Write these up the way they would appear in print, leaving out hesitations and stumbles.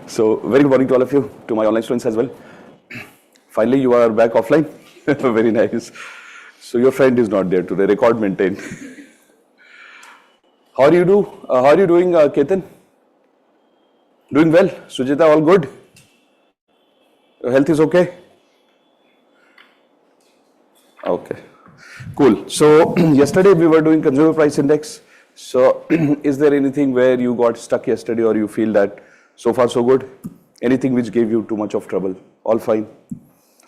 So, very good morning to all of you, to my online students as well. Finally, you are back offline. Very nice. So, your friend is not there today. Record maintained. How are you doing, Ketan? Doing well. Sujita, all good? Your health is okay? Okay. Cool. So, yesterday we were doing consumer price index. So, is there anything where you got stuck yesterday or you feel that so far so good? Anything which gave you too much of trouble? All fine?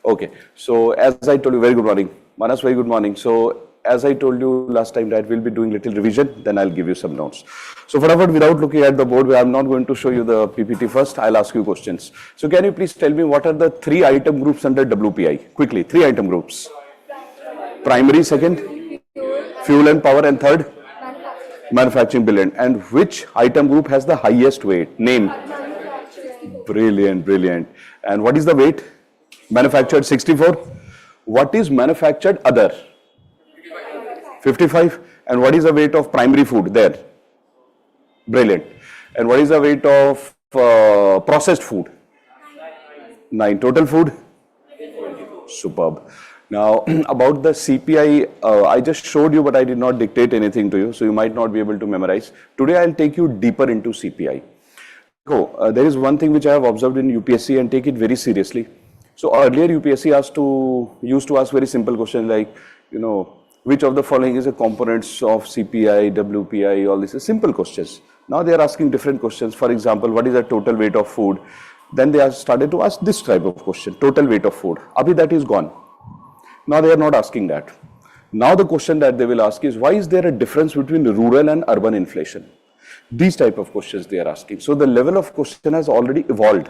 Okay. So, as I told you, very good morning. Manas, very good morning. So, as I told you last time that we'll be doing little revision, then I'll give you some notes. So, fatapat, without looking at the board, I'm not going to show you the PPT first. I'll ask you questions. So, can you please tell me what are the 3 item groups under WPI? Quickly, 3 item groups. Primary, second, fuel and power, and third, manufacturing brilliant. And which item group has the highest weight? Name. Brilliant, brilliant. And what is the weight? Manufactured 64. What is manufactured other? 55. And what is the weight of primary food there? Brilliant. And what is the weight of processed food? 9. Total food? Superb. Now, about the CPI, I just showed you, but I did not dictate anything to you, so you might not be able to memorize. Today, I'll take you deeper into CPI. So, there is one thing which I have observed in UPSC and take it very seriously. So, earlier UPSC used to ask very simple questions like, which of the following is a components of CPI, WPI, all these simple questions. Now, they are asking different questions. For example, what is the total weight of food? Then they have started to ask this type of question, total weight of food. Abhi that is gone. Now they are not asking that. Now the question that they will ask is, why is there a difference between rural and urban inflation? These type of questions they are asking. So the level of question has already evolved.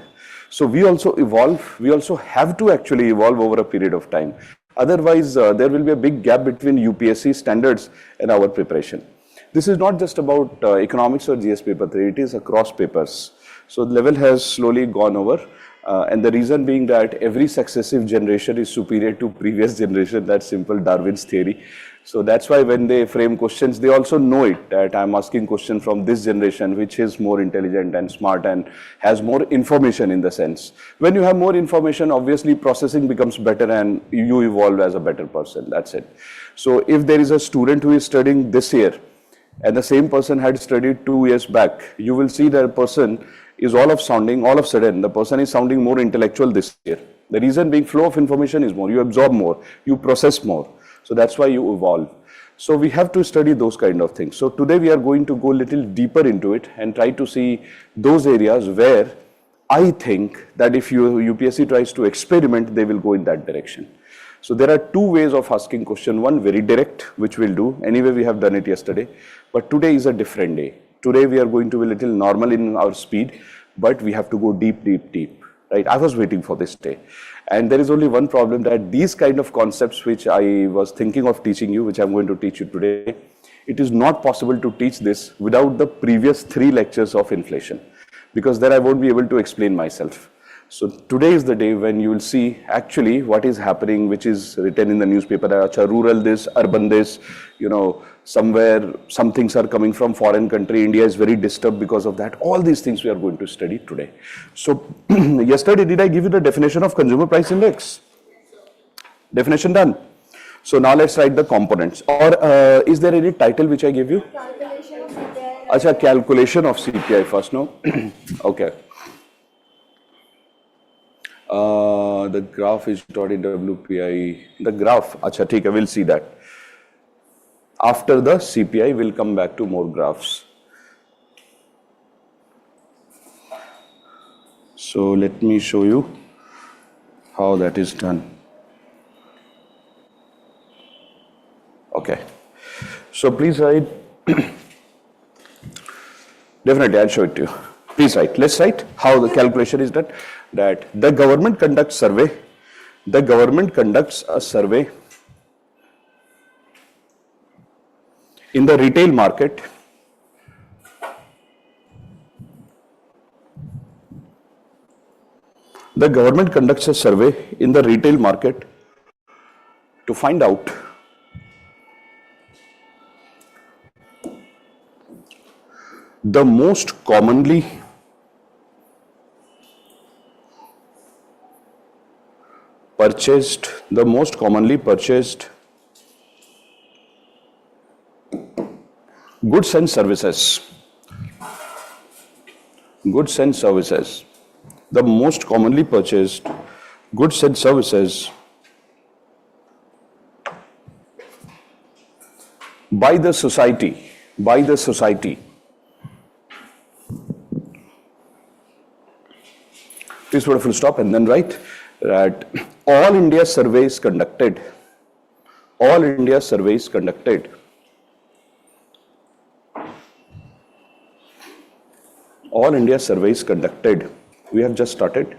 So we also evolve, we also have to actually evolve over a period of time. Otherwise, there will be a big gap between UPSC standards and our preparation. This is not just about economics or GS paper 3, it is across papers. So the level has slowly gone over. And the reason being that every successive generation is superior to previous generation. That's simple Darwin's theory. So that's why when they frame questions, they also know it, that I'm asking question from this generation, which is more intelligent and smart and has more information in the sense. When you have more information, obviously processing becomes better and you evolve as a better person. That's it. So if there is a student who is studying this year and the same person had studied 2 years back, you will see that person is all of a sudden, the person is sounding more intellectual this year. The reason being flow of information is more, you absorb more, you process more. So that's why you evolve. So we have to study those kind of things. So today we are going to go a little deeper into it and try to see those areas where I think that if UPSC tries to experiment, they will go in that direction. So there are 2 ways of asking question. One very direct, which we'll do. Anyway, we have done it yesterday. But today is a different day. Today we are going to be a little normal in our speed, but we have to go deep, deep, deep. Right? I was waiting for this day. And there is only one problem, that these kind of concepts which I was thinking of teaching you, which I'm going to teach you today, it is not possible to teach this without the previous 3 lectures of inflation, because then I won't be able to explain myself. So today is the day when you will see actually what is happening, which is written in the newspaper, rural this, urban this, somewhere some things are coming from foreign country, India is very disturbed because of that. All these things we are going to study today. So yesterday, did I give you the definition of consumer price index? Definition done. So now let's write the components. Or is there any title which I gave you? Calculation of CPI. Acha, calculation of CPI first, no? Okay. The graph is not in WPI. The graph, acha, theek hai, we'll see that. After the CPI, we'll come back to more graphs. So let me show you how that is done. Okay. So please write. Definitely, I'll show it to you. Please write. Let's write how the calculation is done. That the government conducts survey. The government conducts a survey in the retail market. The government conducts a survey in the retail market to find out the most commonly purchased, the most commonly purchased goods and services. Goods and services. The most commonly purchased goods and services by the society. By the society. Please put a full stop and then write that all India surveys conducted. All India surveys conducted. All India surveys conducted. We have just started.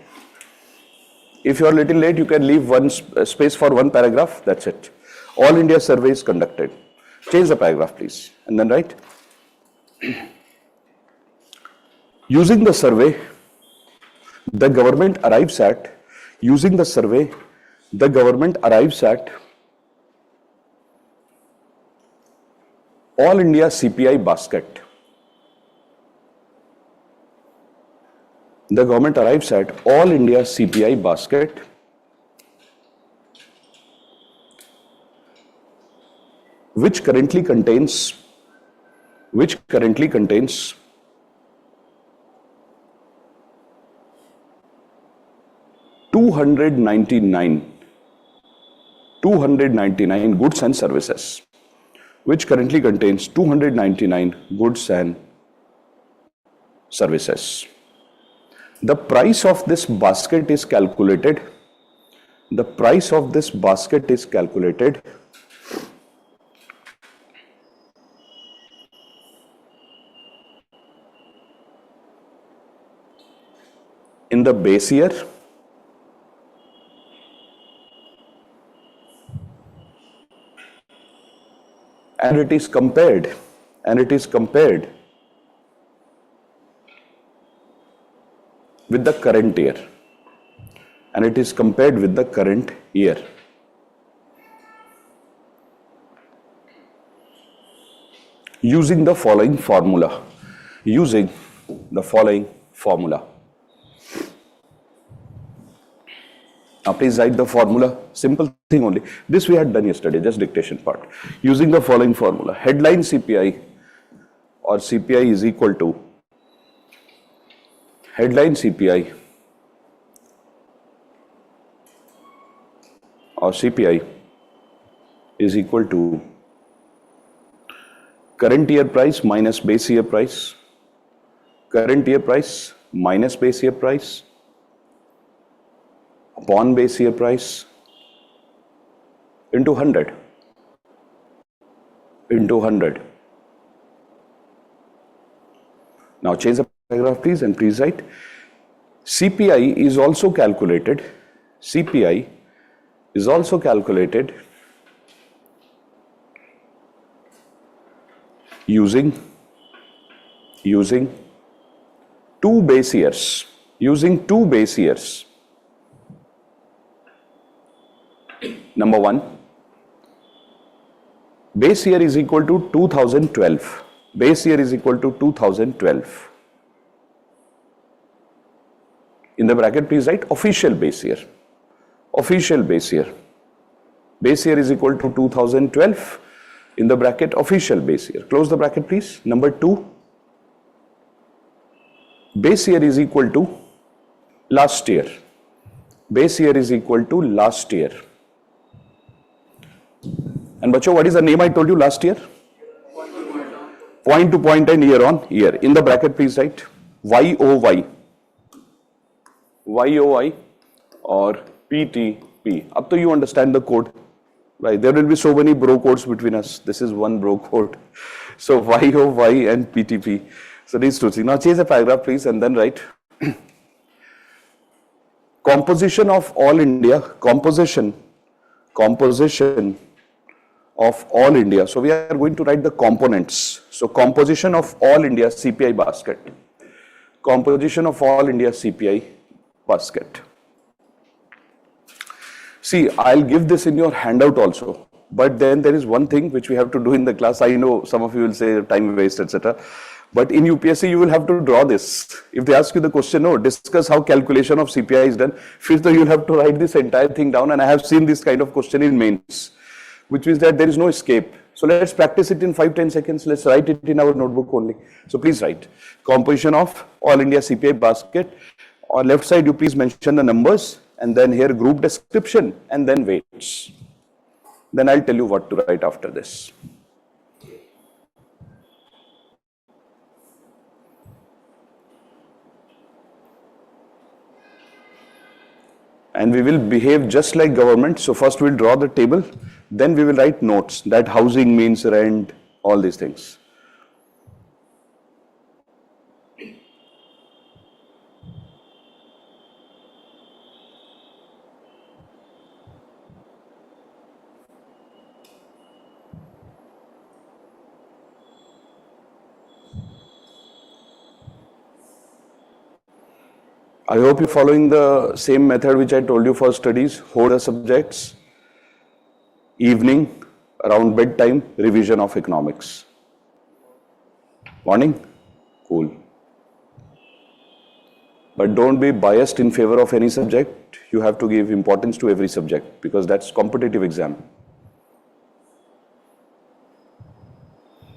If you are a little late, you can leave one space for one paragraph. That's it. All India surveys conducted. Change the paragraph, please, and then write. Using the survey, the government arrives at. Using the survey, the government arrives at all India CPI basket. The government arrives at all India CPI basket which currently contains 299 goods and services, which currently contains 299 goods and services. The price of this basket is calculated. The price of this basket is calculated in the base year and it is compared with the current year, and it is compared with the current year. Using the following formula. Using the following formula. Now please write the formula. Simple thing only. This we had done yesterday, just dictation part. Using the following formula. Headline CPI or CPI is equal to headline CPI or CPI is equal to current year price minus base year price, current year price minus base year price upon base year price into 100. Now change the paragraph please and please write CPI is also calculated using two base years. Number one, base year is equal to 2012. Base year is equal to 2012. In the bracket, please write official base year. Official base year. Base year is equal to 2012. In the bracket, official base year. Close the bracket, please. Number two, base year is equal to last year. Base year is equal to last year. And bacho, what is the name I told you last year? Point to point and year on year. In the bracket, please write YOY. YOY or PTP. Up to you understand the code. Right? There will be so many bro codes between us. This is one bro code. So YOY and PTP. So these two things. Now change the paragraph, please, and then write composition of all India. Composition of all India. So we are going to write the components. So composition of all India CPI basket. Composition of all India CPI basket. See, I'll give this in your handout also. But then there is one thing which we have to do in the class. I know some of you will say time waste, etc. But in UPSC, you will have to draw this. If they ask you the question, no, discuss how calculation of CPI is done. First, you'll have to write this entire thing down. And I have seen this kind of question in mains, which means that there is no escape. So let's practice it in 5-10 seconds. Let's write it in our notebook only. So please write composition of All India CPI basket. On left side, you please mention the numbers, and then here group description, and then weights. Then I'll tell you what to write after this. And we will behave just like government. So first we'll draw the table, then we will write notes that housing means rent, all these things. I hope you're following the same method which I told you for studies. Hold the subjects, evening, around bedtime, revision of economics. Morning? Cool. But don't be biased in favor of any subject. You have to give importance to every subject because that's competitive exam.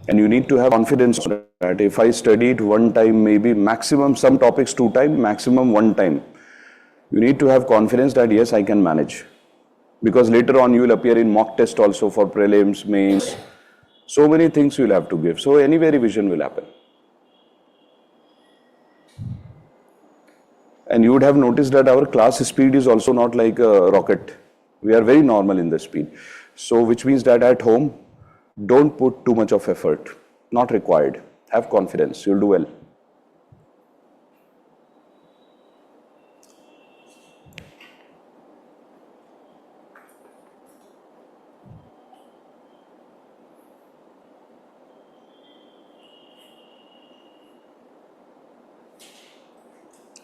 And you need to have confidence that if I studied one time, maybe maximum some topics 2 times, maximum 1 time. You need to have confidence that yes, I can manage. Because later on you will appear in mock test also for prelims, mains. So many things you will have to give. So anyway, revision will happen. And you would have noticed that our class speed is also not like a rocket. We are very normal in the speed. So which means that at home, don't put too much of effort, not required. Have confidence, you'll do well.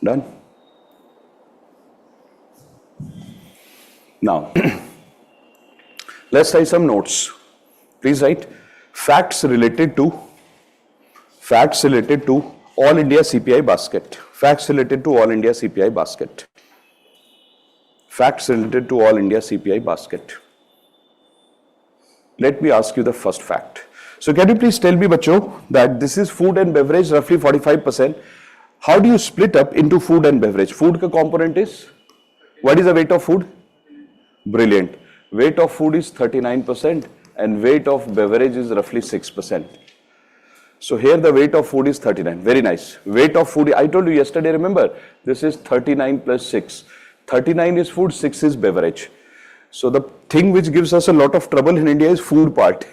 Done? Now, let's write some notes. Please write facts related to All India CPI basket. Facts related to All India CPI basket. Facts related to All India CPI basket. Let me ask you the first fact. So can you please tell me, bacho, that this is food and beverage, roughly 45%. How do you split up into food and beverage? Food ka component is? What is the weight of food? Brilliant. Weight of food is 39%. And weight of beverage is roughly 6%. So here the weight of food is 39. Very nice. Weight of food, I told you yesterday, remember, this is 39 plus 6. 39 is food, 6 is beverage. So the thing which gives us a lot of trouble in India is food part.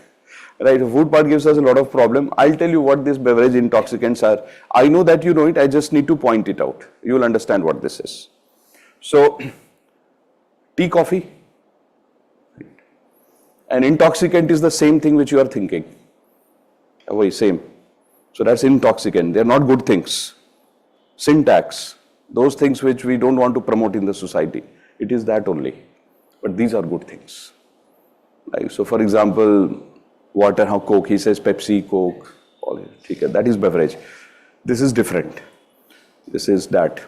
Right, food part gives us a lot of problem. I'll tell you what these beverage intoxicants are. I know that you know it, I just need to point it out. You will understand what this is. So, tea, coffee. An intoxicant is the same thing which you are thinking. Oh, same. So that's intoxicant. They are not good things. Syntax, those things which we don't want to promote in the society. It is that only. But these are good things. Like, so for example, water, how Coke, he says Pepsi, Coke, all that is beverage. This is different. This is that.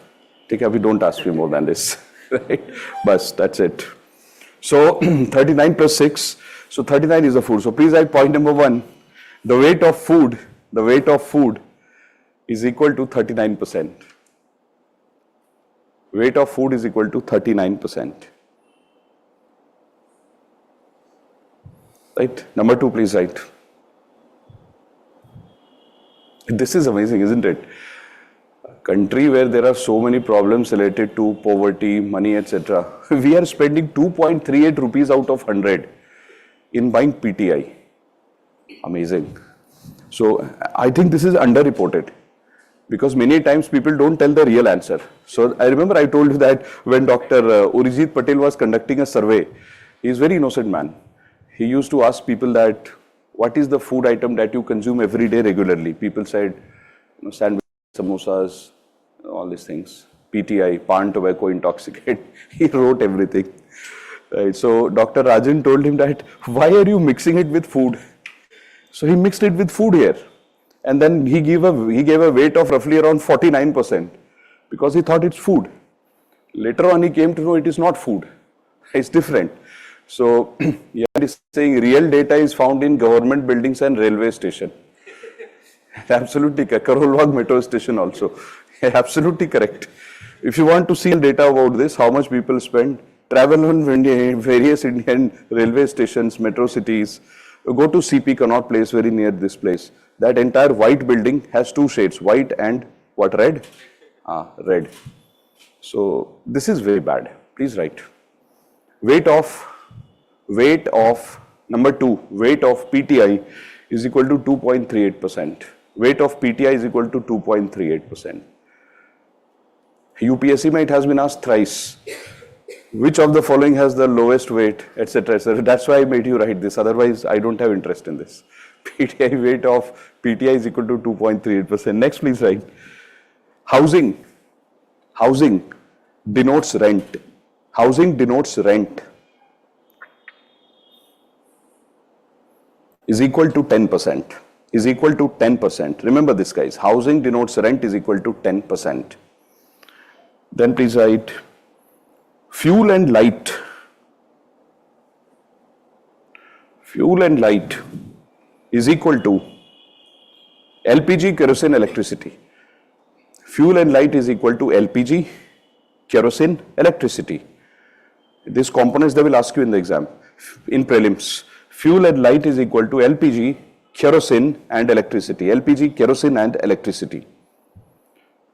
We don't ask me more than this. Right? Bas, that's it. So 39 plus 6. So 39 is the food. So please write point number 1. The weight of food is equal to 39%. Weight of food is equal to 39%. Right? Number 2, please write. This is amazing, isn't it? A country where there are so many problems related to poverty, money, etc. We are spending 2.38 rupees out of 100 in buying PTI. Amazing. So I think this is underreported because many times people don't tell the real answer. So I remember I told you that when Dr. Urijit Patel was conducting a survey, he is a very innocent man. He used to ask people that, what is the food item that you consume every day regularly? People said, sandwich, samosas, all these things. PTI, pan tobacco intoxicant. He wrote everything. Right. So Dr. Rajan told him that, why are you mixing it with food? So he mixed it with food here. And then he gave a weight of roughly around 49% because he thought it's food. Later on, he came to know it is not food. It's different. So, yeah, it is saying real data is found in government buildings and railway station. Absolutely correct. Karol Bagh metro station also. Absolutely correct. If you want to see data about this, how much people spend, travel on various Indian railway stations, metro cities, go to CP Connaught Place, very near this place. That entire white building has two shades, white and what, red? Red. So this is very bad. Please write. Weight of number 2, weight of PTI is equal to 2.38%. Weight of PTI is equal to 2.38%. UPSC might has been asked thrice, which of the following has the lowest weight, etc., etc. That's why I made you write this. Otherwise, I don't have interest in this. PTI weight of PTI is equal to 2.38%. Next, please write. Housing denotes rent. Housing denotes rent is equal to 10%. Is equal to 10%. Remember this, guys. Housing denotes rent is equal to 10%. Then please write fuel and light. Fuel and light is equal to LPG, kerosene, electricity. Fuel and light is equal to LPG, kerosene, electricity. These components they will ask you in the exam, in prelims. Fuel and light is equal to LPG, kerosene and electricity. LPG, kerosene and electricity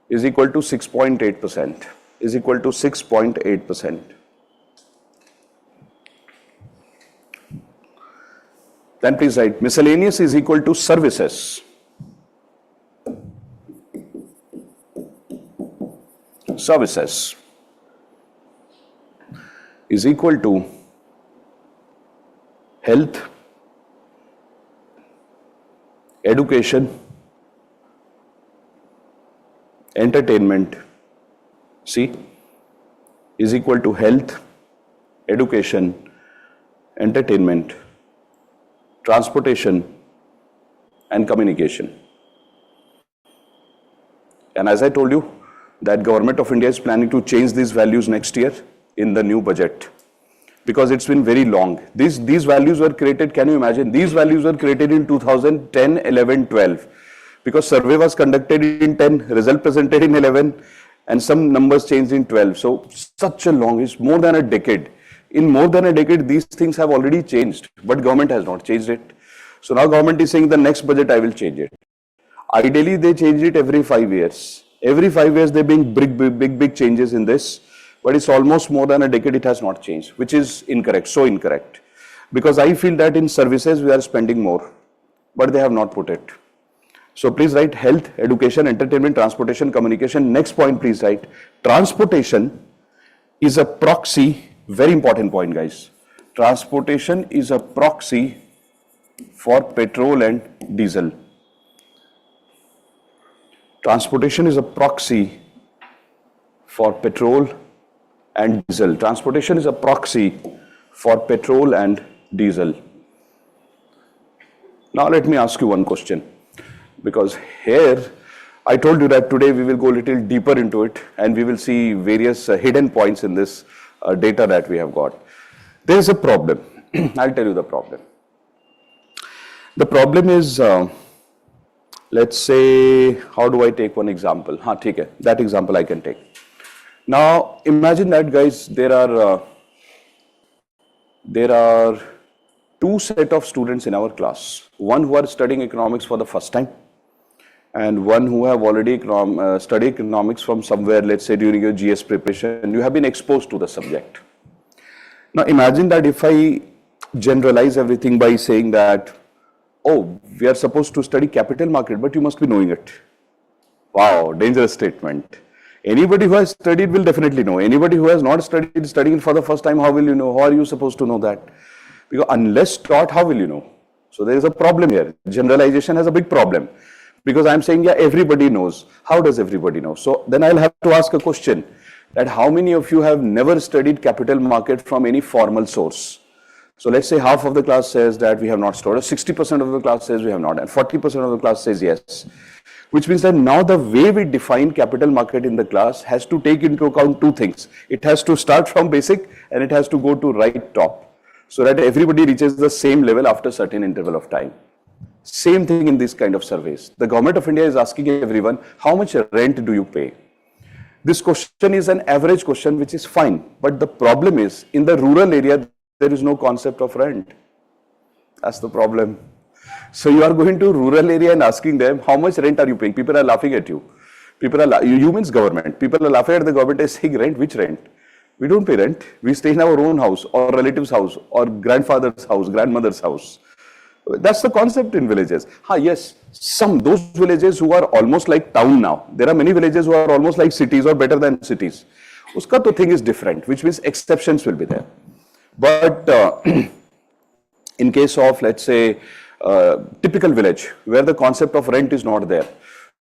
is equal to 6.8%. Is equal to 6.8%. Then please write miscellaneous is equal to services. Services is equal to health, education, entertainment, see, is equal to health, education, entertainment, transportation, and communication. And as I told you, that Government of India is planning to change these values next year in the new budget because it's been very long. These values were created, can you imagine? These values were created in 2010, 11, 12 because survey was conducted in 10, result presented in 11 and some numbers changed in 12. So such a long, it's more than a decade. In more than a decade, these things have already changed, but government has not changed it. So now government is saying the next budget I will change it. Ideally, they change it every 5 years. Every 5 years, they bring big changes in this, but it's almost more than a decade it has not changed, which is incorrect, so incorrect. Because I feel that in services we are spending more, but they have not put it. So please write health, education, entertainment, transportation, communication. Next point, please write transportation is a proxy, very important point, guys. Transportation is a proxy for petrol and diesel. Transportation is a proxy for petrol and diesel. Transportation is a proxy for petrol and diesel. Now let me ask you one question, because here I told you that today we will go a little deeper into it and we will see various hidden points in this data that we have got. There is a problem. I'll tell you the problem. The problem is, let's say, how do I take one example? That example I can take. Now, imagine that, guys, there are two set of students in our class. One who are studying economics for the first time, and one who have already studied economics from somewhere, let's say during your GS preparation, you have been exposed to the subject. Now, imagine that if I generalize everything by saying that, oh, we are supposed to study capital market, but you must be knowing it. Wow, dangerous statement. Anybody who has studied will definitely know. Anybody who has not studied, studying for the first time, how will you know? How are you supposed to know that? Because unless taught, how will you know? So there is a problem here. Generalization has a big problem. Because I am saying, yeah, everybody knows. How does everybody know? So then I'll have to ask a question, that how many of you have never studied capital market from any formal source? So let's say half of the class says that we have not stored, or 60% of the class says we have not, and 40% of the class says yes. Which means that now the way we define capital market in the class has to take into account two things. It has to start from basic and it has to go to right top, so that everybody reaches the same level after a certain interval of time. Same thing in this kind of surveys. The government of India is asking everyone, how much rent do you pay? This question is an average question, which is fine. But the problem is, in the rural area, there is no concept of rent. That's the problem. So you are going to rural area and asking them, how much rent are you paying? People are laughing at you. You means government. People are laughing at the government and saying, rent? Which rent? We don't pay rent. We stay in our own house or relative's house or grandfather's house, grandmother's house. That's the concept in villages. Yes, those villages who are almost like town now. There are many villages who are almost like cities or better than cities. Uska to thing is different, which means exceptions will be there. But in case of, let's say, typical village where the concept of rent is not there.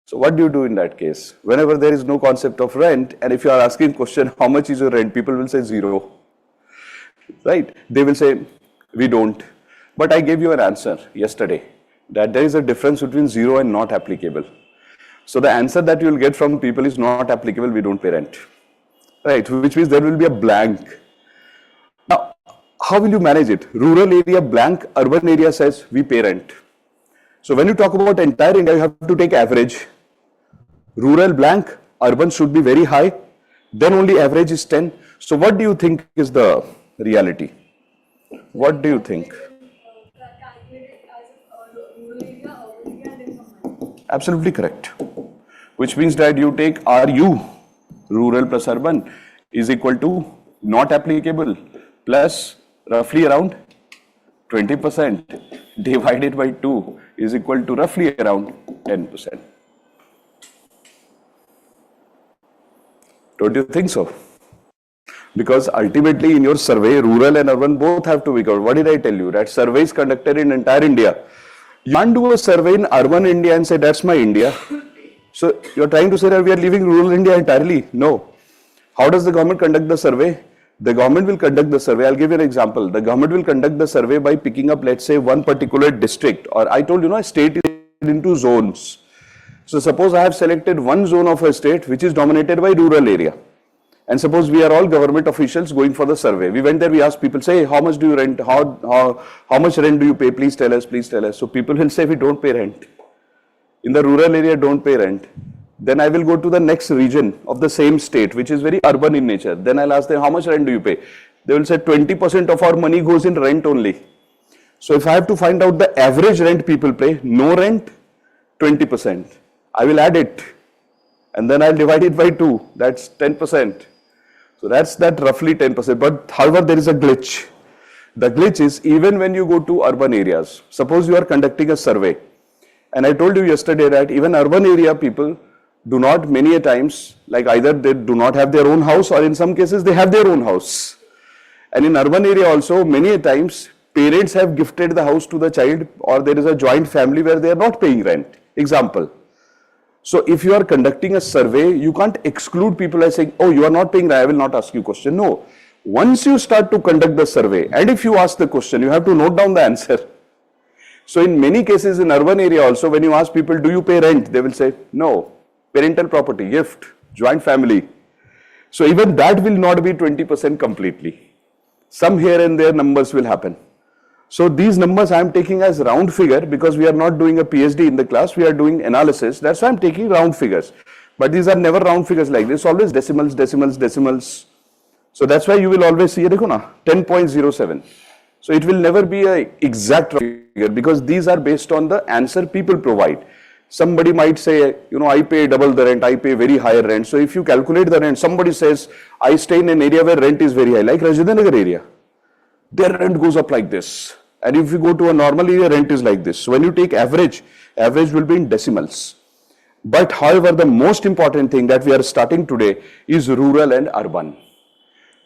So what do you do in that case? Whenever there is no concept of rent, and if you are asking question, how much is your rent? People will say 0. Right? They will say, we don't. But I gave you an answer yesterday that there is a difference between 0 and not applicable. So the answer that you will get from people is not applicable, we don't pay rent. Right? Which means there will be a blank. Now, how will you manage it? Rural area blank, urban area says we pay rent. So when you talk about entire India, you have to take average. Rural blank, urban should be very high, then only average is 10. So what do you think is the reality? What do you think? Absolutely correct. Which means that you take RU, rural plus urban, is equal to not applicable plus roughly around 20% divided by 2 is equal to roughly around 10%. Don't you think so? Because ultimately in your survey, rural and urban both have to be covered. What did I tell you? That survey is conducted in entire India. You can't do a survey in urban India and say that's my India. So you're trying to say that we are leaving rural India entirely? No. How does the government conduct the survey? The government will conduct the survey. I'll give you an example. The government will conduct the survey by picking up, let's say, one particular district, or I told you, a state is into zones. So suppose I have selected one zone of a state which is dominated by rural area. And suppose we are all government officials going for the survey. We went there, we asked people, say, how much do you rent? How much rent do you pay? Please tell us, please tell us. So people will say, we don't pay rent. In the rural area, don't pay rent. Then I will go to the next region of the same state, which is very urban in nature. Then I'll ask them, how much rent do you pay? They will say 20% of our money goes in rent only. So if I have to find out the average rent people pay, no rent, 20%. I will add it. And then I'll divide it by 2. That's 10%. So that's that roughly 10%. But however, there is a glitch. The glitch is even when you go to urban areas, suppose you are conducting a survey. And I told you yesterday that even urban area people do not many a times, like either they do not have their own house or in some cases they have their own house. And in urban area also many a times parents have gifted the house to the child, or there is a joint family where they are not paying rent. Example. So if you are conducting a survey, you can't exclude people as saying, oh, you are not paying rent, I will not ask you question. No. Once you start to conduct the survey, and if you ask the question, you have to note down the answer. So in many cases in urban area also, when you ask people, do you pay rent? They will say, no. Parental property, gift, joint family. So even that will not be 20% completely. Some here and there numbers will happen. So these numbers I am taking as round figure because we are not doing a PhD in the class, we are doing analysis. That's why I am taking round figures. But these are never round figures like this, always decimals, decimals, decimals. So that's why you will always see, 10.07. So it will never be an exact figure because these are based on the answer people provide. Somebody might say, I pay double the rent, I pay very higher rent. So if you calculate the rent, somebody says, I stay in an area where rent is very high, like Rajendra area. Their rent goes up like this. And if you go to a normal area, rent is like this. So when you take average, average will be in decimals. But however, the most important thing that we are starting today is rural and urban.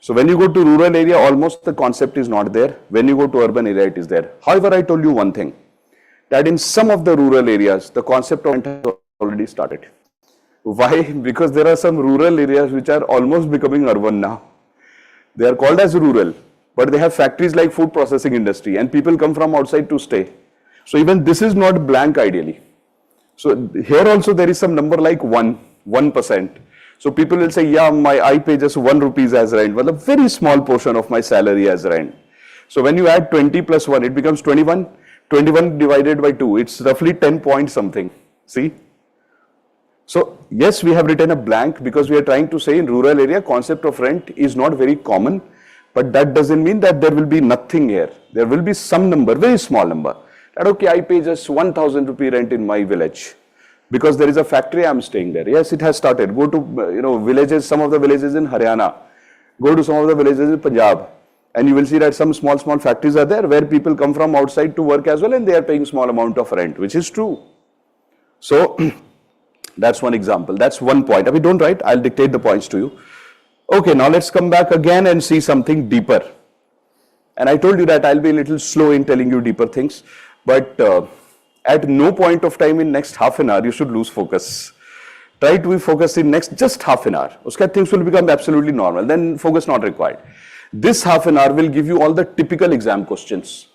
So when you go to rural area, almost the concept is not there. When you go to urban area, it is there. However, I told you one thing, that in some of the rural areas, the concept of rent has already started. Why? Because there are some rural areas which are almost becoming urban now. They are called as rural, but they have factories like food processing industry and people come from outside to stay. So even this is not blank ideally. So here also there is some number like 1%. So people will say, yeah, I pay just 1 rupees as rent. Well, a very small portion of my salary as rent. So when you add 20 plus 1, it becomes 21. 21 divided by 2, it's roughly 10 point something. See? So yes, we have written a blank because we are trying to say in rural area, concept of rent is not very common. But that doesn't mean that there will be nothing here. There will be some number, very small number. That okay, I pay just 1,000 rupee rent in my village because there is a factory, I'm staying there. Yes, it has started. Go to villages, some of the villages in Haryana. Go to some of the villages in Punjab, and you will see that some small factories are there where people come from outside to work as well, and they are paying small amount of rent, which is true. So that's one example. That's one point. I mean, don't write. I'll dictate the points to you. Okay, now let's come back again and see something deeper. And I told you that I'll be a little slow in telling you deeper things, but at no point of time in next half an hour, you should lose focus. Try to be focused in next just half an hour. Uska things will become absolutely normal. Then focus not required. This half an hour will give you all the typical exam questions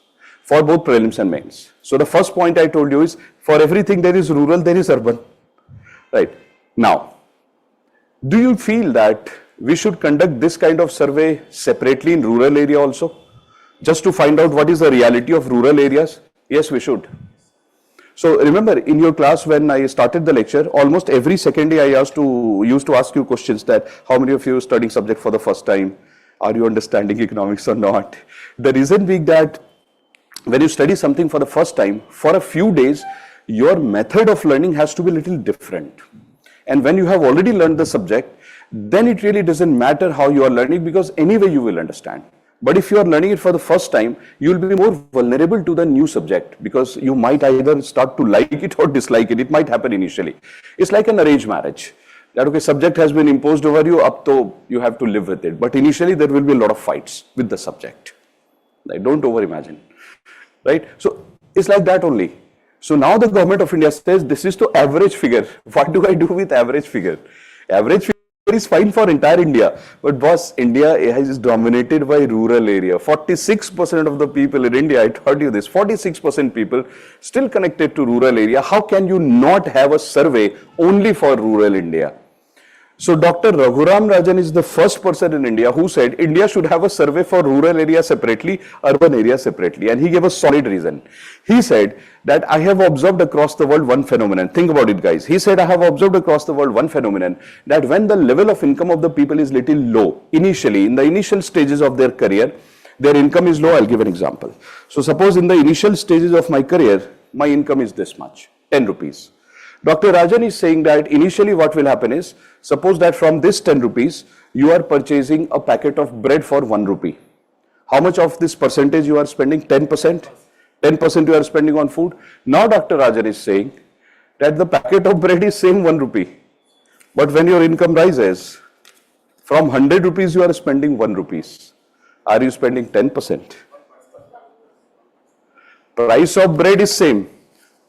for both prelims and mains. So the first point I told you is for everything there is rural, there is urban. Right. Now, do you feel that we should conduct this kind of survey separately in rural area also? Just to find out what is the reality of rural areas? Yes, we should. So remember in your class when I started the lecture, almost every second day I used to ask you questions that how many of you are studying subject for the first time? Are you understanding economics or not? The reason being that when you study something for the first time, for a few days, your method of learning has to be a little different. And when you have already learned the subject, then it really doesn't matter how you are learning because anyway you will understand. But if you are learning it for the first time, you will be more vulnerable to the new subject because you might either start to like it or dislike it. It might happen initially. It's like an arranged marriage. That okay, subject has been imposed over you, up to you have to live with it. But initially there will be a lot of fights with the subject. Like, don't over imagine. Right? So it's like that only. So now the government of India says this is the average figure. What do I do with average figure? Average figure is fine for entire India, but boss, India is dominated by rural area. 46% of the people in India, I told you this, 46% people still connected to rural area. How can you not have a survey only for rural India? So Dr. Raghuram Rajan is the first person in India who said India should have a survey for rural area separately, urban area separately. And he gave a solid reason. He said that I have observed across the world one phenomenon. Think about it, guys. He said I have observed across the world one phenomenon that when the level of income of the people is little low, initially, in the initial stages of their career, their income is low. I'll give an example. So suppose in the initial stages of my career, my income is this much, 10 rupees. Dr. Rajan is saying that initially what will happen is, suppose that from this 10 rupees, you are purchasing a packet of bread for 1 rupee. How much of this percentage you are spending? 10%? 10% you are spending on food. Now Dr. Rajan is saying that the packet of bread is same 1 rupee. But when your income rises, from 100 rupees you are spending 1 rupees. Are you spending 10%? Price of bread is same.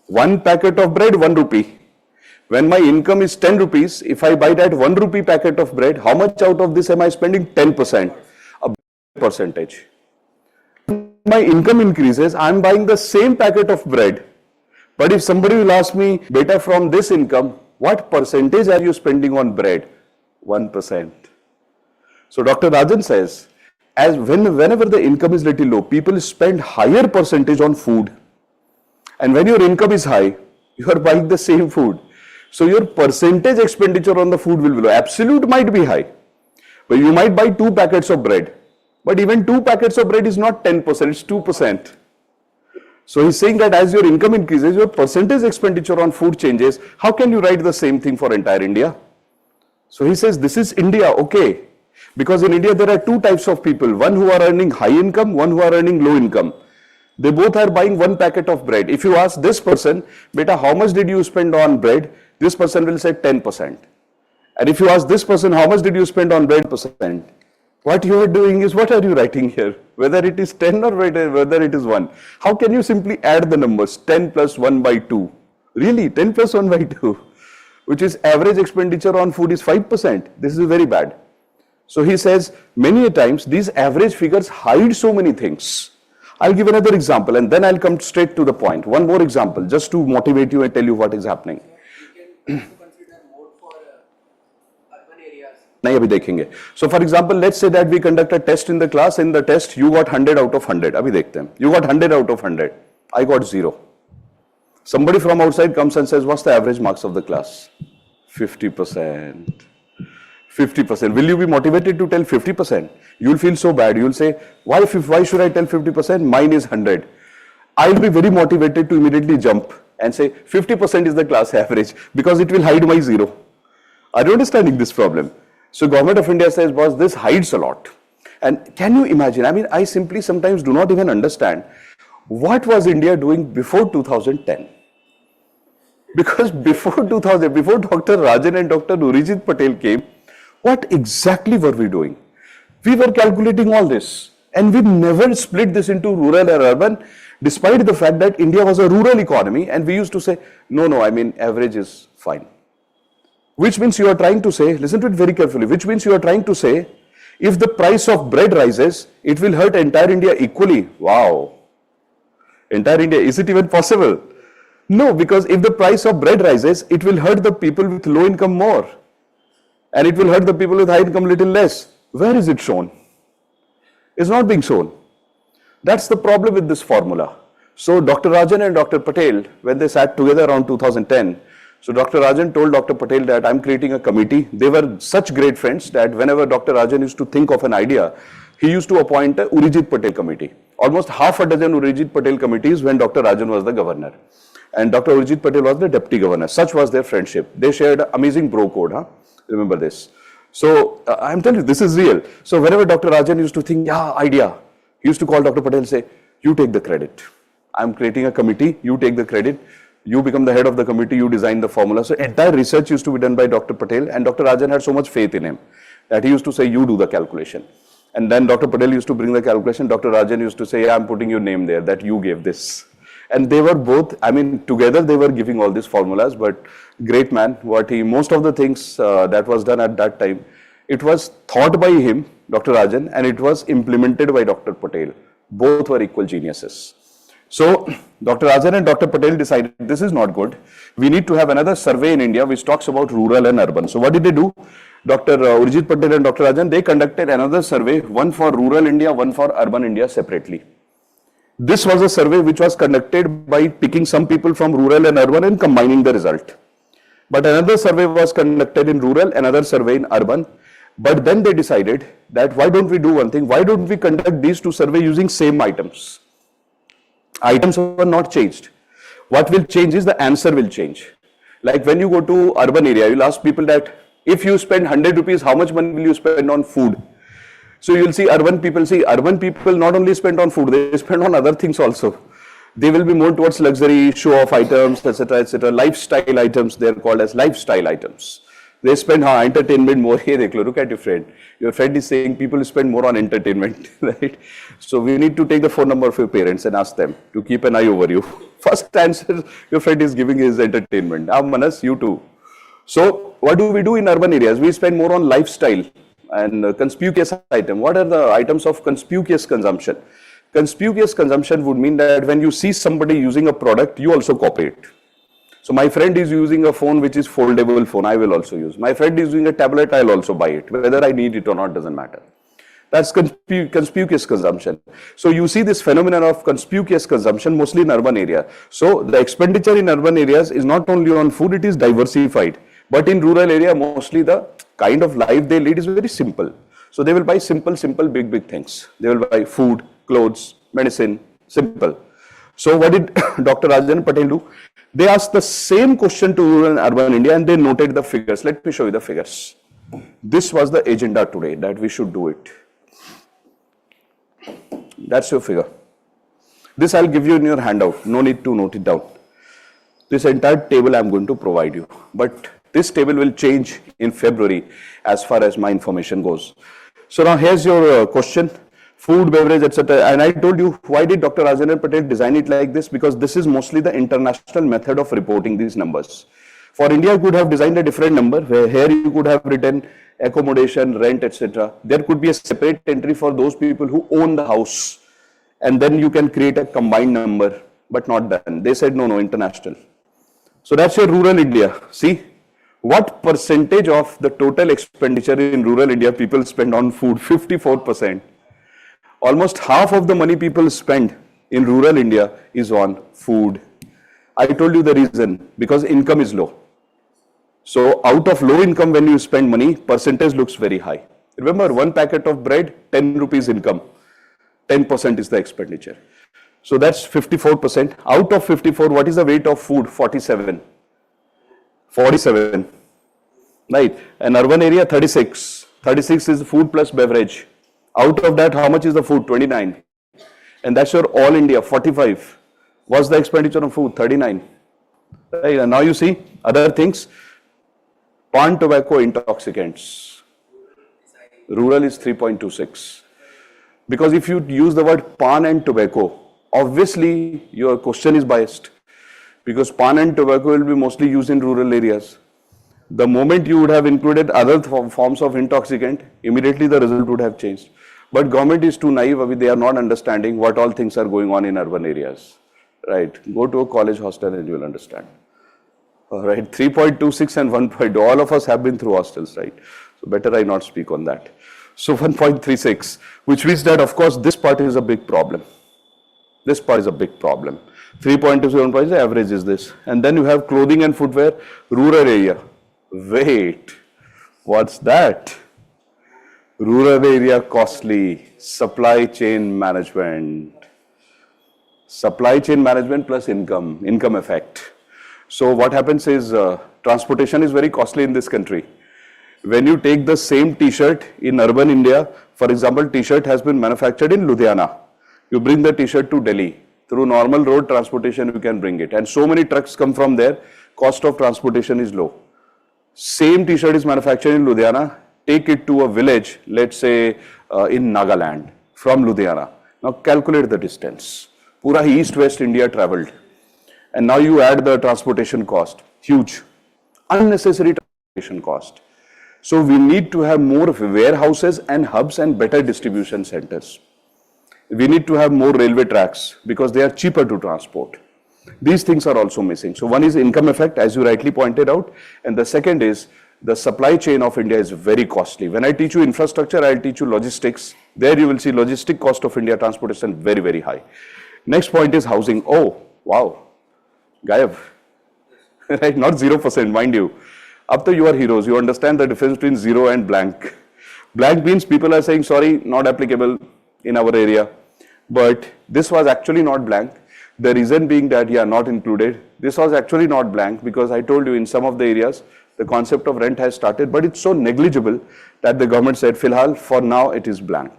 One packet of bread, 1 rupee. When my income is 10 rupees, if I buy that 1 rupee packet of bread, how much out of this am I spending? 10%, a percentage. When my income increases, I am buying the same packet of bread. But if somebody will ask me, beta, from this income, what percentage are you spending on bread? 1%. So Dr. Rajan says, whenever the income is little low, people spend higher percentage on food. And when your income is high, you are buying the same food. So your percentage expenditure on the food will be low. Absolute might be high, but you might buy 2 packets of bread. But even 2 packets of bread is not 10%, it's 2%. So he's saying that as your income increases, your percentage expenditure on food changes. How can you write the same thing for entire India? So he says this is India, okay. Because in India there are 2 types of people. One who are earning high income, one who are earning low income. They both are buying 1 packet of bread. If you ask this person, beta, how much did you spend on bread? This person will say 10%. And if you ask this person, how much did you spend on bread? %. What you are doing is, what are you writing here? Whether it is 10 or whether it is 1. How can you simply add the numbers? 10 plus 1 by 2. Really? 10 plus 1 by 2. Which is average expenditure on food is 5%. This is very bad. So he says many a times these average figures hide so many things. I'll give another example and then I'll come straight to the point. One more example just to motivate you and tell you what is happening. We can also consider more for urban areas. नहीं अभी देखेंगे. So for example, let's say that we conduct a test in the class. In the test, you got 100 out of 100. अभी देखते हैं. You got 100 out of 100. I got 0. Somebody from outside comes and says, what's the average marks of the class? 50%. 50%. Will you be motivated to tell 50%? You'll feel so bad. You'll say, why should I tell 50%? Mine is 100. I'll be very motivated to immediately jump and say 50% is the class average because it will hide my 0. Are you understanding this problem? So Government of India says, boss, this hides a lot. And can you imagine? I mean, I simply sometimes do not even understand what was India doing before 2010. Because before 2000, before Dr. Rajan and Dr. Urijit Patel came, what exactly were we doing? We were calculating all this and we never split this into rural or urban, despite the fact that India was a rural economy and we used to say, no, I mean average is fine. Which means you are trying to say, listen to it very carefully, which means you are trying to say, if the price of bread rises, it will hurt entire India equally. Wow. Entire India, is it even possible? No, because if the price of bread rises, it will hurt the people with low income more. And it will hurt the people with high income little less. Where is it shown? It's not being shown. That's the problem with this formula. So Dr. Rajan and Dr. Patel, when they sat together around 2010, so Dr. Rajan told Dr. Patel that I'm creating a committee. They were such great friends that whenever Dr. Rajan used to think of an idea, he used to appoint a Urijit Patel committee. Almost half a dozen Urijit Patel committees when Dr. Rajan was the governor. And Dr. Urijit Patel was the deputy governor. Such was their friendship. They shared amazing bro code. Remember this. So I'm telling you, this is real. So whenever Dr. Rajan used to think, yeah, idea, he used to call Dr. Patel and say, you take the credit. I'm creating a committee, you take the credit. You become the head of the committee, you design the formula. So entire research used to be done by Dr. Patel and Dr. Rajan had so much faith in him that he used to say, you do the calculation. And then Dr. Patel used to bring the calculation. Dr. Rajan used to say, yeah, I'm putting your name there, that you gave this. And they were both, I mean, together they were giving all these formulas, but great man, most of the things that was done at that time, it was thought by him, Dr. Rajan, and it was implemented by Dr. Patel. Both were equal geniuses. So Dr. Rajan and Dr. Patel decided this is not good. We need to have another survey in India which talks about rural and urban. So what did they do? Dr. Urijit Patel and Dr. Rajan, they conducted another survey, one for rural India, one for urban India separately. This was a survey which was conducted by picking some people from rural and urban and combining the result. But another survey was conducted in rural, another survey in urban. But then they decided that why don't we do one thing? Why don't we conduct these two surveys using same items? Items were not changed. What will change is the answer will change. Like when you go to urban area, you'll ask people that if you spend 100 rupees, how much money will you spend on food? So you'll see urban people not only spend on food, they spend on other things also. They will be more towards luxury, show-off items, etc., lifestyle items, they're called as lifestyle items. They spend on entertainment more. Hey, look at your friend. Your friend is saying people spend more on entertainment, right? So we need to take the phone number of your parents and ask them to keep an eye over you. First answer your friend is giving is entertainment. Manas, you too. So what do we do in urban areas? We spend more on lifestyle and conspicuous item. What are the items of conspicuous consumption? Conspicuous consumption would mean that when you see somebody using a product, you also copy it. So my friend is using a phone which is foldable phone, I will also use. My friend is using a tablet, I'll also buy it. Whether I need it or not doesn't matter. That's conspicuous consumption. So you see this phenomenon of conspicuous consumption mostly in urban area. So the expenditure in urban areas is not only on food, it is diversified. But in rural area, mostly the kind of life they lead is very simple. So they will buy simple, big things. They will buy food, clothes, medicine, simple. So what did Dr. Rajan Patel do? They asked the same question to rural and urban India and they noted the figures. Let me show you the figures. This was the agenda today, that we should do it. That's your figure. This I'll give you in your handout. No need to note it down. This entire table I'm going to provide you. But this table will change in February as far as my information goes. So now here's your question. Food, beverage, etc. And I told you, why did Dr. Rajendra Patel design it like this? Because this is mostly the international method of reporting these numbers. For India, you could have designed a different number, where here you could have written accommodation, rent, etc. There could be a separate entry for those people who own the house, and then you can create a combined number, but not done. They said, no, no, international. So that's your rural India. See, what percentage of the total expenditure in rural India people spend on food? 54%. Almost half of the money people spend in rural India is on food. I told you the reason, because income is low. So out of low income, when you spend money, percentage looks very high. Remember, one packet of bread, 10 rupees income, 10% is the expenditure. So that's 54%. Out of 54, what is the weight of food? 47. 47. Right. And urban area, 36. 36 is food plus beverage. Out of that, how much is the food? 29. And that's your all India, 45. What's the expenditure on food? 39. Right. And now you see other things. Pan, tobacco, intoxicants. Rural is 3.26. Because if you use the word pan and tobacco, obviously your question is biased. Because pan and tobacco will be mostly used in rural areas. The moment you would have included other forms of intoxicant, immediately the result would have changed. But government is too naive, they are not understanding what all things are going on in urban areas. Right, go to a college hostel and you will understand. All right, 3.26 and 1.2, all of us have been through hostels, right? So better I not speak on that. So 1.36, which means that of course this part is a big problem. This part is a big problem. 3.27, the average is this. And then you have clothing and footwear, rural area. Wait, what's that? Rural area costly, supply chain management. Supply chain management plus income effect. So what happens is transportation is very costly in this country. When you take the same t-shirt in urban India, for example, t-shirt has been manufactured in Ludhiana. You bring the t-shirt to Delhi. Through normal road transportation, you can bring it. And so many trucks come from there, cost of transportation is low. Same t-shirt is manufactured in Ludhiana, take it to a village, let's say in Nagaland, from Ludhiana. Now calculate the distance. Pura east-west India traveled. And now you add the transportation cost, huge, unnecessary transportation cost. So we need to have more warehouses and hubs and better distribution centers. We need to have more railway tracks because they are cheaper to transport. These things are also missing. So one is income effect, as you rightly pointed out, and the second is the supply chain of India is very costly. When I teach you infrastructure, I'll teach you logistics. There you will see logistic cost of India transportation very, very high. Next point is housing. Oh, wow. Gayab. Right, not 0%, mind you. Up to you are heroes. You understand the difference between zero and blank. Blank means people are saying, sorry, not applicable in our area. But this was actually not blank. The reason being that, yeah, not included. This was actually not blank because I told you in some of the areas, the concept of rent has started, but it's so negligible that the government said, Filhal, for now it is blank.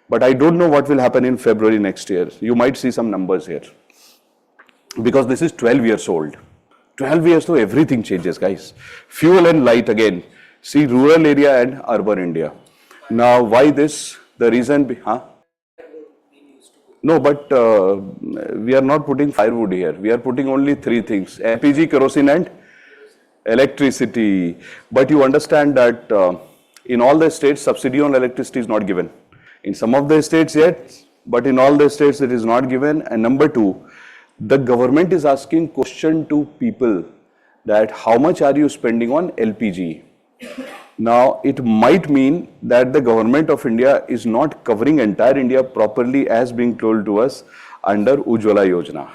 But I don't know what will happen in February next year. You might see some numbers here. Because this is 12 years old. 12 years, so everything changes, guys. Fuel and light again. See, rural area and urban India. Now, why this? The reason, No, but we are not putting firewood here. We are putting only three things: LPG, kerosene, and electricity. But you understand that in all the states, subsidy on electricity is not given. In some of the states, yes, but in all the states, it is not given. And number two, the government is asking question to people that how much are you spending on LPG? Now, it might mean that the government of India is not covering entire India properly as being told to us under Ujjwala Yojana.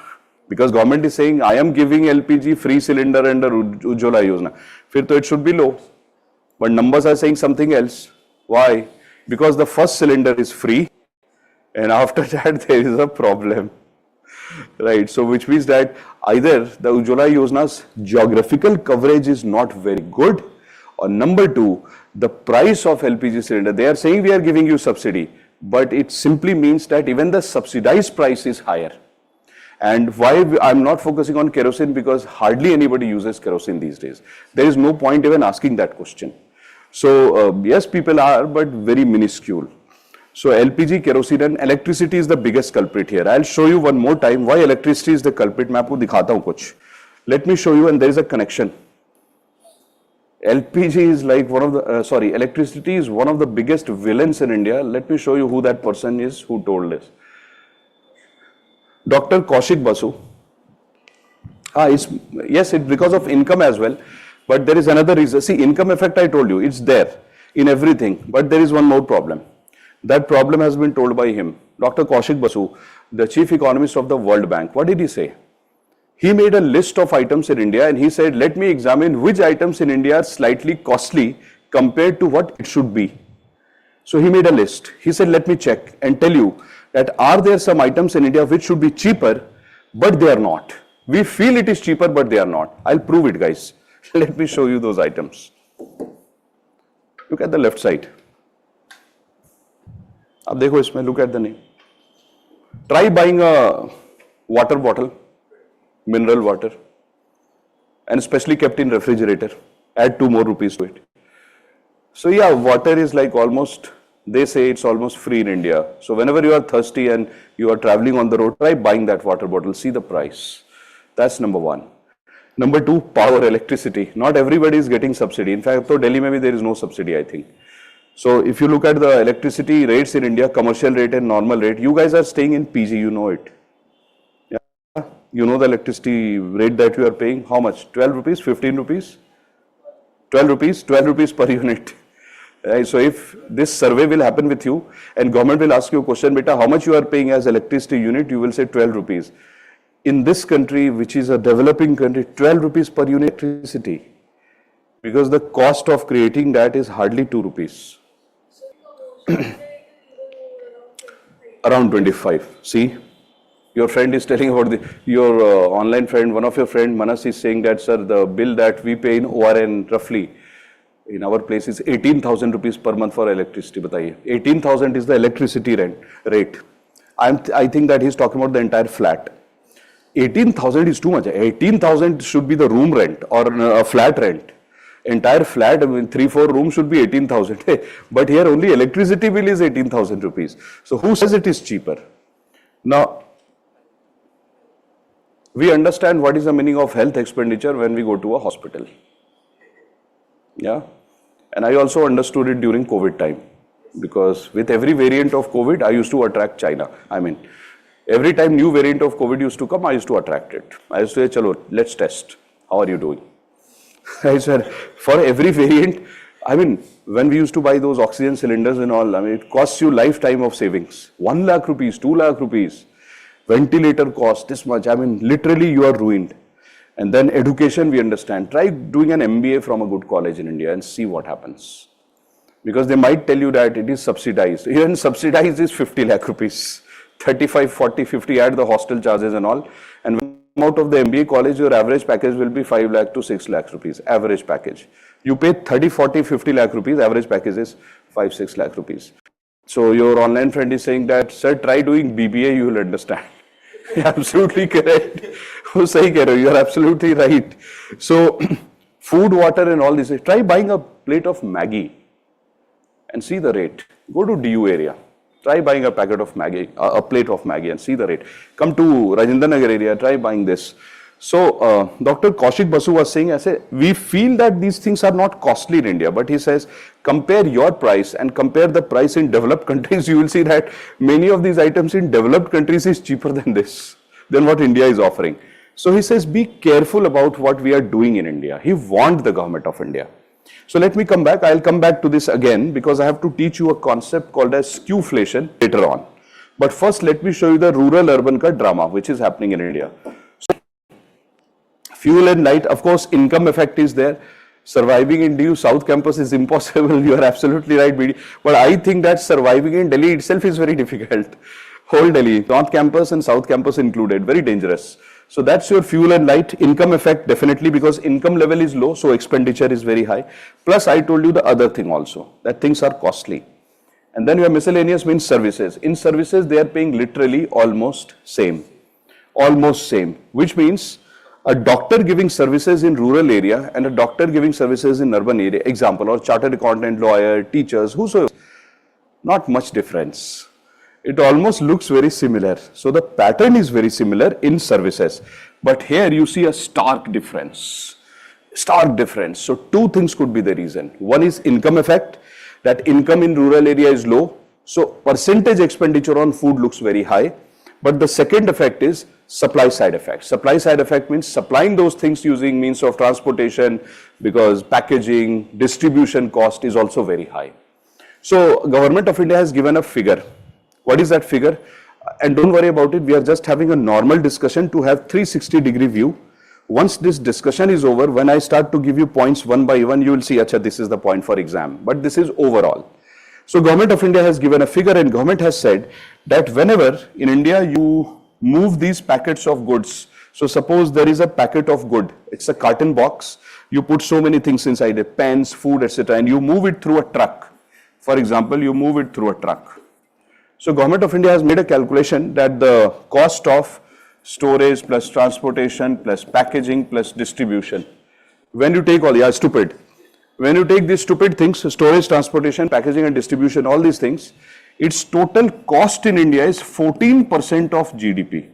Because government is saying, I am giving LPG free cylinder under Ujjwala Yojana. Fir to it should be low. But numbers are saying something else. Why? Because the first cylinder is free and after that there is a problem. Right, so which means that either the Ujjwala Yojana's geographical coverage is not very good, or number two, the price of LPG cylinder, they are saying we are giving you subsidy, but it simply means that even the subsidized price is higher. And why I'm not focusing on kerosene, because hardly anybody uses kerosene these days. There is no point even asking that question. So yes, people are, but very minuscule. So LPG, kerosene and electricity is the biggest culprit here. I'll show you one more time why electricity is the culprit. मैं आपको दिखाता हूँ कुछ. Let me show you, and there is a connection. LPG is like one of the, electricity is one of the biggest villains in India. Let me show you who that person is who told this. Dr. Kaushik Basu. Yes, it's because of income as well. But there is another reason. See, income effect, I told you, it's there in everything. But there is one more problem. That problem has been told by him. Dr. Kaushik Basu, the chief economist of the World Bank. What did he say? He made a list of items in India and he said, let me examine which items in India are slightly costly compared to what it should be. So he made a list. He said, let me check and tell you that are there some items in India which should be cheaper, but they are not. We feel it is cheaper, but they are not. I'll prove it, guys. Let me show you those items. Look at the left side. Ab dekho isme, look at the name. Try buying a water bottle, mineral water, and especially kept in refrigerator. Add 2 more rupees to it. So yeah, water is like almost, they say it's almost free in India. So whenever you are thirsty and you are traveling on the road, try buying that water bottle. See the price. That's number one. Number two, power, electricity. Not everybody is getting subsidy. In fact, so Delhi maybe there is no subsidy, I think. So if you look at the electricity rates in India, commercial rate and normal rate, you guys are staying in PG, you know it. Yeah, you know the electricity rate that you are paying. How much? 12 rupees, 15 rupees? 12 rupees, 12 rupees per unit. Right? So if this survey will happen with you and government will ask you a question, beta, how much you are paying as electricity unit, you will say 12 rupees. In this country, which is a developing country, 12 rupees per unit electricity, because the cost of creating that is hardly 2 rupees. Around 25. See, your friend is telling about your online friend, one of your friend, Manas, is saying that, sir, the bill that we pay in ORN roughly in our place is 18,000 rupees per month for electricity. Bataiye. 18,000 is the electricity rate. I think that he's talking about the entire flat. 18,000 is too much. 18,000 should be the room rent or a flat rent. Entire flat, I mean, 3-4 rooms should be 18,000. But here only electricity bill is 18,000 rupees. So who says it is cheaper? Now, we understand what is the meaning of health expenditure when we go to a hospital. Yeah. And I also understood it during COVID time. Because with every variant of COVID, I used to attract China. I mean, every time new variant of COVID used to come, I used to attract it. I used to say, chalo, let's test. How are you doing? I said, for every variant, I mean, when we used to buy those oxygen cylinders and all, I mean, it costs you lifetime of savings. 1 lakh rupees, 2 lakh rupees. Ventilator cost this much. I mean, literally you are ruined. And then education, we understand. Try doing an MBA from a good college in India and see what happens. Because they might tell you that it is subsidized. Even subsidized is 50 lakh rupees. 35, 40, 50, add the hostel charges and all. And when you come out of the MBA college, your average package will be 5 lakh to 6 lakh rupees, average package. You pay 30, 40, 50 lakh rupees, average package is 5, 6 lakh rupees. So your online friend is saying that, sir, try doing BBA, you will understand. Absolutely correct. You are absolutely right. So food, water and all this, try buying a plate of Maggi and see the rate. Go to DU area. Try buying a packet of Maggi, a plate of Maggi and see the rate. Come to Rajendra Nagar area, try buying this. So Dr. Kaushik Basu was saying, I say, we feel that these things are not costly in India, but he says, compare your price and compare the price in developed countries. You will see that many of these items in developed countries is cheaper than this, than what India is offering. So he says, be careful about what we are doing in India. He warned the government of India. So let me come back. I'll come back to this again because I have to teach you a concept called as skewflation later on. But first, let me show you the rural-urban ka drama which is happening in India. So, fuel and light, of course, income effect is there. Surviving in DU South campus is impossible. You are absolutely right, BD. But I think that surviving in Delhi itself is very difficult. Whole Delhi, North campus and South campus included, very dangerous. So that's your fuel and light. Income effect definitely because income level is low, so expenditure is very high. Plus I told you the other thing also, that things are costly. And then your miscellaneous means services. In services they are paying literally almost same. Almost same. Which means a doctor giving services in rural area and a doctor giving services in urban area, example, or chartered accountant, lawyer, teachers, whosoever, not much difference. It almost looks very similar. So the pattern is very similar in services. But here you see a stark difference. Stark difference. So two things could be the reason. One is income effect, that income in rural area is low. So percentage expenditure on food looks very high. But the second effect is supply side effect. Supply side effect means supplying those things using means of transportation, because packaging, distribution cost is also very high. So government of India has given a figure. What is that figure? And don't worry about it. We are just having a normal discussion to have 360-degree view. Once this discussion is over, when I start to give you points one by one, you will see, acha, this is the point for exam. But this is overall. So government of India has given a figure, and government has said that whenever in India you move these packets of goods, so suppose there is a packet of good, it's a carton box, you put so many things inside it, pens, food, etc., and you move it through a truck. For example, you move it through a truck. So government of India has made a calculation that the cost of storage plus transportation plus packaging plus distribution, when you take all, stupid. When you take these stupid things, storage, transportation, packaging and distribution, all these things, its total cost in India is 14% of GDP.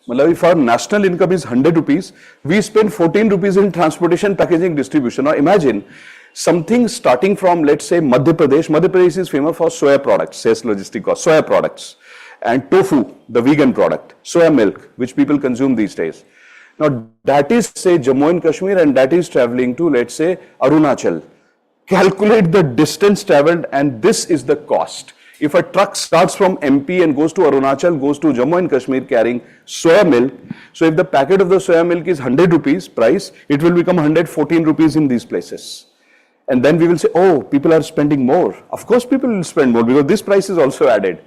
If our national income is 100 rupees, we spend 14 rupees in transportation, packaging, distribution. Now imagine something starting from, let's say, Madhya Pradesh. Madhya Pradesh is famous for soya products, says logistic cost, soya products, and tofu, the vegan product, soya milk, which people consume these days. Now that is, say, Jammu and Kashmir, and that is traveling to, let's say, Arunachal. Calculate the distance traveled, and this is the cost. If a truck starts from MP and goes to Arunachal, goes to Jammu and Kashmir carrying soya milk, so if the packet of the soya milk is 100 rupees price, it will become 114 rupees in these places. And then we will say, oh, people are spending more. Of course people will spend more, because this price is also added.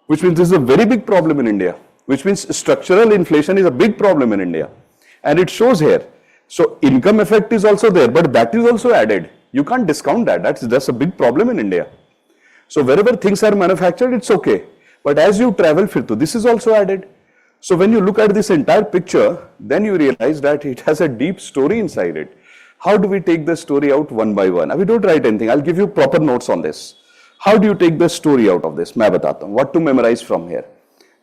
Which means this is a very big problem in India, which means structural inflation is a big problem in India. And it shows here. So income effect is also there, but that is also added. You can't discount that. That's a big problem in India. So wherever things are manufactured, it's okay. But as you travel, this is also added. So when you look at this entire picture, then you realize that it has a deep story inside it. How do we take the story out one by one? We don't write anything. I'll give you proper notes on this. How do you take the story out of this? मैं बताता हूँ. What to memorize from here?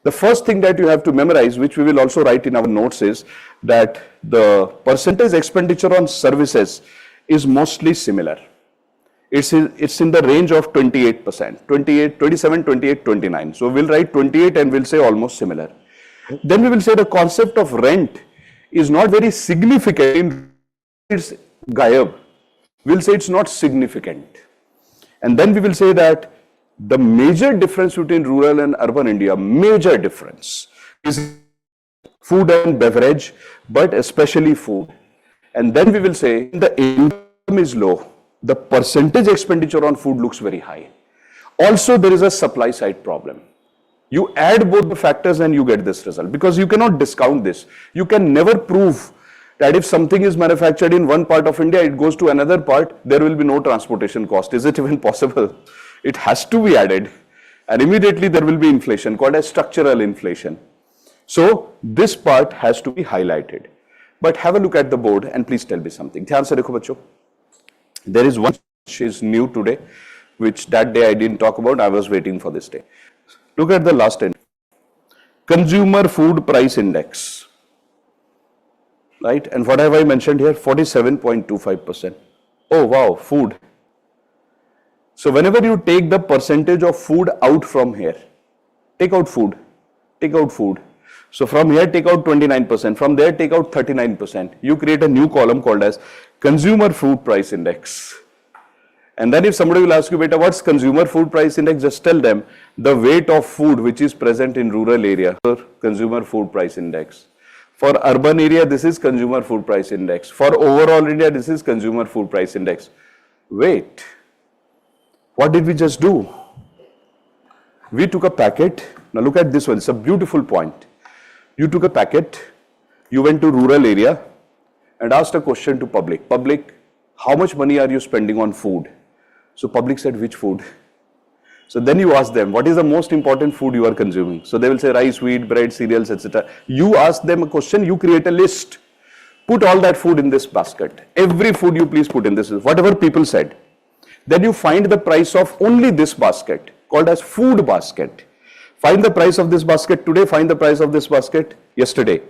The first thing that you have to memorize, which we will also write in our notes, is that the percentage expenditure on services is mostly similar. It's in the range of 28%, 28, 27, 28, 29. So we'll write 28 and we'll say almost similar. Then we will say the concept of rent is not very significant. It's gayab. We'll say it's not significant. And then we will say that the major difference between rural and urban India, major difference, is food and beverage, but especially food. And then we will say the income is low, the percentage expenditure on food looks very high. Also, there is a supply side problem. You add both the factors and you get this result, because you cannot discount this. You can never prove that if something is manufactured in one part of India, it goes to another part, there will be no transportation cost. Is it even possible? It has to be added, and immediately there will be inflation called as structural inflation. So this part has to be highlighted. But have a look at the board and please tell me something. ध्यान से देखो बच्चों. There is one which is new today, which that day I didn't talk about. I was waiting for this day. Look at the last end. Consumer Food Price Index. Right? And what have I mentioned here? 47.25%. Oh wow, food. So whenever you take the percentage of food out from here, take out food, take out food. So from here take out 29%, from there take out 39%. You create a new column called as Consumer Food Price Index. And then if somebody will ask you, beta, what's Consumer Food Price Index? Just tell them the weight of food which is present in rural area, Consumer Food Price Index. For urban area, this is Consumer Food Price Index. For overall India, this is Consumer Food Price Index. Wait. What did we just do? We took a packet. Now look at this one. It's a beautiful point. You took a packet, you went to rural area and asked a question to public. Public, how much money are you spending on food? So public said, which food? So then you ask them, what is the most important food you are consuming? So they will say rice, wheat, bread, cereals, etc. You ask them a question, you create a list. Put all that food in this basket. Every food you please put in this, whatever people said. Then you find the price of only this basket, called as food basket. Find the price of this basket today, find the price of this basket yesterday,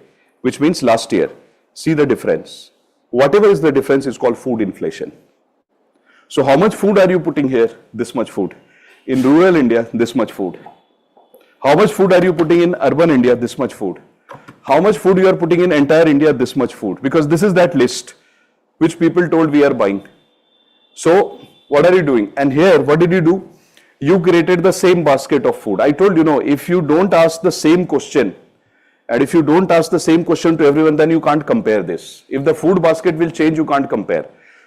which means last year. See the difference. Whatever is the difference is called food inflation. So how much food are you putting here? This much food. In rural India, this much food. How much food are you putting in urban India? This much food. How much food you are putting in entire India? This much food. Because this is that list which people told we are buying. So what are you doing? And here, what did you do? You created the same basket of food. I told you, no, if you don't ask the same question, and if you don't ask the same question to everyone, then you can't compare this. If the food basket will change, you can't compare.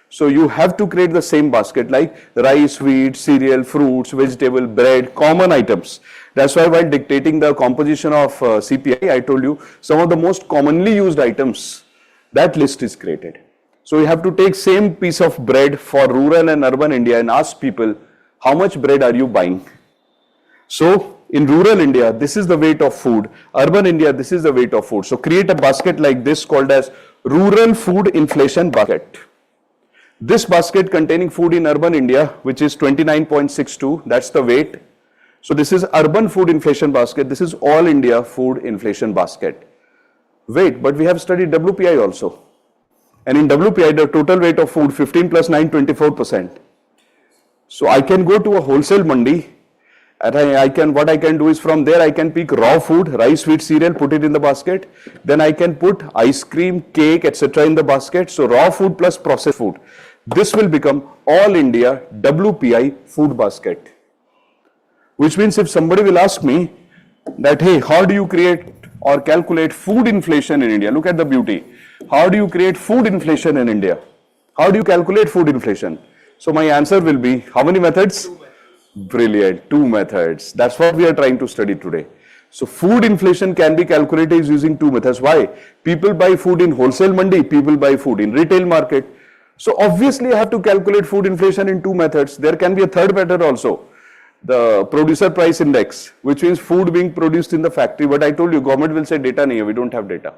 So you have to create the same basket like rice, wheat, cereal, fruits, vegetable, bread, common items. That's why while dictating the composition of CPI, I told you some of the most commonly used items, that list is created. So you have to take same piece of bread for rural and urban India and ask people, how much bread are you buying? So in rural India, this is the weight of food. Urban India, this is the weight of food. So create a basket like this called as rural food inflation basket. This basket containing food in urban India, which is 29.62, that's the weight. So this is urban food inflation basket. This is all India food inflation basket. Wait, but we have studied WPI also. And in WPI, the total weight of food, 15 plus 9, 24%. So I can go to a wholesale mandi, and what I can do is from there I can pick raw food, rice, wheat, cereal, put it in the basket. Then I can put ice cream, cake, etc. in the basket. So raw food plus processed food. This will become all India WPI food basket. Which means if somebody will ask me that, hey, how do you create or calculate food inflation in India? Look at the beauty. How do you create food inflation in India? How do you calculate food inflation? So my answer will be, how many methods? Brilliant, 2 methods. That's what we are trying to study today. So food inflation can be calculated using 2 methods. Why? People buy food in wholesale mandi, people buy food in retail market. So obviously I have to calculate food inflation in 2 methods. There can be a third method also. The producer price index, which means food being produced in the factory. But I told you, government will say data nahi hai, we don't have data.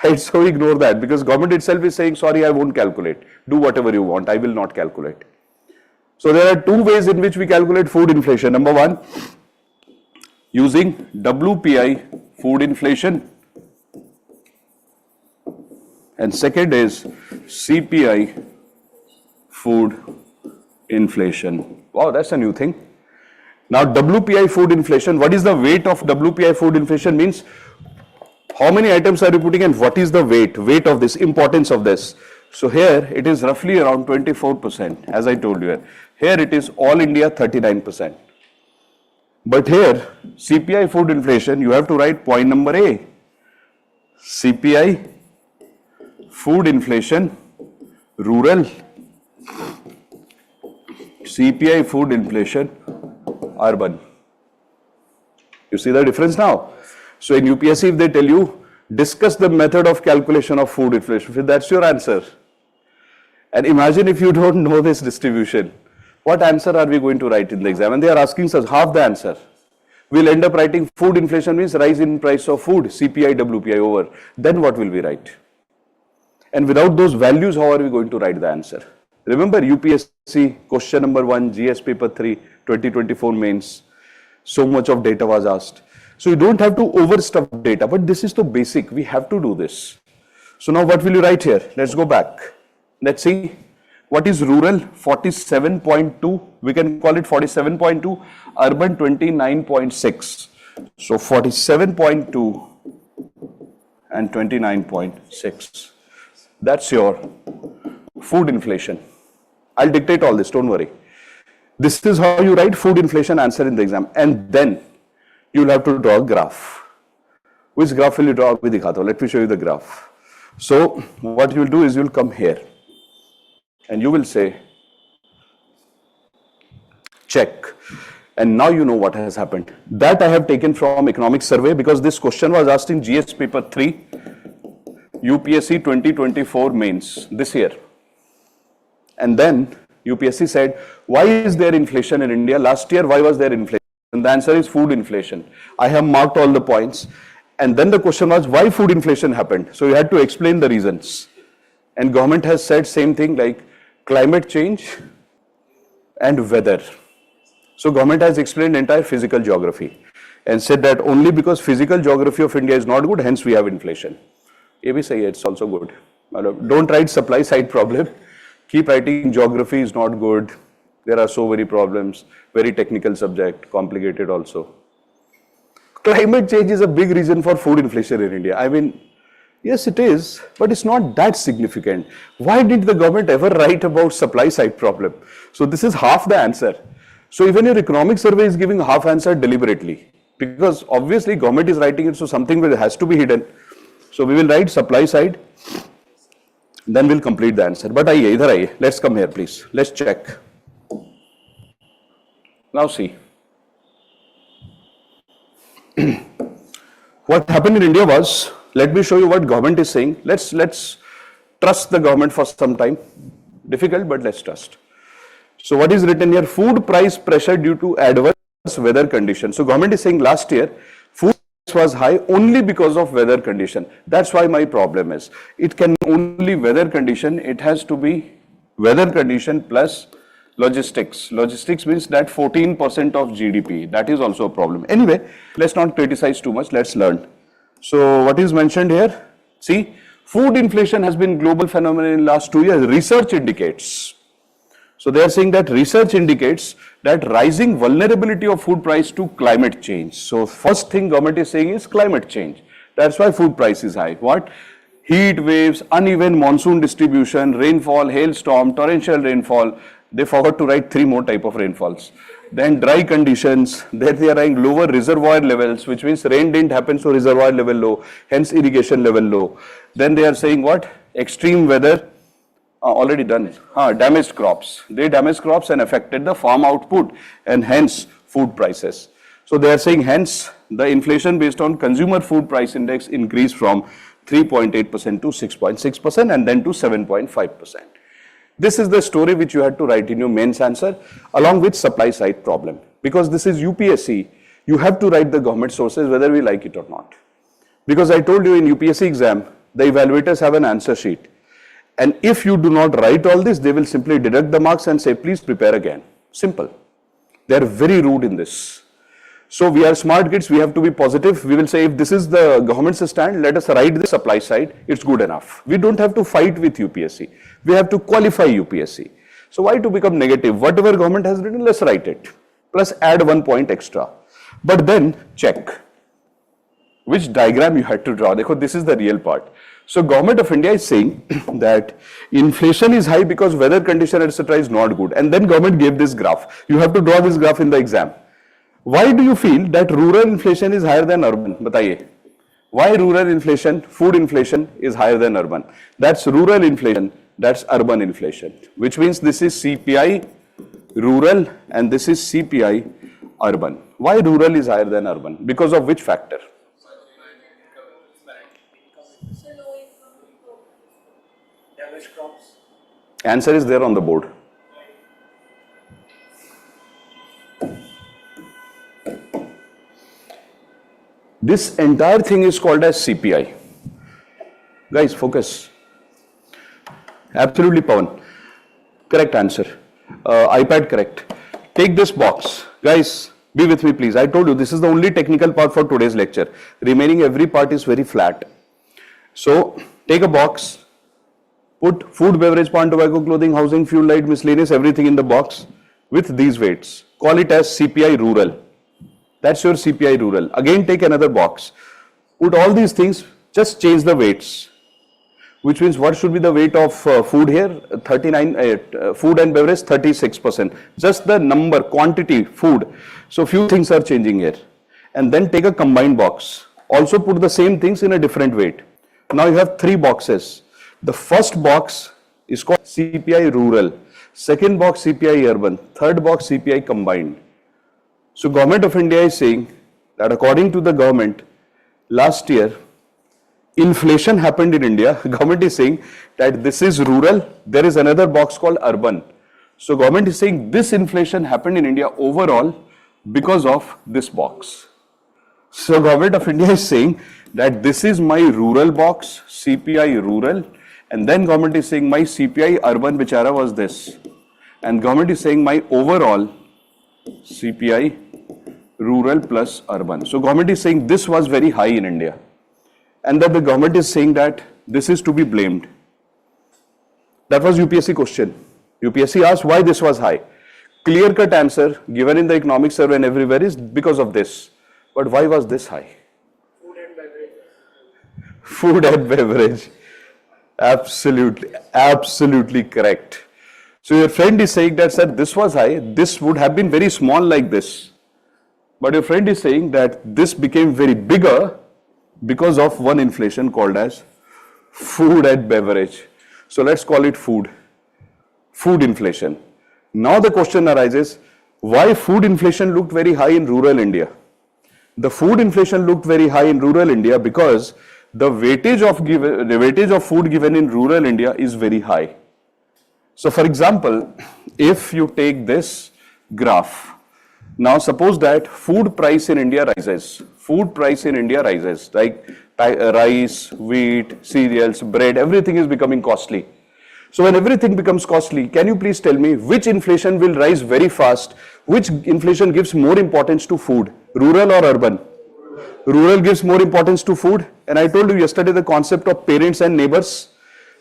Right? So ignore that because government itself is saying, sorry, I won't calculate. Do whatever you want, I will not calculate. So there are 2 ways in which we calculate food inflation. Number 1, using WPI food inflation. And second is CPI food inflation. Wow, that's a new thing. Now WPI food inflation, what is the weight of WPI food inflation means how many items are you putting and what is the weight of this, importance of this. So here it is roughly around 24% as I told you. Here it is all India 39%. But here CPI food inflation, you have to write point number A. CPI food inflation rural, CPI food inflation urban. You see the difference now? So in UPSC if they tell you discuss the method of calculation of food inflation, that's your answer. And imagine if you don't know this distribution, what answer are we going to write in the exam? And they are asking us half the answer. We'll end up writing food inflation means rise in price of food, CPI, WPI over. Then what will we write? And without those values, how are we going to write the answer? Remember UPSC question number 1, GS paper 3, 2024 mains. So much of data was asked. So you don't have to overstuff data, but this is the basic. We have to do this. So now what will you write here? Let's go back. Let's see. What is rural? 47.2. We can call it 47.2. Urban 29.6. So 47.2 and 29.6. That's your food inflation. I'll dictate all this, don't worry. This is how you write food inflation answer in the exam. And then you'll have to draw a graph. Which graph will you draw? Let me show you the graph. So what you'll do is you'll come here and you will say check. And now you know what has happened. That I have taken from economic survey because this question was asked in GS paper 3, UPSC 2024 mains this year. And then UPSC said, why is there inflation in India? Last year, why was there inflation? And the answer is food inflation. I have marked all the points. And then the question was, why food inflation happened? So you had to explain the reasons. And government has said same thing like climate change and weather. So government has explained entire physical geography and said that only because physical geography of India is not good, hence we have inflation. ये भी सही है, it's also good. Don't write supply side problem. Keep writing geography is not good. There are so many problems. Very technical subject, complicated also. Climate change is a big reason for food inflation in India. I mean, yes, it is, but it's not that significant. Why did the government ever write about supply side problem? So this is half the answer. So even your economic survey is giving half answer deliberately, because obviously government is writing it, so something has to be hidden. So we will write supply side, then we'll complete the answer. But आइए इधर आइए, let's come here please, let's check. Now see. What happened in India was, let me show you what government is saying. Let's trust the government for some time. Difficult, but let's trust. So what is written here? Food price pressure due to adverse weather conditions. So government is saying last year food price was high only because of weather condition. That's why my problem is. It can only weather condition. It has to be weather condition plus logistics. Logistics means that 14% of GDP. That is also a problem. Anyway, let's not criticize too much. Let's learn. So what is mentioned here? See, food inflation has been global phenomenon in last 2 years. Research indicates. So they are saying that research indicates that rising vulnerability of food price to climate change. So first thing government is saying is climate change. That's why food price is high. What? Heat waves, uneven monsoon distribution, rainfall, hailstorm, torrential rainfall. They forgot to write 3 more type of rainfalls. Then dry conditions, there they are writing lower reservoir levels, which means rain didn't happen, so reservoir level low, hence irrigation level low. Then they are saying what? Extreme weather, already done, damaged crops. They damaged crops and affected the farm output and hence food prices. So they are saying hence the inflation based on consumer food price index increased from 3.8% to 6.6% and then to 7.5%. This is the story which you had to write in your mains answer along with supply side problem. Because this is UPSC, you have to write the government sources whether we like it or not. Because I told you in UPSC exam, the evaluators have an answer sheet. And if you do not write all this, they will simply deduct the marks and say, please prepare again. Simple. They are very rude in this. So we are smart kids, we have to be positive. We will say, if this is the government's stand, let us write the supply side, it's good enough. We don't have to fight with UPSC. We have to qualify UPSC. So why to become negative? Whatever government has written, let's write it. Plus add 1 point extra. But then check which diagram you had to draw. This is the real part. So government of India is saying that inflation is high because weather condition etc. is not good. And then government gave this graph. You have to draw this graph in the exam. Why do you feel that rural inflation is higher than urban? Bataiye. Why rural inflation, food inflation is higher than urban? That's rural inflation, that's urban inflation. Which means this is CPI rural and this is CPI urban. Why rural is higher than urban? Because of which factor? Damaged crops. Answer is there on the board. This entire thing is called as CPI. Guys, focus. Absolutely, Pawan. Correct answer. iPad correct. Take this box. Guys, be with me please. I told you this is the only technical part for today's lecture. Remaining every part is very flat. So, take a box. Put food, beverage, pawn, tobacco, clothing, housing, fuel, light, miscellaneous, everything in the box with these weights. Call it as CPI rural. That's your CPI rural. Again, take another box. Put all these things, just change the weights. Which means what should be the weight of food here? 39, food and beverage, 36%. Just the number, quantity, food. So few things are changing here. And then take a combined box. Also put the same things in a different weight. Now you have 3 boxes. The first box is called CPI rural. Second box CPI urban. Third box CPI combined. So Government of India is saying that according to the government, last year, inflation happened in India. Government is saying that this is rural. There is another box called urban. So government is saying this inflation happened in India overall because of this box. So Government of India is saying that this is my rural box, CPI rural, and then government is saying my CPI urban bichara was this. And government is saying my overall CPI rural plus urban. So government is saying this was very high in India. and that the government is saying that this is to be blamed. That was UPSC question. UPSC asked why this was high. Clear-cut answer given in the economic survey and everywhere is because of this. But why was this high? Food and beverage. Food and beverage. Absolutely, absolutely correct. So your friend is saying that, sir, this was high. This would have been very small like this. But your friend is saying that this became very bigger because of one inflation called as food and beverage. So let's call it food. Food inflation. Now the question arises, why food inflation looked very high in rural India? The food inflation looked very high in rural India because the weightage of food given in rural India is very high. So for example, if you take this graph, now suppose that food price in India rises. Food price in India rises, like rice, wheat, cereals, bread, everything is becoming costly. So when everything becomes costly, can you please tell me which inflation will rise very fast? Which inflation gives more importance to food, rural or urban? Rural gives more importance to food. And I told you yesterday the concept of parents and neighbors.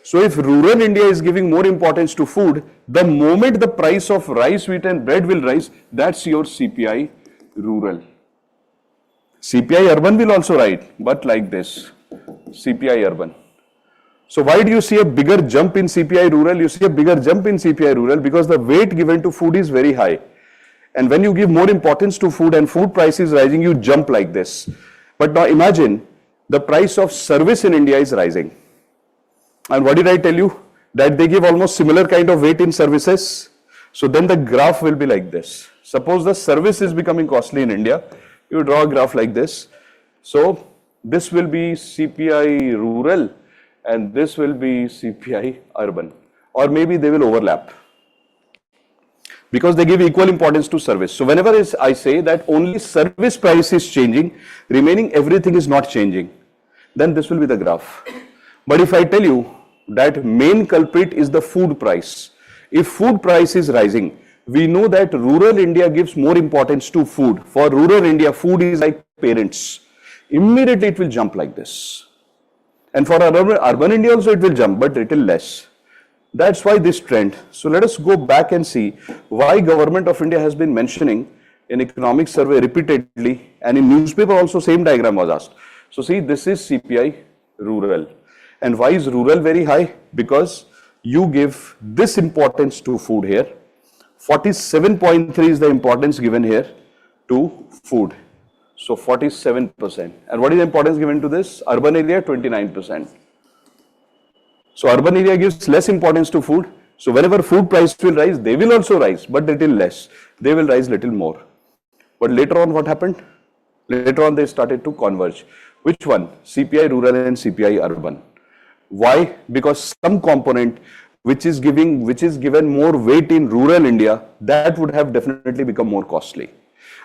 So if rural India is giving more importance to food, the moment the price of rice, wheat and bread will rise, that's your CPI rural. CPI urban will also rise, but like this, CPI urban. So why do you see a bigger jump in CPI rural? You see a bigger jump in CPI rural because the weight given to food is very high. And when you give more importance to food and food price is rising, you jump like this. But now imagine the price of service in India is rising. And what did I tell you? That they give almost similar kind of weight in services. So then the graph will be like this. Suppose the service is becoming costly in India. You draw a graph like this. So this will be CPI rural and this will be CPI urban. Or maybe they will overlap. Because they give equal importance to service. So whenever I say that only service price is changing, remaining everything is not changing, then this will be the graph. But if I tell you that main culprit is the food price, if food price is rising, we know that rural India gives more importance to food. For rural India, food is like parents. Immediately it will jump like this. And for urban India also it will jump, but little less. That's why this trend. So let us go back and see why Government of India has been mentioning in economic survey repeatedly, and in newspaper also same diagram was asked. So see, this is CPI rural. And why is rural very high? Because you give this importance to food here. 47.3 is the importance given here to food. So 47%. And what is the importance given to this? Urban area 29%. So urban area gives less importance to food. So whenever food price will rise, they will also rise, but little less. They will rise little more. But later on what happened? Later on they started to converge. Which one? CPI rural and CPI urban. Why? Because some component which is given more weight in rural India, that would have definitely become more costly.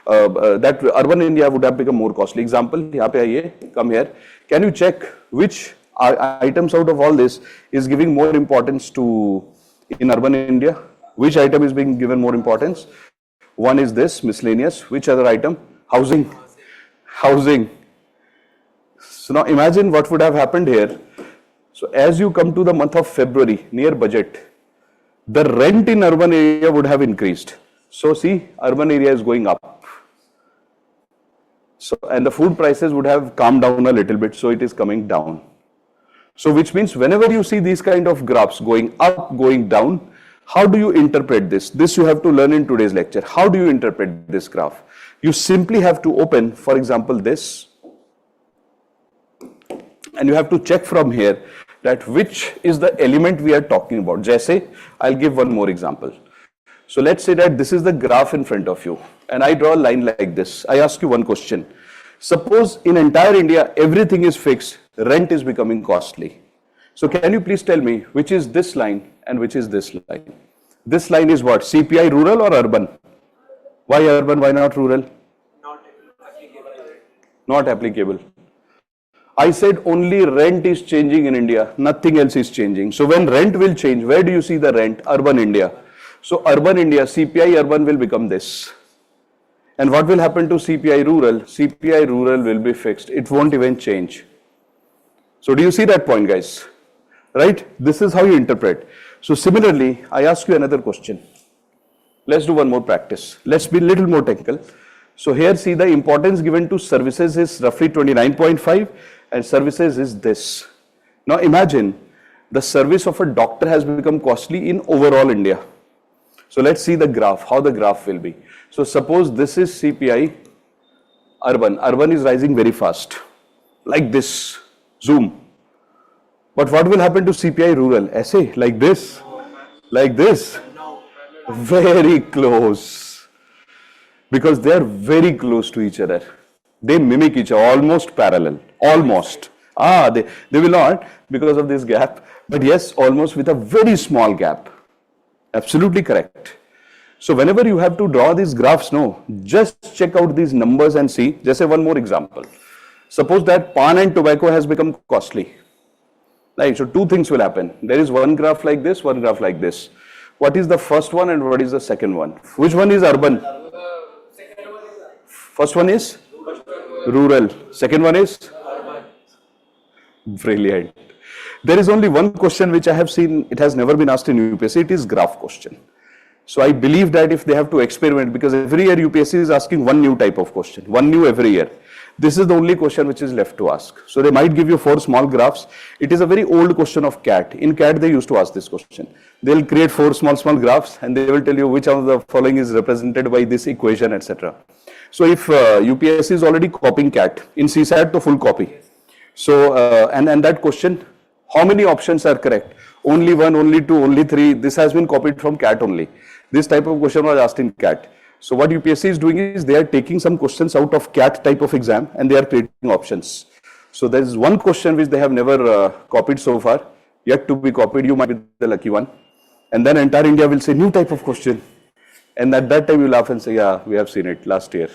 That urban India would have become more costly. Example, यहाँ पे आइए, come here. Can you check which items out of all this is giving more importance to in urban India? Which item is being given more importance? One is this, miscellaneous. Which other item? Housing. Housing. So now imagine what would have happened here. So as you come to the month of February, near budget, the rent in urban area would have increased. So see, urban area is going up. So, and the food prices would have calmed down a little bit, so it is coming down. So which means whenever you see these kind of graphs going up, going down, how do you interpret this? This you have to learn in today's lecture. How do you interpret this graph? You simply have to open, for example, this, and you have to check from here that which is the element we are talking about. Jaise, I'll give one more example. So let's say that this is the graph in front of you, and I draw a line like this. I ask you one question. Suppose in entire India, everything is fixed, rent is becoming costly. So can you please tell me which is this line and which is this line? This line is what? CPI rural or urban? Why urban? Why not rural? Not applicable. Not applicable. I said only rent is changing in India, nothing else is changing. So when rent will change, where do you see the rent? Urban India. So urban India, CPI urban will become this. And what will happen to CPI rural? CPI rural will be fixed. It won't even change. So do you see that point, guys? Right? This is how you interpret. So similarly, I ask you another question. Let's do one more practice. Let's be a little more technical. So here, see, the importance given to services is roughly 29.5 and services is this. Now imagine the service of a doctor has become costly in overall India. So let's see the graph, how the graph will be. So suppose this is CPI urban. Urban is rising very fast, like this, zoom. But what will happen to CPI rural? Essay, like this, like this, very close. Because they are very close to each other. They mimic each other, almost parallel, almost. They will not because of this gap, but yes, almost with a very small gap. Absolutely correct. So whenever you have to draw these graphs, no, just check out these numbers and see. Just say one more example. Suppose that pan and tobacco has become costly. Right, so two things will happen. There is one graph like this, one graph like this. What is the first one and what is the second one? Which one is urban? First one is rural. Second one is brilliant. There is only one question which I have seen, it has never been asked in UPSC, it is graph question. So I believe that if they have to experiment, because every year UPSC is asking one new type of question, one new every year. This is the only question which is left to ask. So they might give you 4 small graphs. It is a very old question of CAT. In CAT they used to ask this question. They'll create 4 small graphs and they will tell you which of the following is represented by this equation, etc. So if UPSC is already copying CAT, in CSAT to full copy. So and that question, how many options are correct? Only 1, only 2, only 3. This has been copied from CAT only. This type of question was asked in CAT. So what UPSC is doing is they are taking some questions out of CAT type of exam and they are creating options. So there is one question which they have never copied so far, yet to be copied. You might be the lucky one. And then entire India will say new type of question. And at that time you laugh and say, yeah, we have seen it last year.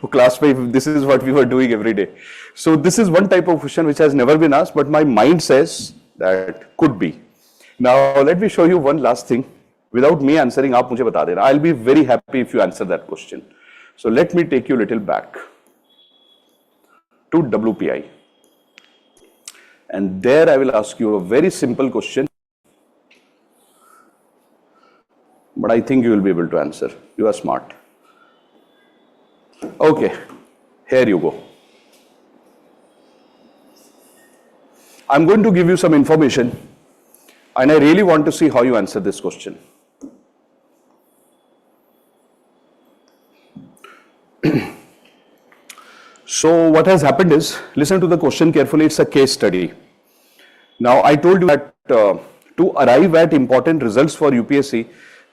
Class 5, this is what we were doing every day. So this is one type of question which has never been asked, but my mind says that could be. Now let me show you one last thing. Without me answering, आप मुझे बता देना. I'll be very happy if you answer that question. So let me take you a little back to WPI. And there I will ask you a very simple question. But I think you will be able to answer. You are smart. Okay, here you go. I'm going to give you some information and I really want to see how you answer this question. So what has happened is, listen to the question carefully, it's a case study. Now I told you that to arrive at important results for UPSC,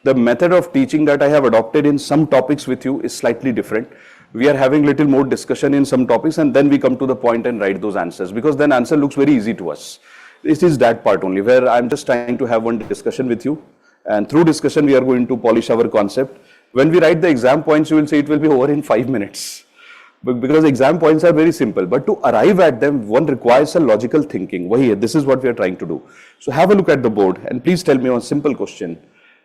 the method of teaching that I have adopted in some topics with you is slightly different. We are having little more discussion in some topics and then we come to the point and write those answers, because then answer looks very easy to us. This is that part only where I'm just trying to have one discussion with you, and through discussion we are going to polish our concept. When we write the exam points, you will say it will be over in 5 minutes. Because exam points are very simple, but to arrive at them, one requires a logical thinking. This is what we are trying to do. So have a look at the board and please tell me one simple question.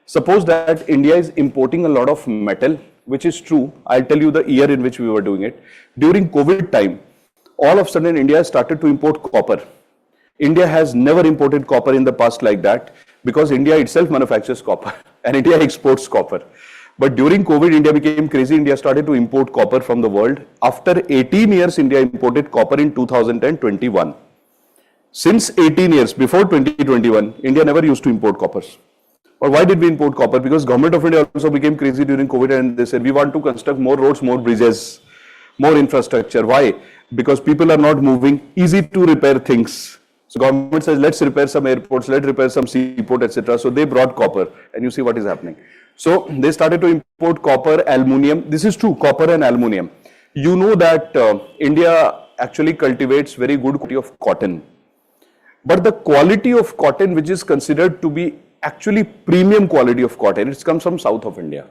Suppose that India is importing a lot of metal, which is true. I'll tell you the year in which we were doing it. During COVID time, all of a sudden India started to import copper. India has never imported copper in the past like that, because India itself manufactures copper and India exports copper. But during COVID, India became crazy. India started to import copper from the world. After 18 years, India imported copper in 2021. Since 18 years, before 2021, India never used to import copper. But why did we import copper? Because government of India also became crazy during COVID and they said, we want to construct more roads, more bridges, more infrastructure. Why? Because people are not moving, easy to repair things. So government says, let's repair some airports, let's repair some seaport, etc. So they brought copper and you see what is happening. So they started to import copper, aluminium. This is true, copper and aluminium. You know that India actually cultivates very good quality of cotton. But the quality of cotton which is considered to be actually premium quality of cotton, it comes from south of India.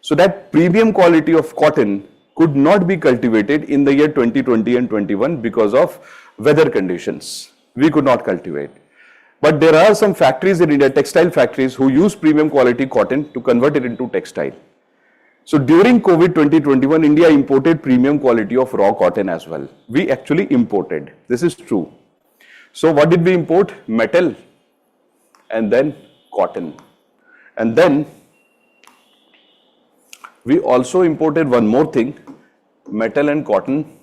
So that premium quality of cotton could not be cultivated in the year 2020 and 21 because of weather conditions. We could not cultivate. But there are some factories in India, textile factories, who use premium quality cotton to convert it into textile. So during COVID 2021, India imported premium quality of raw cotton as well. We actually imported. This is true. So what did we import? Metal and then cotton. And then we also imported one more thing, metal and cotton.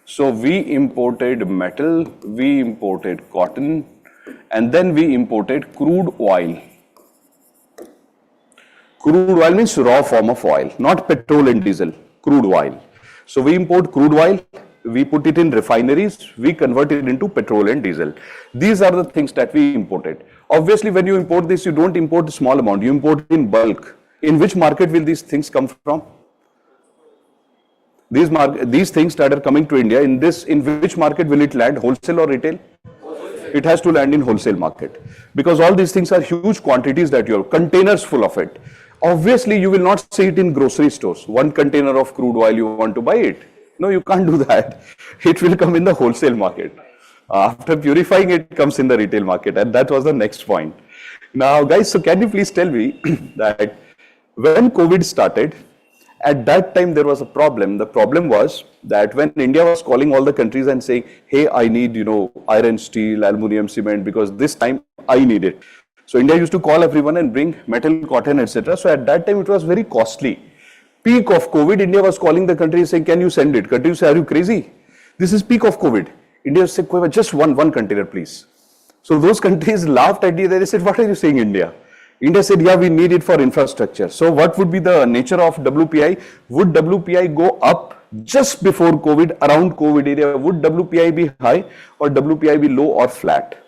So we imported metal, we imported cotton, and then we imported crude oil. Crude oil means raw form of oil, not petrol and diesel, crude oil. So we import crude oil, we put it in refineries, we convert it into petrol and diesel. These are the things that we imported. Obviously, when you import this, you don't import a small amount, you import in bulk. In which market will these things come from? These things that are coming to India, in which market will it land, wholesale or retail? It has to land in wholesale market, because all these things are huge quantities that you have, containers full of it. Obviously, you will not see it in grocery stores. One container of crude oil, you want to buy it. No, you can't do that. It will come in the wholesale market. After purifying it, comes in the retail market, and that was the next point. Now, guys, so can you please tell me that when COVID started, at that time there was a problem. The problem was that when India was calling all the countries and saying, hey, I need, iron, steel, aluminum, cement, because this time I need it. So India used to call everyone and bring metal, cotton, etc. So at that time it was very costly. Peak of COVID, India was calling the countries saying, can you send it? Countries say, are you crazy? This is peak of COVID. India said, just one container, please. So those countries laughed at you. They said, what are you saying, India? India said, yeah, we need it for infrastructure. So what would be the nature of WPI? Would WPI go up just before COVID, around COVID area? Would WPI be high or WPI be low or flat?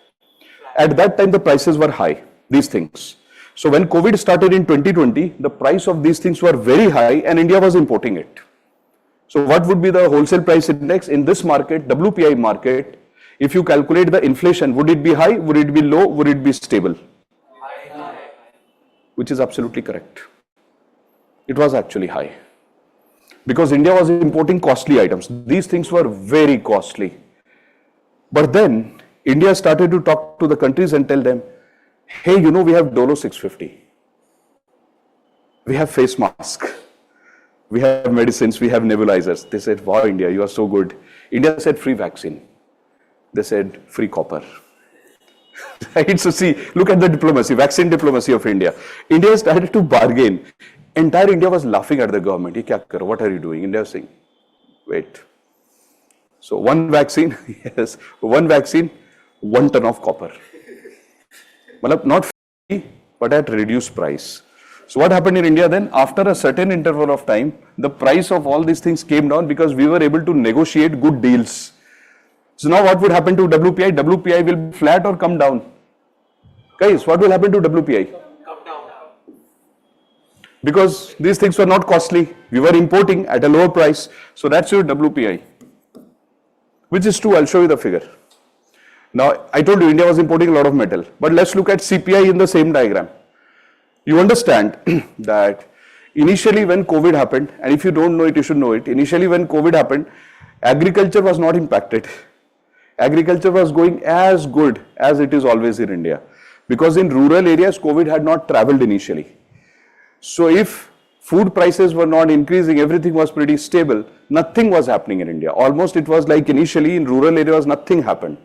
At that time, the prices were high, these things. So when COVID started in 2020, the price of these things were very high and India was importing it. So what would be the wholesale price index in this market, WPI market? If you calculate the inflation, would it be high? Would it be low? Would it be stable? High. Which is absolutely correct. It was actually high. Because India was importing costly items. These things were very costly. But then India started to talk to the countries and tell them, hey, we have Dolo 650. We have face mask. We have medicines, we have nebulizers. They said, wow, India, you are so good. India said free vaccine. They said free copper. Right? So see, look at the diplomacy, vaccine diplomacy of India. India started to bargain. Entire India was laughing at the government. What are you doing? India was saying, wait. So one vaccine, yes, one vaccine, 1 ton of copper. Not free, but at reduced price. So what happened in India then? After a certain interval of time, the price of all these things came down because we were able to negotiate good deals. So now what would happen to WPI? WPI will be flat or come down? Guys, what will happen to WPI? Come down. Because these things were not costly. We were importing at a lower price. So that's your WPI. Which is true, I'll show you the figure. Now, I told you India was importing a lot of metal. But let's look at CPI in the same diagram. You understand that initially when COVID happened, and if you don't know it, you should know it. Initially when COVID happened, agriculture was not impacted. Agriculture was going as good as it is always in India. Because in rural areas, COVID had not traveled initially. So if food prices were not increasing, everything was pretty stable, nothing was happening in India. Almost it was like initially in rural areas, nothing happened.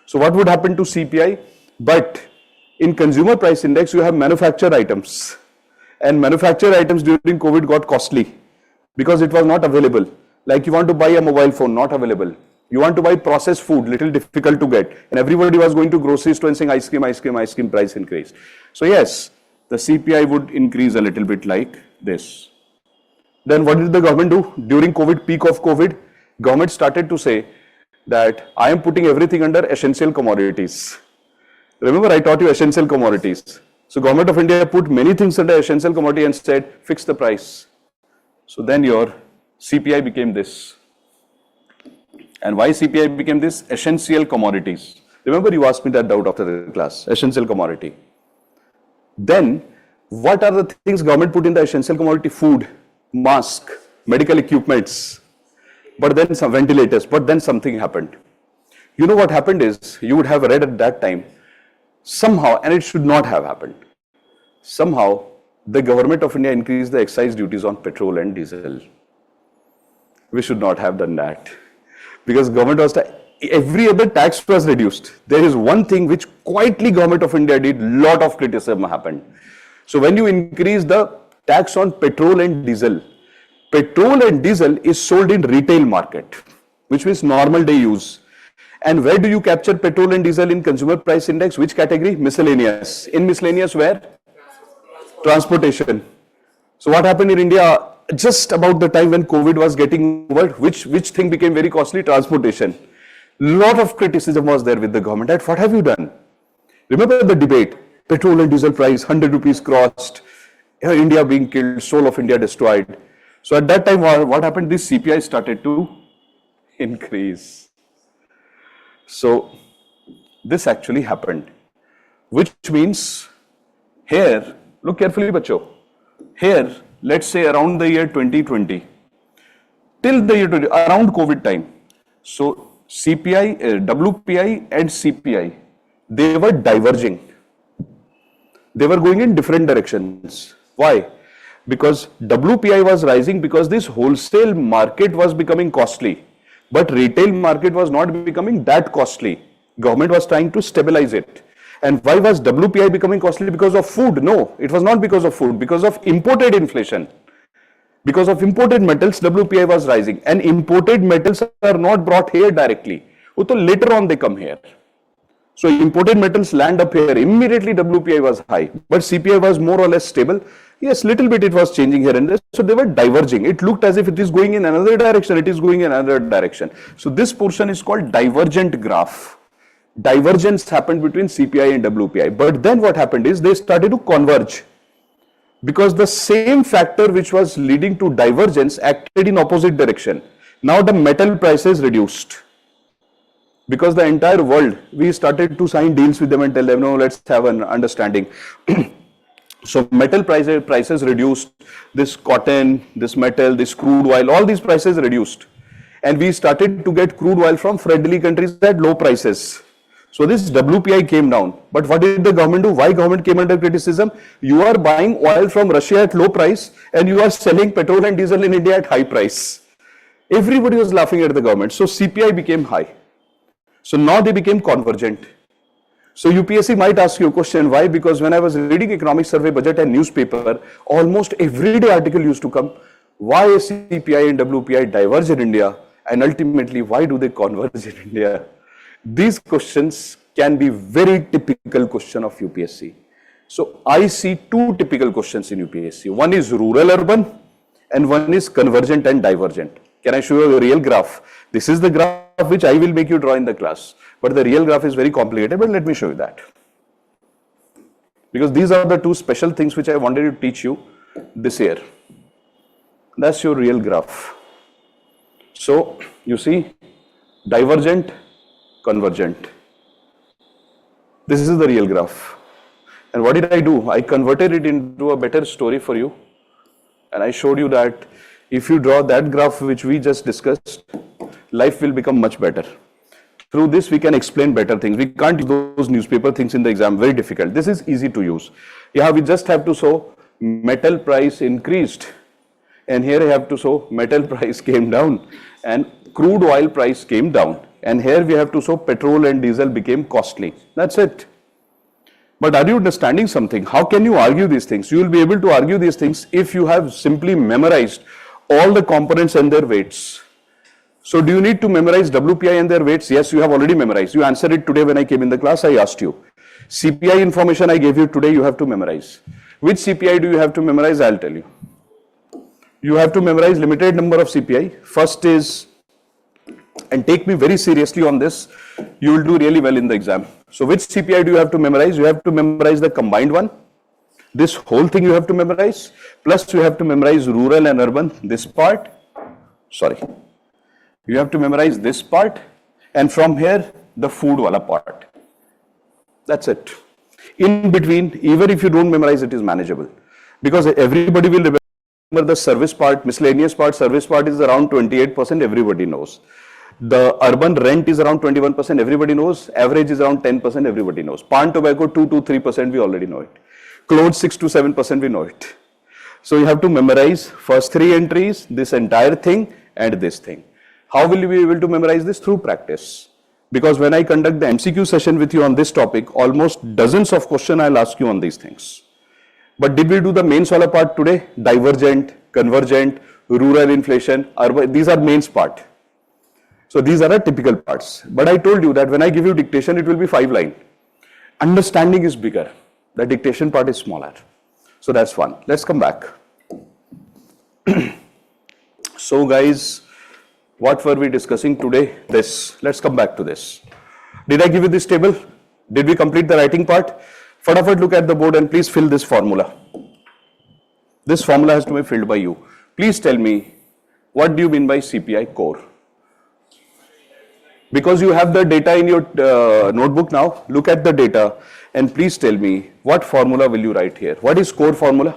So what would happen to CPI? But in consumer price index, you have manufactured items. And manufactured items during COVID got costly because it was not available. Like you want to buy a mobile phone, not available. You want to buy processed food, little difficult to get. And everybody was going to grocery store and saying ice cream price increase. So yes, the CPI would increase a little bit like this. Then what did the government do? During COVID, peak of COVID, government started to say that I am putting everything under essential commodities. Remember, I taught you essential commodities. So government of India put many things under essential commodity and said, fix the price. So then your CPI became this. And why CPI became this? Essential commodities. Remember, you asked me that doubt after the class, essential commodity. Then, what are the things government put in the essential commodity? Food, mask, medical equipments, but then some ventilators, but then something happened. You know what happened is, you would have read at that time, somehow, and it should not have happened, somehow the government of India increased the excise duties on petrol and diesel. We should not have done that. Because government was every other tax was reduced. There is one thing which quietly government of India did, lot of criticism happened. So when you increase the tax on petrol and diesel is sold in retail market, which means normal day use. And where do you capture petrol and diesel in consumer price index? Which category? Miscellaneous. In miscellaneous where? Transportation. So what happened in India just about the time when COVID was getting over, which thing became very costly? Transportation. Lot of criticism was there with the government. That what have you done? Remember the debate, petrol and diesel price, 100 rupees crossed, India being killed, soul of India destroyed. So at that time, what happened? This CPI started to increase. So this actually happened, which means here, look carefully, bacho. Here, let's say around the year 2020, till the year 20, around COVID time. So CPI, WPI and CPI, they were diverging. They were going in different directions. Why? Because WPI was rising because this wholesale market was becoming costly, but retail market was not becoming that costly. Government was trying to stabilize it. And why was WPI becoming costly? Because of food? No, it was not because of food, because of imported inflation. Because of imported metals, WPI was rising. And imported metals are not brought here directly. So later on they come here. So imported metals land up here. Immediately WPI was high, but CPI was more or less stable. Yes, little bit it was changing here and there. So they were diverging. It looked as if it is going in another direction. It is going in another direction. So this portion is called divergent graph. Divergence happened between CPI and WPI. But then what happened is they started to converge. Because the same factor which was leading to divergence acted in opposite direction. Now the metal prices reduced. Because the entire world, we started to sign deals with them and tell them, no, let's have an understanding. So metal prices reduced, this cotton, this metal, this crude oil, all these prices reduced. And we started to get crude oil from friendly countries at low prices. So this WPI came down. But what did the government do? Why government came under criticism? You are buying oil from Russia at low price and you are selling petrol and diesel in India at high price. Everybody was laughing at the government. So CPI became high. So now they became convergent. So UPSC might ask you a question, why? Because when I was reading economic survey, budget and newspaper, almost everyday article used to come, why CPI and WPI diverge in India, and ultimately why do they converge in India? These questions can be very typical question of UPSC. So I see two typical questions in UPSC. One is rural urban and one is convergent and divergent. Can I show you a real graph? This is the graph which I will make you draw in the class. But the real graph is very complicated, but let me show you that. Because these are the two special things which I wanted to teach you this year. That's your real graph. So, you see, divergent, convergent. This is the real graph. And what did I do? I converted it into a better story for you. And I showed you that if you draw that graph which we just discussed, life will become much better. Through this, we can explain better things. We can't use those newspaper things in the exam, very difficult. This is easy to use. Yeah, we just have to show metal price increased. And here I have to show metal price came down and crude oil price came down. And here we have to show petrol and diesel became costly. That's it. But are you understanding something? How can you argue these things? You will be able to argue these things if you have simply memorized all the components and their weights. So do you need to memorize WPI and their weights? Yes, you have already memorized. You answered it today when I came in the class, I asked you. CPI information I gave you today, you have to memorize. Which CPI do you have to memorize? I'll tell you. You have to memorize limited number of CPI. First is, and take me very seriously on this, you will do really well in the exam. So which CPI do you have to memorize? You have to memorize the combined one. This whole thing you have to memorize. Plus you have to memorize rural and urban, this part. Sorry. You have to memorize this part, and from here, the food wala part. That's it. In between, even if you don't memorize, it is manageable. Because everybody will remember the service part, miscellaneous part, service part is around 28%, everybody knows. The urban rent is around 21%, everybody knows. Average is around 10%, everybody knows. Pan tobacco, 2 to 3%, we already know it. Clothes, 6 to 7%, we know it. So you have to memorize first three entries, this entire thing, and this thing. How will you be able to memorize this? Through practice. Because when I conduct the MCQ session with you on this topic, almost dozens of questions I'll ask you on these things. But did we do the mains wala part today? Divergent, convergent, rural inflation, urban, these are mains part. So these are the typical parts. But I told you that when I give you dictation, it will be 5 line. Understanding is bigger. The dictation part is smaller. So that's one. Let's come back. So guys, what were we discussing today? This. Let's come back to this. Did I give you this table? Did we complete the writing part? Fatafat look at the board and please fill this formula. This formula has to be filled by you. Please tell me, what do you mean by CPI core? Because you have the data in your notebook now, look at the data and please tell me, what formula will you write here? What is core formula?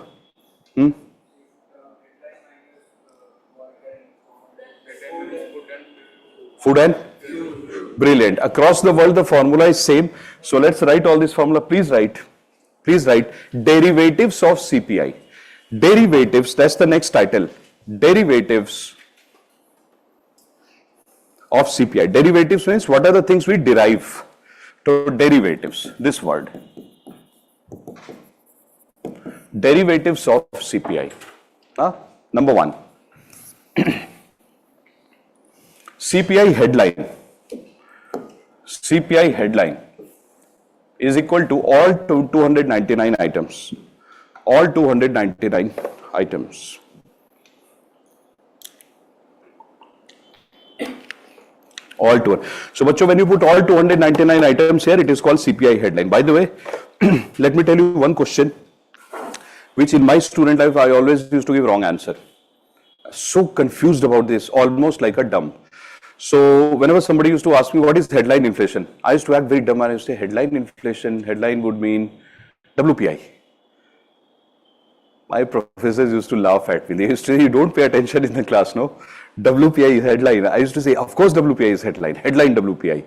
Food and? Brilliant. Across the world, the formula is same. So let's write all this formula. Please write derivatives of CPI. Derivatives, that's the next title. Derivatives of CPI. Derivatives means what are the things we derive? So derivatives, this word. Derivatives of CPI. Number one. CPI headline. CPI headline is equal to all 299 items. All 299 items. All two. So, bachcho, when you put all 299 items here, it is called CPI headline. By the way, let me tell you one question, which in my student life, I always used to give wrong answer. So confused about this, almost like a dumb. So whenever somebody used to ask me what is headline inflation, I used to act very dumb and I used to say headline inflation, headline would mean WPI. My professors used to laugh at me. They used to say, you don't pay attention in the class, no? WPI is headline. I used to say, of course WPI is headline WPI.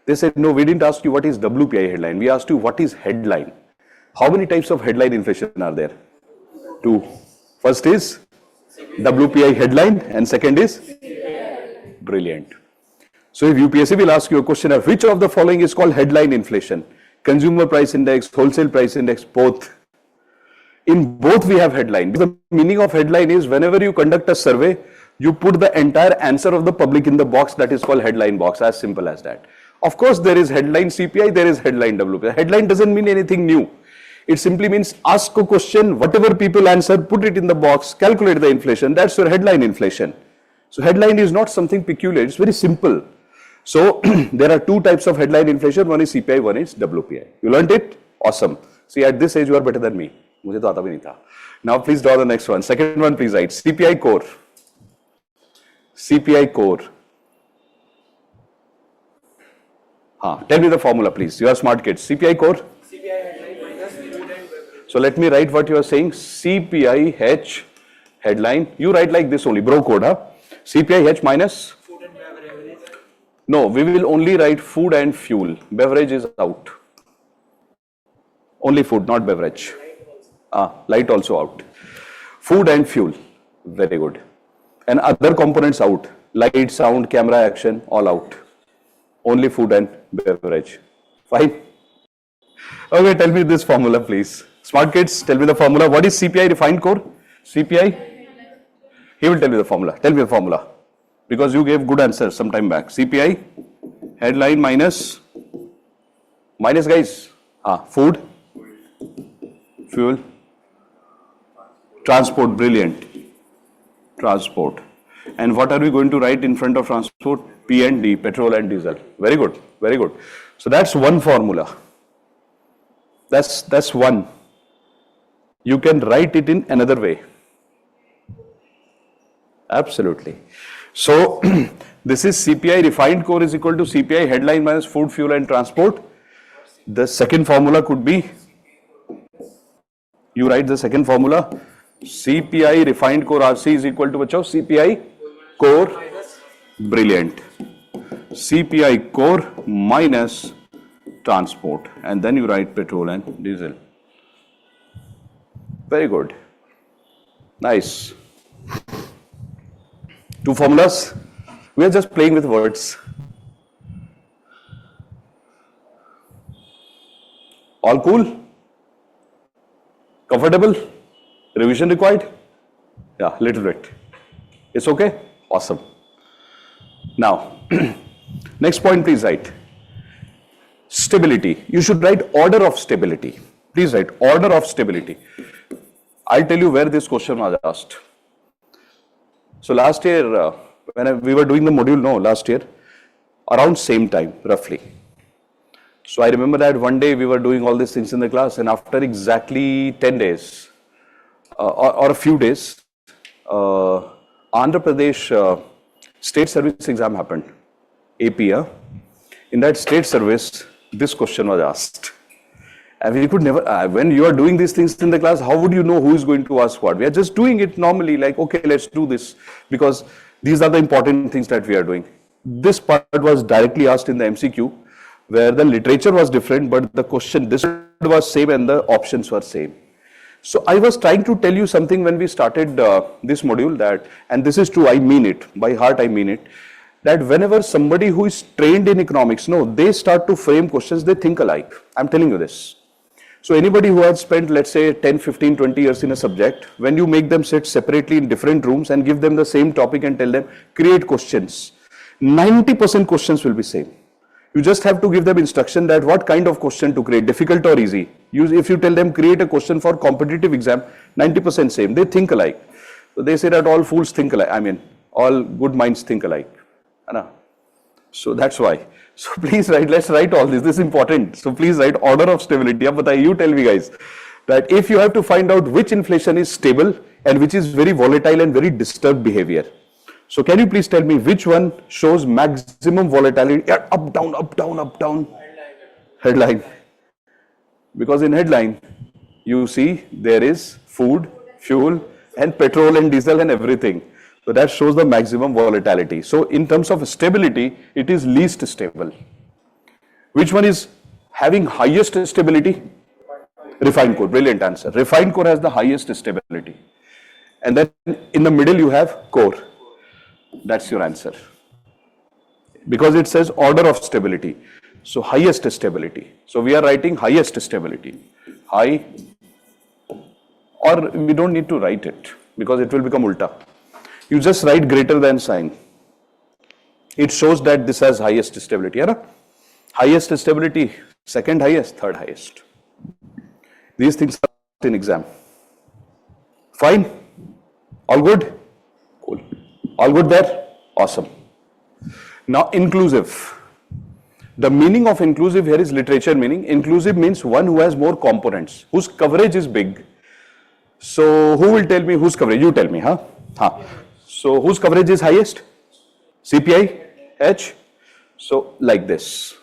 They said, no, we didn't ask you what is WPI headline. We asked you what is headline. How many types of headline inflation are there? 2. First is WPI headline and second is? Brilliant. So if UPSC will ask you a question of which of the following is called headline inflation? Consumer price index, wholesale price index, both. In both we have headline. The meaning of headline is whenever you conduct a survey, you put the entire answer of the public in the box that is called headline box, as simple as that. Of course, there is headline CPI, there is headline WPI. Headline doesn't mean anything new. It simply means ask a question, whatever people answer, put it in the box, calculate the inflation. That's your headline inflation. So headline is not something peculiar, it's very simple. So there are 2 types of headline inflation, one is CPI, one is WPI. You learned it? Awesome. See, at this age you are better than me. मुझे तो आता भी नहीं था. Now please draw the next one. Second one please write. CPI core. CPI core. Tell me the formula please. You are smart kids. CPI core? CPI headline minus food and beverage. So let me write what you are saying. CPI H headline. You write like this only. Bro code, huh? CPI H minus? Food and beverage. No, we will only write food and fuel. Beverage is out. Only food, not beverage. Light also out. Food and fuel. Very good. And other components out. Light, sound, camera, action, all out. Only food and beverage. Fine. Okay, tell me this formula, please. Smart kids, tell me the formula. What is CPI refined core? CPI? He will tell you the formula. Tell me the formula. Because you gave good answers some time back. CPI, headline minus guys. Food, fuel, transport. Brilliant. Transport. And what are we going to write in front of transport? P and D, petrol and diesel. Very good. Very good. So that's one formula. That's one. You can write it in another way. Absolutely. So this is CPI refined core is equal to CPI headline minus food, fuel and transport. The second formula could be, you write the second formula, CPI refined core RC is equal to CPI core. Brilliant. CPI core minus transport, and then you write petrol and diesel. Very good. Nice. 2 formulas. We are just playing with words. All cool? Comfortable? Revision required? Yeah, little bit. It's okay? Awesome. Now, next point, please write. Stability. You should write order of stability. Please write order of stability. I'll tell you where this question was asked. So last year, when we were doing the module, last year, around same time, roughly. So I remember that one day we were doing all these things in the class, and after exactly 10 days, or a few days, Andhra Pradesh state service exam happened, AP. In that state service, this question was asked. And we could never, when you are doing these things in the class, how would you know who is going to ask what? We are just doing it normally, like, okay, let's do this, because these are the important things that we are doing. This part was directly asked in the MCQ, where the literature was different, but the question, this was same and the options were same. So I was trying to tell you something when we started this module that, and this is true, I mean it, by heart I mean it, that whenever somebody who is trained in economics, they start to frame questions, they think alike. I'm telling you this. So anybody who has spent, let's say, 10, 15, 20 years in a subject, when you make them sit separately in different rooms and give them the same topic and tell them, create questions, 90% questions will be same. You just have to give them instruction that what kind of question to create, difficult or easy. If you tell them create a question for competitive exam, 90% same, they think alike. So they say that all fools think alike, I mean, all good minds think alike. So that's why. So please write, let's write all this is important. So please write order of stability. You tell me guys, that if you have to find out which inflation is stable and which is very volatile and very disturbed behavior. So can you please tell me which one shows maximum volatility? Yeah, up, down, up, down, up, down. Headline. Because in headline, you see there is food, fuel, and petrol and diesel and everything. So that shows the maximum volatility. So in terms of stability, it is least stable. Which one is having highest stability? Refined core. Brilliant answer. Refined core has the highest stability. And then in the middle you have core. That's your answer. Because it says order of stability. So highest stability. So we are writing highest stability. High, or we don't need to write it because it will become ulta. You just write greater than sign. It shows that this has highest stability. Highest stability, second highest, third highest. These things are in exam. Fine? All good? Cool. All good there? Awesome. Now inclusive. The meaning of inclusive here is literature meaning. Inclusive means one who has more components, whose coverage is big. So who will tell me whose coverage? You tell me, huh? So whose coverage is highest? CPI, H. So like this.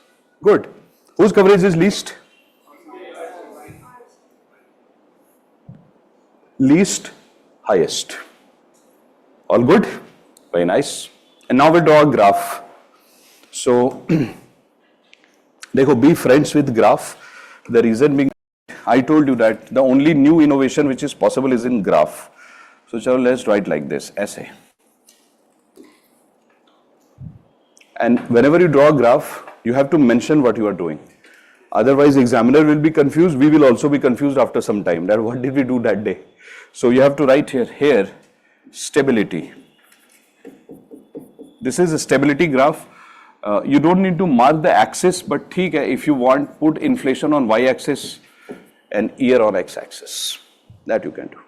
Good. Whose coverage is least? Least, highest. All good? Very nice. And now we draw a graph. So, be friends with graph. The reason being, I told you that the only new innovation which is possible is in graph. So, let's write like this, essay. And whenever you draw a graph, you have to mention what you are doing. Otherwise, examiner will be confused. We will also be confused after some time that what did we do that day. So you have to write here, stability. This is a stability graph. You don't need to mark the axis, but if you want, put inflation on y-axis and year on x-axis. That you can do.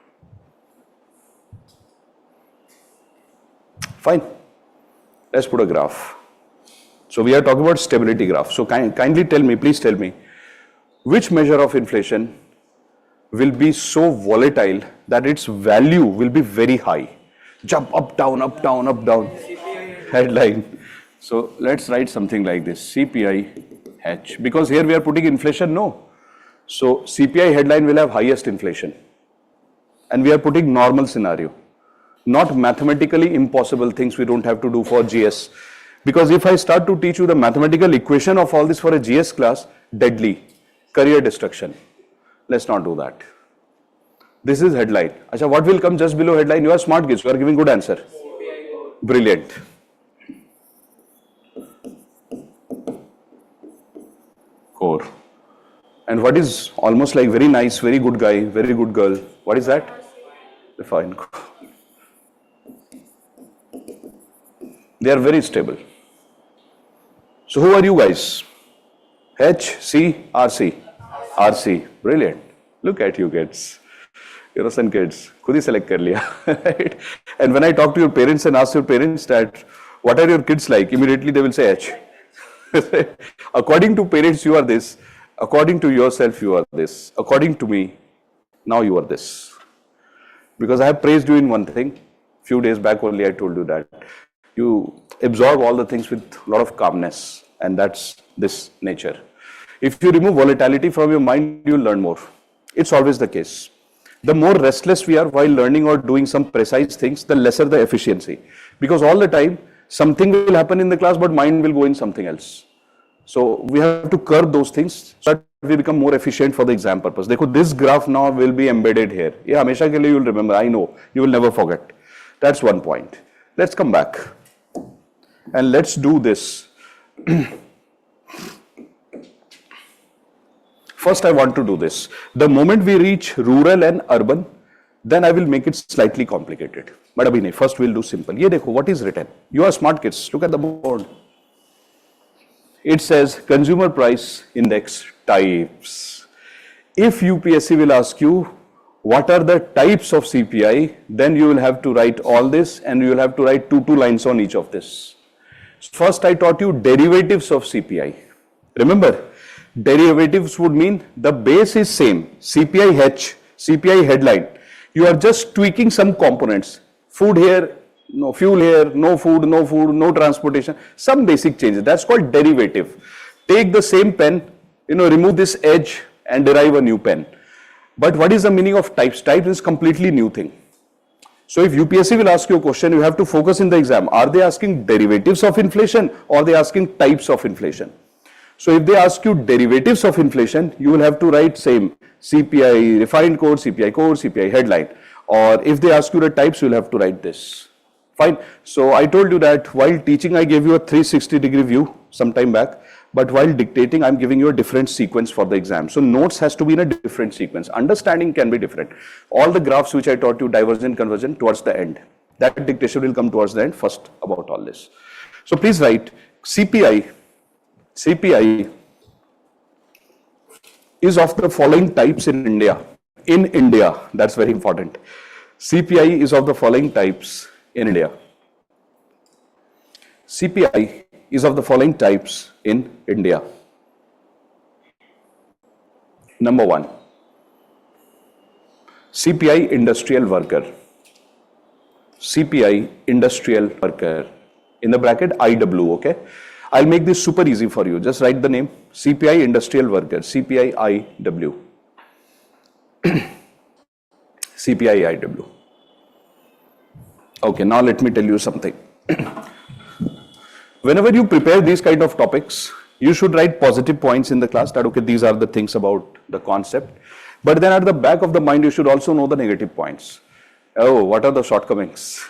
Fine. Let's put a graph. So we are talking about stability graph. So kindly tell me, please tell me, which measure of inflation will be so volatile that its value will be very high. Jump up, down, up, down, up, down. Headline. So let's write something like this, CPI H. Because here we are putting inflation, no. So CPI headline will have highest inflation. And we are putting normal scenario. Not mathematically impossible things we don't have to do for GS. Because if I start to teach you the mathematical equation of all this for a GS class, deadly, career destruction. Let's not do that. This is headline. Achha, what will come just below headline? You are smart kids, you are giving good answer. Brilliant. Core. And what is almost like very nice, very good guy, very good girl? What is that? Fine. They are very stable. So who are you guys? H, C, RC? RC. Brilliant. Look at you kids. Innocent kids. खुद ही select कर लिया. Right? And when I talk to your parents and ask your parents that, what are your kids like? Immediately they will say H. According to parents, you are this. According to yourself, you are this. According to me, now you are this. Because I have praised you in one thing. Few days back only I told you that. You absorb all the things with a lot of calmness, and that's this nature. If you remove volatility from your mind, you'll learn more. It's always the case. The more restless we are while learning or doing some precise things, the lesser the efficiency. Because all the time, something will happen in the class, but mind will go in something else. So we have to curb those things so that we become more efficient for the exam purpose. Dekho, this graph now will be embedded here. Yeah, hamesha ke liye you'll remember. I know. You will never forget. That's one point. Let's come back. And let's do this. First, I want to do this. The moment we reach rural and urban, then I will make it slightly complicated. But abhi nahi. First, we'll do simple. Ye dekho, what is written? You are smart kids. Look at the board. It says consumer price index types. If UPSC will ask you what are the types of CPI, then you will have to write all this and you will have to write two lines on each of this. First, I taught you derivatives of CPI. Remember, derivatives would mean the base is same, CPI H, CPI headline. You are just tweaking some components. Food here, no fuel here, no food, no transportation, some basic changes. That's called derivative. Take the same pen, remove this edge and derive a new pen. But what is the meaning of types? Types is completely new thing. So if UPSC will ask you a question, you have to focus in the exam. Are they asking derivatives of inflation or are they asking types of inflation? So if they ask you derivatives of inflation, you will have to write same CPI refined core, CPI headline. Or if they ask you the types, you will have to write this. Fine. So I told you that while teaching, I gave you a 360-degree view some time back. But while dictating, I'm giving you a different sequence for the exam. So notes has to be in a different sequence. Understanding can be different. All the graphs which I taught you, divergent, convergent, towards the end. That dictation will come towards the end first about all this. So please write CPI is of the following types in India. In India, that's very important. CPI is of the following types in India. CPI is of the following types in India. Number one, CPI industrial worker. CPI industrial worker. In the bracket IW, okay? I'll make this super easy for you. Just write the name CPI industrial worker. CPI IW. CPI IW. Okay, now let me tell you something. Whenever you prepare these kind of topics, you should write positive points in the class that, okay, these are the things about the concept. But then at the back of the mind, you should also know the negative points. Oh, what are the shortcomings?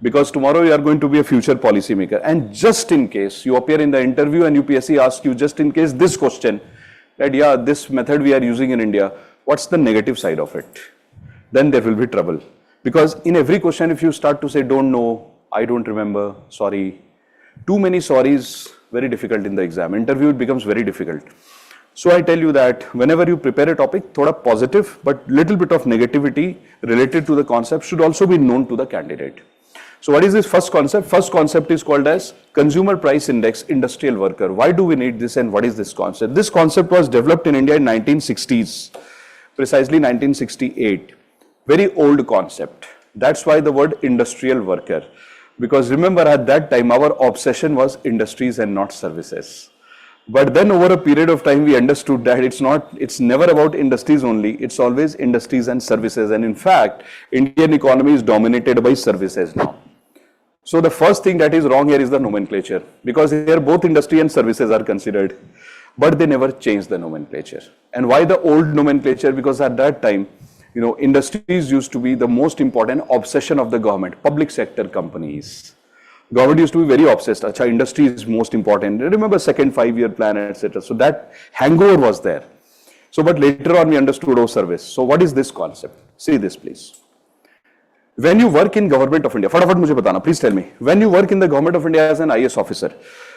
Because tomorrow you are going to be a future policymaker. And just in case you appear in the interview and UPSC asks you, just in case this question, that yeah, this method we are using in India, what's the negative side of it? Then there will be trouble. Because in every question, if you start to say, don't know, I don't remember, sorry, too many sorries, very difficult in the exam. Interview, it becomes very difficult. So I tell you that whenever you prepare a topic, thoda positive, but little bit of negativity related to the concept should also be known to the candidate. So what is this first concept? First concept is called as Consumer Price Index Industrial Worker. Why do we need this and what is this concept? This concept was developed in India in 1960s, precisely 1968. Very old concept. That's why the word industrial worker. Because remember at that time our obsession was industries and not services. But then over a period of time we understood that it's never about industries only, it's always industries and services. And in fact, Indian economy is dominated by services now. So the first thing that is wrong here is the nomenclature. Because here both industry and services are considered. But they never changed the nomenclature. And why the old nomenclature? Because at that time, industries used to be the most important obsession of the government, public sector companies. Government used to be very obsessed. Acha, industry is most important. Remember second 5-year plan, etc. So that hangover was there. So, but later on we understood, oh, service. So, what is this concept? See this, please. When you work in government of India, फटाफट मुझे बताना, please tell me. When you work in the government of India as an IS officer,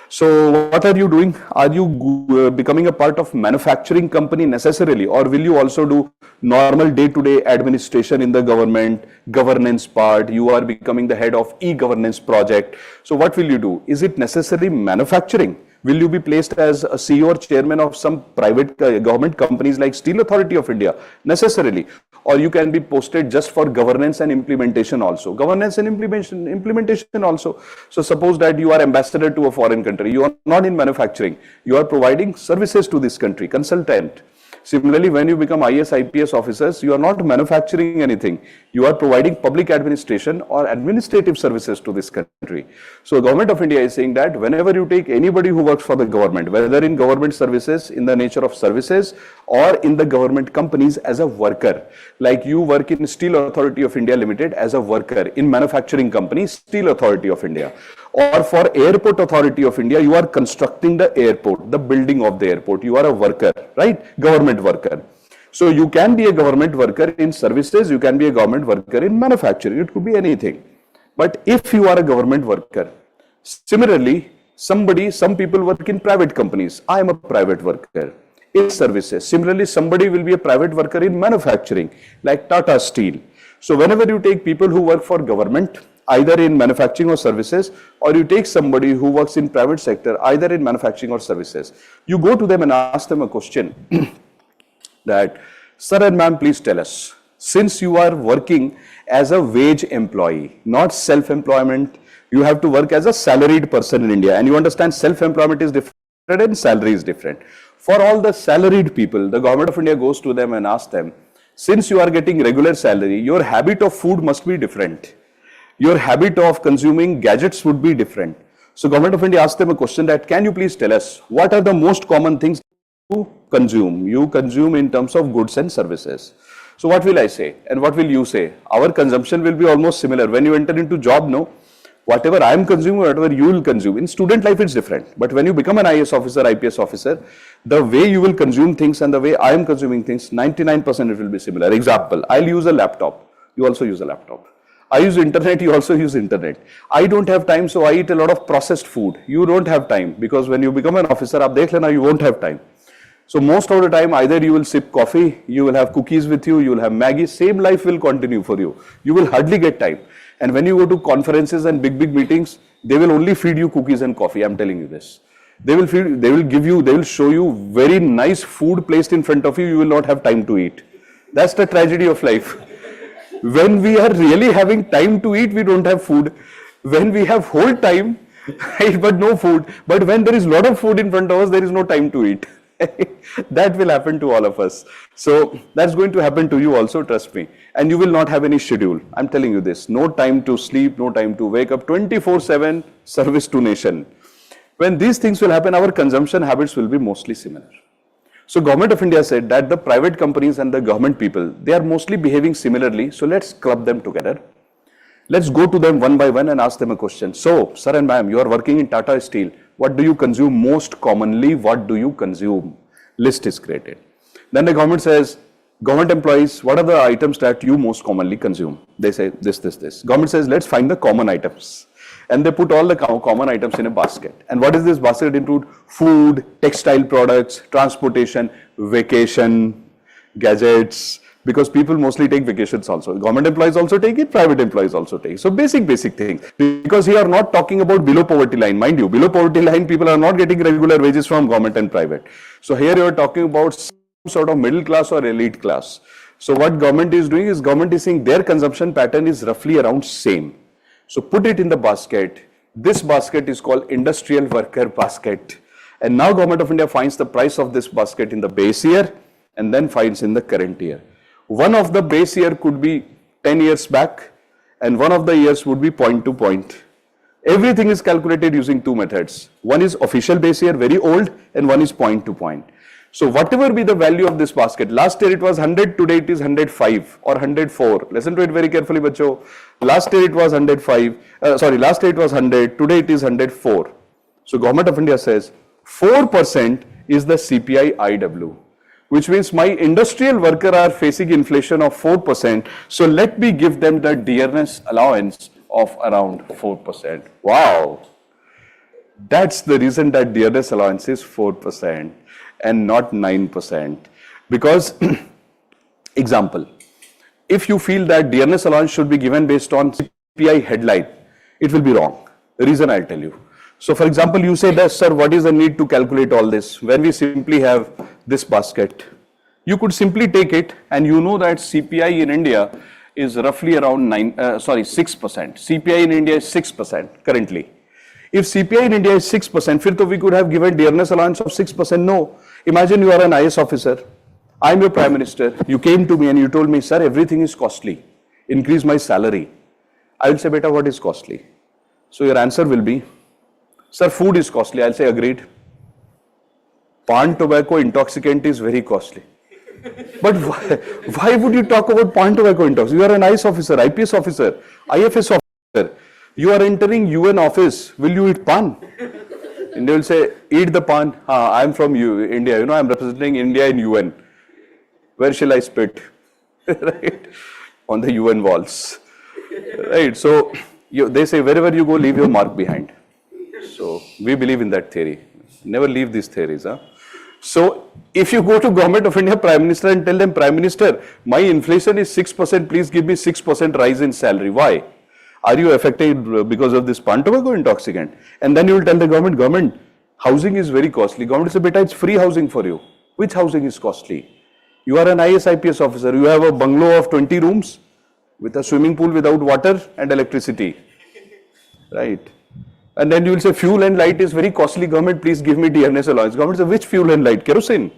so what are you doing? Are you becoming a part of manufacturing company necessarily, or will you also do normal day-to-day administration in the government, governance part? You are becoming the head of e-governance project. So what will you do? Is it necessarily manufacturing? Will you be placed as a CEO or chairman of some private government companies like Steel Authority of India? Necessarily. Or you can be posted just for governance and implementation also. Governance and implementation also. So suppose that you are ambassador to a foreign country. You are not in manufacturing. You are providing services to this country, consultant. Similarly, when you become IS, IPS officers, you are not manufacturing anything. You are providing public administration or administrative services to this country. So, Government of India is saying that whenever you take anybody who works for the government, whether in government services, in the nature of services, or in the government companies as a worker, like you work in Steel Authority of India Limited as a worker, in manufacturing company, Steel Authority of India, or for Airport Authority of India, you are constructing the airport, the building of the airport, you are a worker, right? Government worker. So you can be a government worker in services, you can be a government worker in manufacturing, it could be anything. But if you are a government worker, similarly, some people work in private companies. I am a private worker in services. Similarly, somebody will be a private worker in manufacturing, like Tata Steel. So whenever you take people who work for government, either in manufacturing or services, or you take somebody who works in private sector, either in manufacturing or services, you go to them and ask them a question that, sir and ma'am, please tell us, since you are working as a wage employee, not self-employment, you have to work as a salaried person in India, and you understand self-employment is different and salary is different. For all the salaried people, the Government of India goes to them and asks them, since you are getting regular salary, your habit of food must be different. Your habit of consuming gadgets would be different. So Government of India asked them a question that, can you please tell us, what are the most common things you consume? You consume in terms of goods and services. So what will I say? And what will you say? Our consumption will be almost similar. When you enter into job, no, whatever I am consuming, whatever you will consume. In student life, it's different. But when you become an IS officer, IPS officer, the way you will consume things and the way I am consuming things, 99% it will be similar. Example, I'll use a laptop. You also use a laptop. I use internet, you also use internet. I don't have time, so I eat a lot of processed food. You don't have time, because when you become an officer, aap dekh lena, you won't have time. So most of the time, either you will sip coffee, you will have cookies with you, you will have Maggie, same life will continue for you. You will hardly get time. And when you go to conferences and big meetings, they will only feed you cookies and coffee, I'm telling you this. They will show you very nice food placed in front of you, you will not have time to eat. That's the tragedy of life. When we are really having time to eat, we don't have food. When we have whole time, right, but no food. But when there is a lot of food in front of us, there is no time to eat. That will happen to all of us. So that's going to happen to you also, trust me. And you will not have any schedule. I'm telling you this. No time to sleep, no time to wake up, 24/7 service to nation. When these things will happen, our consumption habits will be mostly similar. So Government of India said that the private companies and the government people, they are mostly behaving similarly. So let's club them together. Let's go to them one by one and ask them a question. So, sir and ma'am, you are working in Tata Steel. What do you consume most commonly? What do you consume? List is created. Then the government says, government employees, what are the items that you most commonly consume? They say this. Government says, let's find the common items. And they put all the common items in a basket. And what is this basket include? Food, textile products, transportation, vacation, gadgets, because people mostly take vacations also. Government employees also take it, private employees also take it. So basic things. Because here are not talking about below poverty line. Mind you, below poverty line people are not getting regular wages from government and private. So here you are talking about some sort of middle class or elite class. So what government is doing is, government is saying their consumption pattern is roughly around same. So put it in the basket. This basket is called industrial worker basket. And now Government of India finds the price of this basket in the base year and then finds in the current year. One of the base year could be 10 years back and one of the years would be point to point. Everything is calculated using two methods. One is official base year, very old, and one is point to point. So whatever be the value of this basket, last year it was 100, today it is 105 or 104. Listen to it very carefully, bacho. Last year it was 105, last year it was 100, today it is 104. So Government of India says 4% is the CPI IW, which means my industrial worker are facing inflation of 4%. So let me give them the dearness allowance of around 4%. Wow. That's the reason that dearness allowance is 4% and not 9%. Because, example, if you feel that dearness allowance should be given based on CPI headline, it will be wrong. The reason I'll tell you. So, for example, you say that, sir, what is the need to calculate all this? When we simply have this basket, you could simply take it, and you know that CPI in India is roughly around 6%. CPI in India is 6% currently. If CPI in India is 6%, फिर तो we could have given dearness allowance of 6%. No. Imagine you are an IS officer. I'm your prime minister. You came to me and you told me, sir, everything is costly. Increase my salary. I will say, beta, what is costly? So your answer will be, sir, food is costly. I'll say, agreed. Pan tobacco intoxicant is very costly. But why would you talk about pan tobacco intoxicant? You are an IS officer, IPS officer, IFS officer. You are entering UN office. Will you eat pan? And they will say, eat the pan. I am from India. You know, I am representing India in UN. Where shall I spit? Right? On the UN walls. Right? So they say, wherever you go, leave your mark behind. So we believe in that theory. Never leave these theories. Huh? So if you go to Government of India Prime Minister and tell them, Prime Minister, my inflation is 6%, please give me 6% rise in salary. Why? Are you affected because of this pan tobacco intoxicant? And then you will tell the government, housing is very costly. Government will say, beta, it's free housing for you. Which housing is costly? You are an IS/IPS officer. You have a bungalow of 20 rooms with a swimming pool without water and electricity. Right? And then you will say, fuel and light is very costly. Government, please give me dearness allowance. Government says, which fuel and light? Kerosene.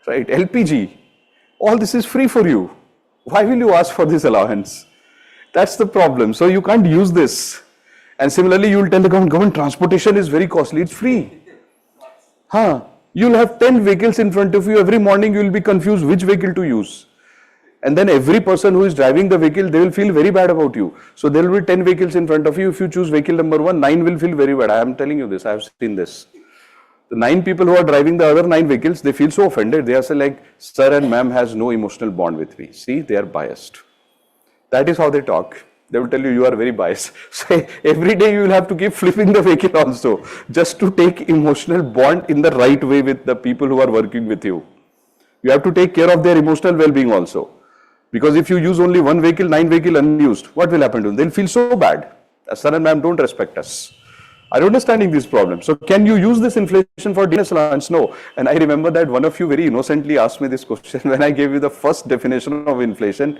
Right? LPG. All this is free for you. Why will you ask for this allowance? That's the problem. So you can't use this. And similarly, you will tell the government, transportation is very costly. It's free. You'll have 10 vehicles in front of you. Every morning you will be confused which vehicle to use. And then every person who is driving the vehicle, they will feel very bad about you. So there will be 10 vehicles in front of you. If you choose vehicle number 1, 9 will feel very bad. I am telling you this. I have seen this. The 9 people who are driving the other 9 vehicles, they feel so offended. They are saying like, sir and ma'am has no emotional bond with me. See, they are biased. That is how they talk. They will tell you, you are very biased. So every day you will have to keep flipping the vehicle also, just to take emotional bond in the right way with the people who are working with you. You have to take care of their emotional well-being also. Because if you use only 1 vehicle, 9 vehicles unused, what will happen to them? They'll feel so bad. Sir and ma'am don't respect us. Are you understanding these problems? So can you use this inflation for dearness allowance? No. And I remember that one of you very innocently asked me this question when I gave you the first definition of inflation,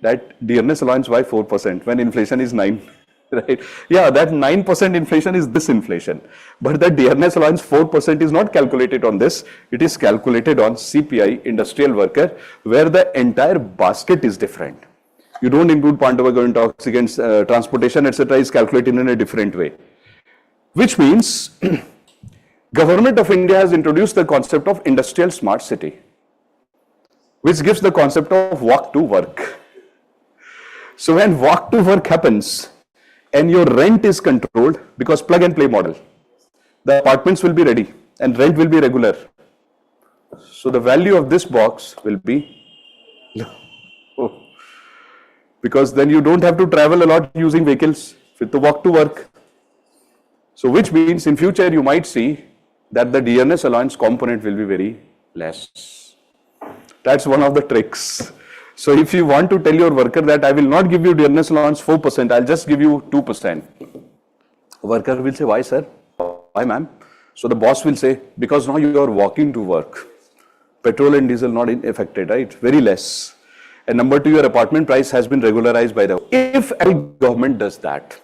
that dearness allowance, why 4% when inflation is 9, right? Yeah, that 9% inflation is this inflation. But the dearness allowance 4% is not calculated on this. It is calculated on CPI, industrial worker, where the entire basket is different. You don't include pan tobacco intoxicants, transportation, etc. is calculated in a different way. Which means, Government of India has introduced the concept of industrial smart city, which gives the concept of walk to work. So when walk to work happens and your rent is controlled, because plug and play model, the apartments will be ready and rent will be regular. So the value of this box will be low. Because then you don't have to travel a lot using vehicles to walk to work. So which means in future you might see that the dearness allowance component will be very less. That's one of the tricks. So if you want to tell your worker that I will not give you dearness allowance 4%, I'll just give you 2%. Worker will say, why sir? Why ma'am? So the boss will say, because now you are walking to work. Petrol and diesel not affected, right? Very less. And number 2, your apartment price has been regularized by the... If a government does that,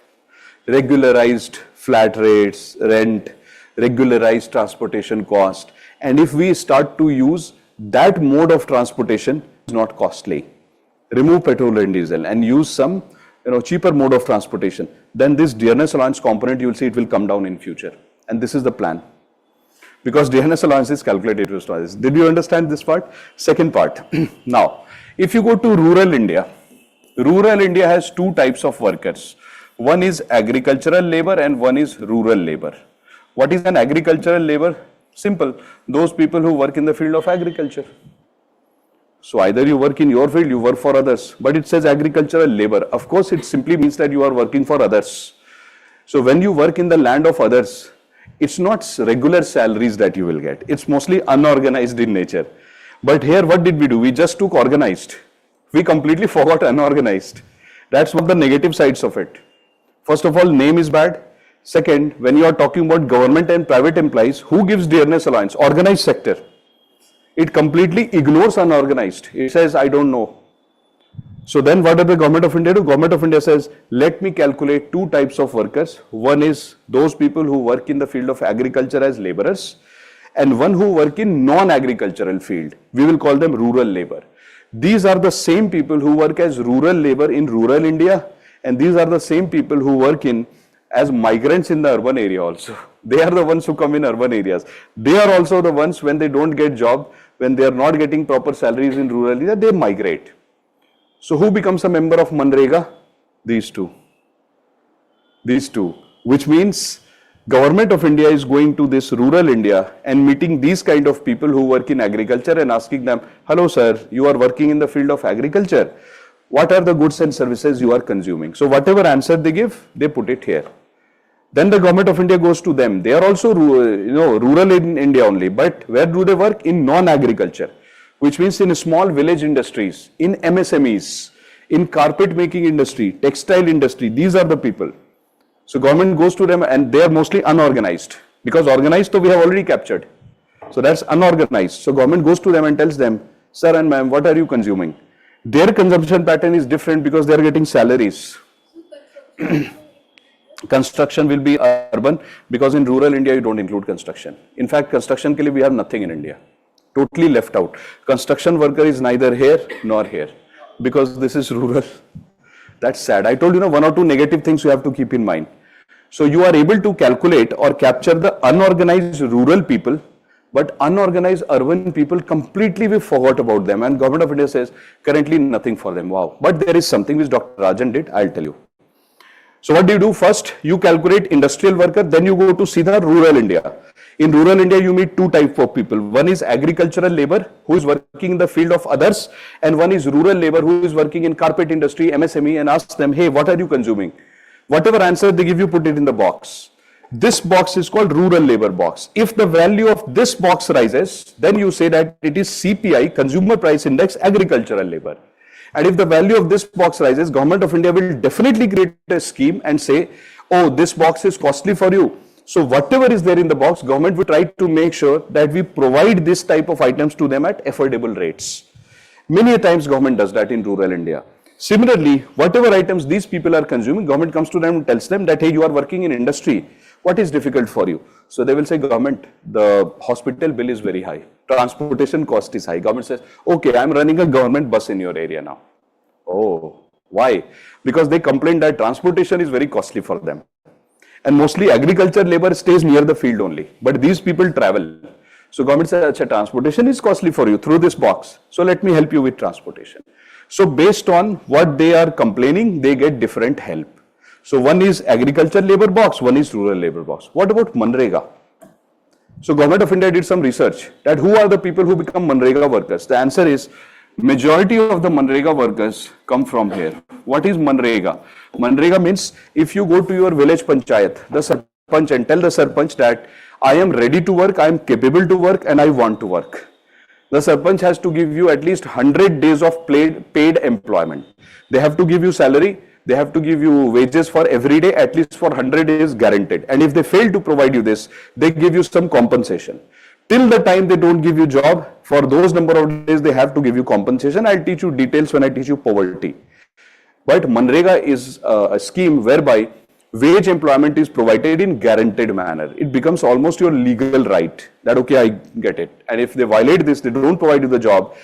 regularized flat rates, rent, regularized transportation cost, and if we start to use that mode of transportation, is not costly. Remove petrol and diesel and use some cheaper mode of transportation. Then this dearness allowance component, you will see it will come down in future. And this is the plan. Because dearness allowance is calculated to this. Did you understand this part? Second part. Now, if you go to rural India has 2 types of workers. One is agricultural labor and one is rural labor. What is an agricultural labor? Simple. Those people who work in the field of agriculture. So either you work in your field, you work for others, but it says agricultural labor. Of course, it simply means that you are working for others. So when you work in the land of others, it's not regular salaries that you will get. It's mostly unorganized in nature. But here, what did we do? We just took organized. We completely forgot unorganized. That's one of the negative sides of it. First of all, name is bad. Second, when you are talking about government and private employees, who gives dearness allowance? Organized sector. It completely ignores unorganized. It says, I don't know. So then what does the government of India do? Government of India says, let me calculate two types of workers. One is those people who work in the field of agriculture as laborers, and one who work in non-agricultural field. We will call them rural labor. These are the same people who work as rural labor in rural India, and these are the same people who work in as migrants in the urban area also. They are the ones who come in urban areas. They are also the ones when they don't get job, when they are not getting proper salaries in rural area, they migrate. So who becomes a member of Manrega? These two. These two. Which means Government of India is going to this rural India and meeting these kind of people who work in agriculture and asking them, hello sir, you are working in the field of agriculture. What are the goods and services you are consuming? So whatever answer they give, they put it here. Then the Government of India goes to them. They are also rural in India only, but where do they work? In non-agriculture, which means in small village industries, in MSMEs, in carpet making industry, textile industry. These are the people. So government goes to them and they are mostly unorganized, because organized we have already captured. So that's unorganized. So government goes to them and tells them, sir and ma'am, what are you consuming? Their consumption pattern is different because they are getting salaries. Construction will be urban, because in rural India you don't include construction. In fact, construction ke liye we have nothing in India. Totally left out. Construction worker is neither here nor here, because this is rural. That's sad. I told you, one or two negative things you have to keep in mind. So you are able to calculate or capture the unorganized rural people, but unorganized urban people, completely we forgot about them, and Government of India says currently nothing for them. Wow. But there is something which Dr. Rajan did, I'll tell you. So what do you do? First, you calculate industrial worker, then you go to see the rural India. In rural India, you meet two types of people. One is agricultural labor, who is working in the field of others, and one is rural labor, who is working in carpet industry, MSME, and ask them, hey, what are you consuming? Whatever answer they give you, put it in the box. This box is called rural labor box. If the value of this box rises, then you say that it is CPI, Consumer Price Index, agricultural labor. And if the value of this box rises, Government of India will definitely create a scheme and say, oh, this box is costly for you. So whatever is there in the box, government will try to make sure that we provide this type of items to them at affordable rates. Many times government does that in rural India. Similarly, whatever items these people are consuming, government comes to them and tells them that, hey, you are working in industry. What is difficult for you? So they will say, government, the hospital bill is very high. Transportation cost is high. Government says, okay, I am running a government bus in your area now. Oh, why? Because they complain that transportation is very costly for them. And mostly agriculture labor stays near the field only. But these people travel. So government says, transportation is costly for you through this box. So let me help you with transportation. So based on what they are complaining, they get different help. So one is agriculture labor box, one is rural labor box. What about Manrega? So Government of India did some research that who are the people who become Manrega workers? The answer is majority of the Manrega workers come from here. What is Manrega? Manrega means if you go to your village panchayat, the sarpanch, and tell the sarpanch that I am ready to work, I am capable to work, and I want to work. The sarpanch has to give you at least 100 days of paid employment. They have to give you salary. They have to give you wages for every day, at least for 100 days guaranteed. And if they fail to provide you this, they give you some compensation. Till the time they don't give you job, for those number of days they have to give you compensation. I'll teach you details when I teach you poverty. But Manrega is a scheme whereby wage employment is provided in guaranteed manner. It becomes almost your legal right that, okay, I get it. And if they violate this, they don't provide you the job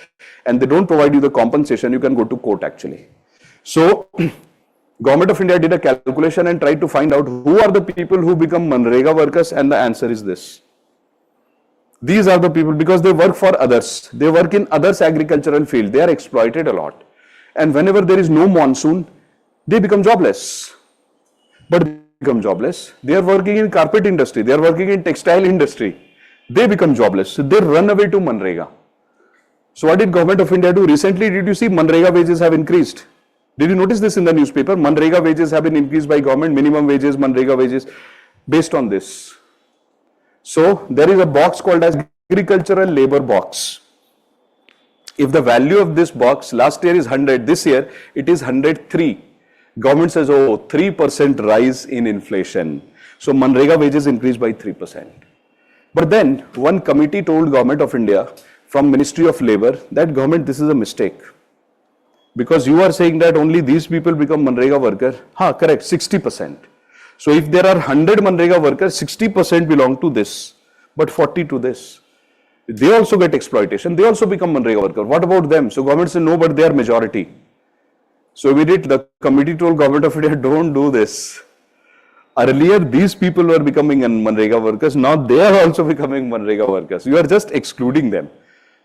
and they don't provide you the compensation, you can go to court actually. So, Government of India did a calculation and tried to find out who are the people who become Manrega workers, and the answer is this. These are the people because they work for others. They work in others' agricultural field. They are exploited a lot. And whenever there is no monsoon, they become jobless. But they become jobless. They are working in carpet industry. They are working in textile industry. They become jobless. So they run away to Manrega. So what did government of India do? Recently, did you see Manrega wages have increased? Did you notice this in the newspaper? Manrega wages have been increased by government, minimum wages, Manrega wages, based on this. So there is a box called as agricultural labor box. If the value of this box last year is 100, this year it is 103. Government says, oh, 3% rise in inflation. So Manrega wages increased by 3%. But then one committee told Government of India from Ministry of Labor that government, this is a mistake. Because you are saying that only these people become Manrega worker. Correct, 60%. So if there are 100 Manrega workers, 60% belong to this, but 40 to this. They also get exploitation. They also become Manrega worker. What about them? So government said, no, but they are majority. So the committee told Government of India, don't do this. Earlier, these people were becoming Manrega workers. Now they are also becoming Manrega workers. You are just excluding them.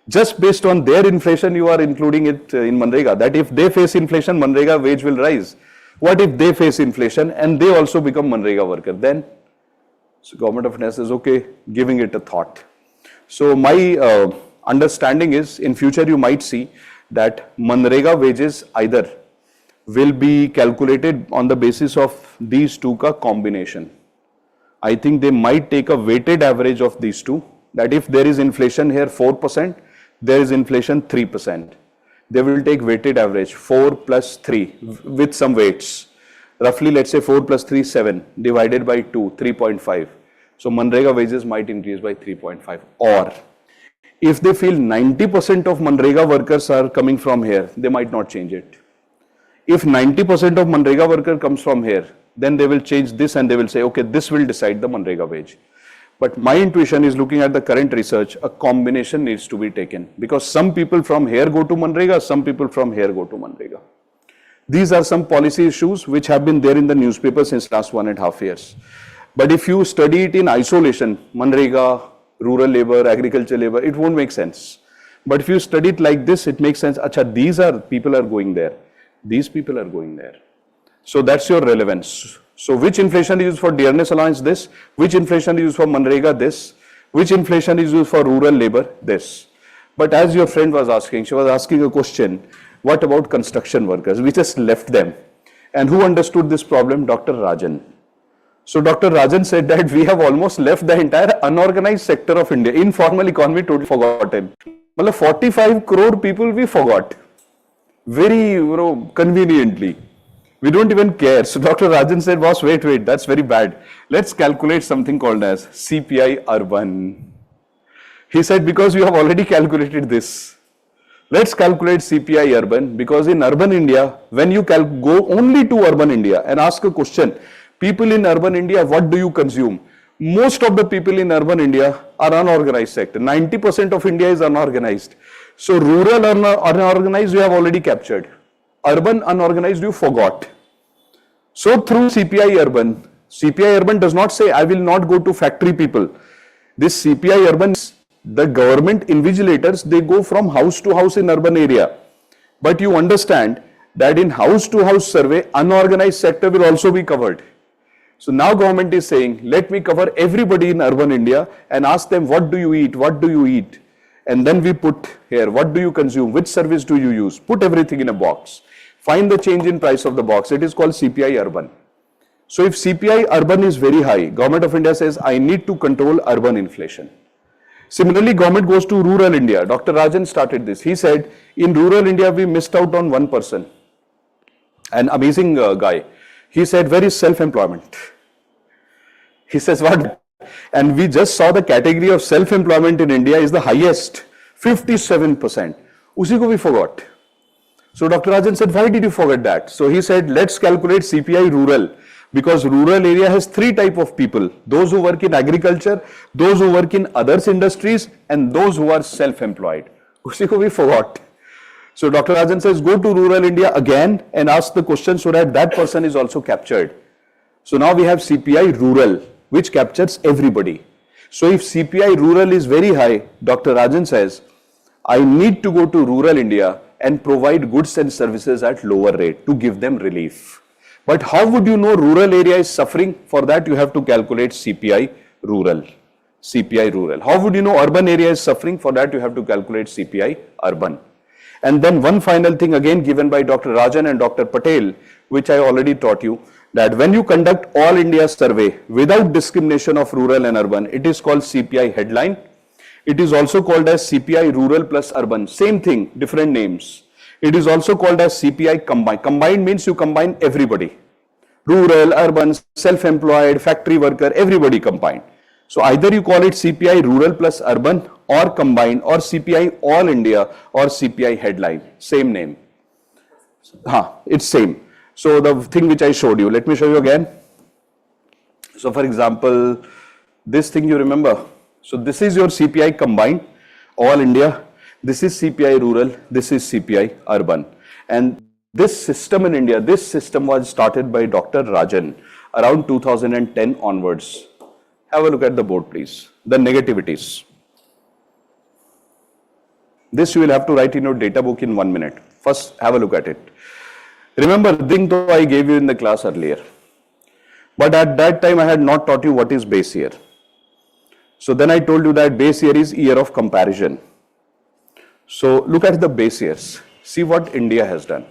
Just based on their inflation, you are including it in Manrega. That if they face inflation, Manrega wage will rise. What if they face inflation and they also become Manrega worker? Then, so Government of India says, okay, giving it a thought. So my understanding is, in future you might see that Manrega wages either will be calculated on the basis of these two ka combination. I think they might take a weighted average of these two, that if there is inflation here 4%, there is inflation 3%. They will take weighted average 4 plus 3 with some weights. Roughly, let's say 4 plus 3, 7 divided by 2, 3.5. So Manrega wages might increase by 3.5. Or if they feel 90% of Manrega workers are coming from here, they might not change it. If 90% of Manrega worker comes from here, then they will change this and they will say, okay, this will decide the Manrega wage. But my intuition is, looking at the current research, a combination needs to be taken, because some people from here go to Manrega, some people from here go to Manrega. These are some policy issues which have been there in the newspaper since last 1.5 years. But if you study it in isolation, Manrega, rural labor, agriculture labor, it won't make sense. But if you study it like this, it makes sense. Acha, these are people are going there. These people are going there. So that's your relevance. So which inflation is used for dearness allowance? This. Which inflation is used for Manrega? This. Which inflation is used for rural labor? This. But as your friend was asking, she was asking a question, what about construction workers? We just left them. And who understood this problem? Dr. Rajan. So Dr. Rajan said that we have almost left the entire unorganized sector of India. Informal economy totally forgotten. 45 crore people we forgot. Very, conveniently. We don't even care. So Dr. Rajan said, boss, wait, that's very bad. Let's calculate something called as CPI urban. He said, because you have already calculated this. Let's calculate CPI urban, because in urban India, when you go only to urban India and ask a question, people in urban India, what do you consume? Most of the people in urban India are unorganized sector. 90% of India is unorganized. So rural unorganized you have already captured. Urban unorganized you forgot. So through CPI urban does not say I will not go to factory people. This CPI urban, the government invigilators, they go from house to house in urban area. But you understand that in house to house survey, unorganized sector will also be covered. So now government is saying, let me cover everybody in urban India and ask them, what do you eat? What do you eat? And then we put here, what do you consume? Which service do you use? Put everything in a box. Find the change in price of the box. It is called CPI urban. So if CPI urban is very high, Government of India says, I need to control urban inflation. Similarly, government goes to rural India. Dr. Rajan started this. He said, in rural India, we missed out on one person. An amazing guy. He said, where is self-employment? He says, what? And we just saw the category of self-employment in India is the highest, 57%. Usi ko we forgot. So Dr. Rajan said, why did you forget that? So he said, let's calculate CPI rural, because rural area has three type of people: those who work in agriculture, those who work in others industries, and those who are self-employed. Usi ko we forgot. So Dr. Rajan says, go to rural India again and ask the question so that that person is also captured. So now we have CPI rural, which captures everybody. So if CPI rural is very high, Dr. Rajan says, I need to go to rural India and provide goods and services at lower rate to give them relief. But how would you know rural area is suffering? For that you have to calculate CPI rural. CPI rural. How would you know urban area is suffering? For that you have to calculate CPI urban. And then one final thing again given by Dr. Rajan and Dr. Patel, which I already taught you, that when you conduct all India survey without discrimination of rural and urban, it is called CPI headline. It is also called as CPI rural plus urban. Same thing, different names. It is also called as CPI combined. Combined means you combine everybody. Rural, urban, self-employed, factory worker, everybody combined. So either you call it CPI rural plus urban or combined, or CPI all India, or CPI headline, same name. It's same. So the thing which I showed you, let me show you again. So for example, this thing you remember. So this is your CPI combined, all India. This is CPI rural, this is CPI urban. And this system in India, this system was started by Dr. Rajan around 2010 onwards. Have a look at the board, please. The negativities. This you will have to write in your data book in 1 minute. First, have a look at it. Remember, thing though I gave you in the class earlier. But at that time, I had not taught you what is base year. So then I told you that base year is year of comparison. So look at the base years. See what India has done.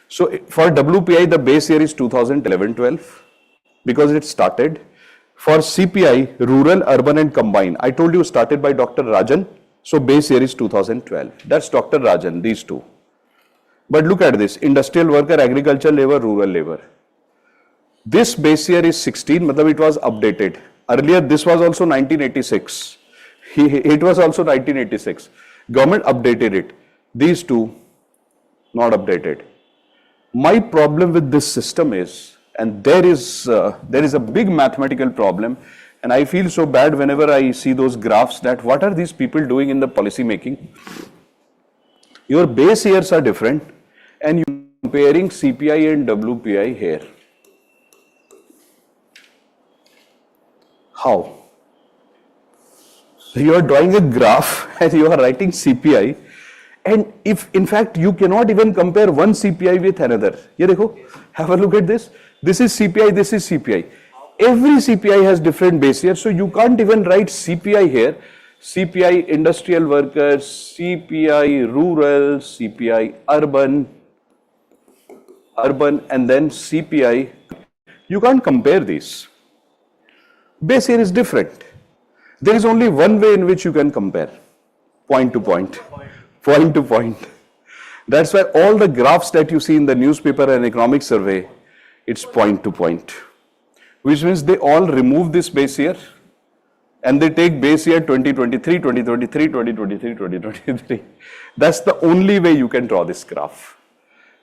So for WPI, the base year is 2011-12 because it started. For CPI, rural, urban and combined, I told you started by Dr. Rajan. So base year is 2012. That's Dr. Rajan, these two. But look at this, industrial worker, agricultural labor, rural labor. This base year is 16, matlab it was updated. Earlier this was also 1986. It was also 1986. Government updated it. These two, not updated. My problem with this system is, and there is a big mathematical problem, and I feel so bad whenever I see those graphs that what are these people doing in the policy making? Your base years are different and you are comparing CPI and WPI here. How? So you are drawing a graph and you are writing CPI, and if in fact you cannot even compare one CPI with another. Ye dekho, have a look at this. This is CPI, this is CPI. Every CPI has different base year, so you can't even write CPI here. CPI industrial workers, CPI rural, CPI urban, and then CPI. You can't compare these. Base year is different. There is only one way in which you can compare, point to point, point to point. That's why all the graphs that you see in the newspaper and economic survey, it's point to point, which means they all remove this base year and they take base year 2023, 2023, 2023, 2023. That's the only way you can draw this graph.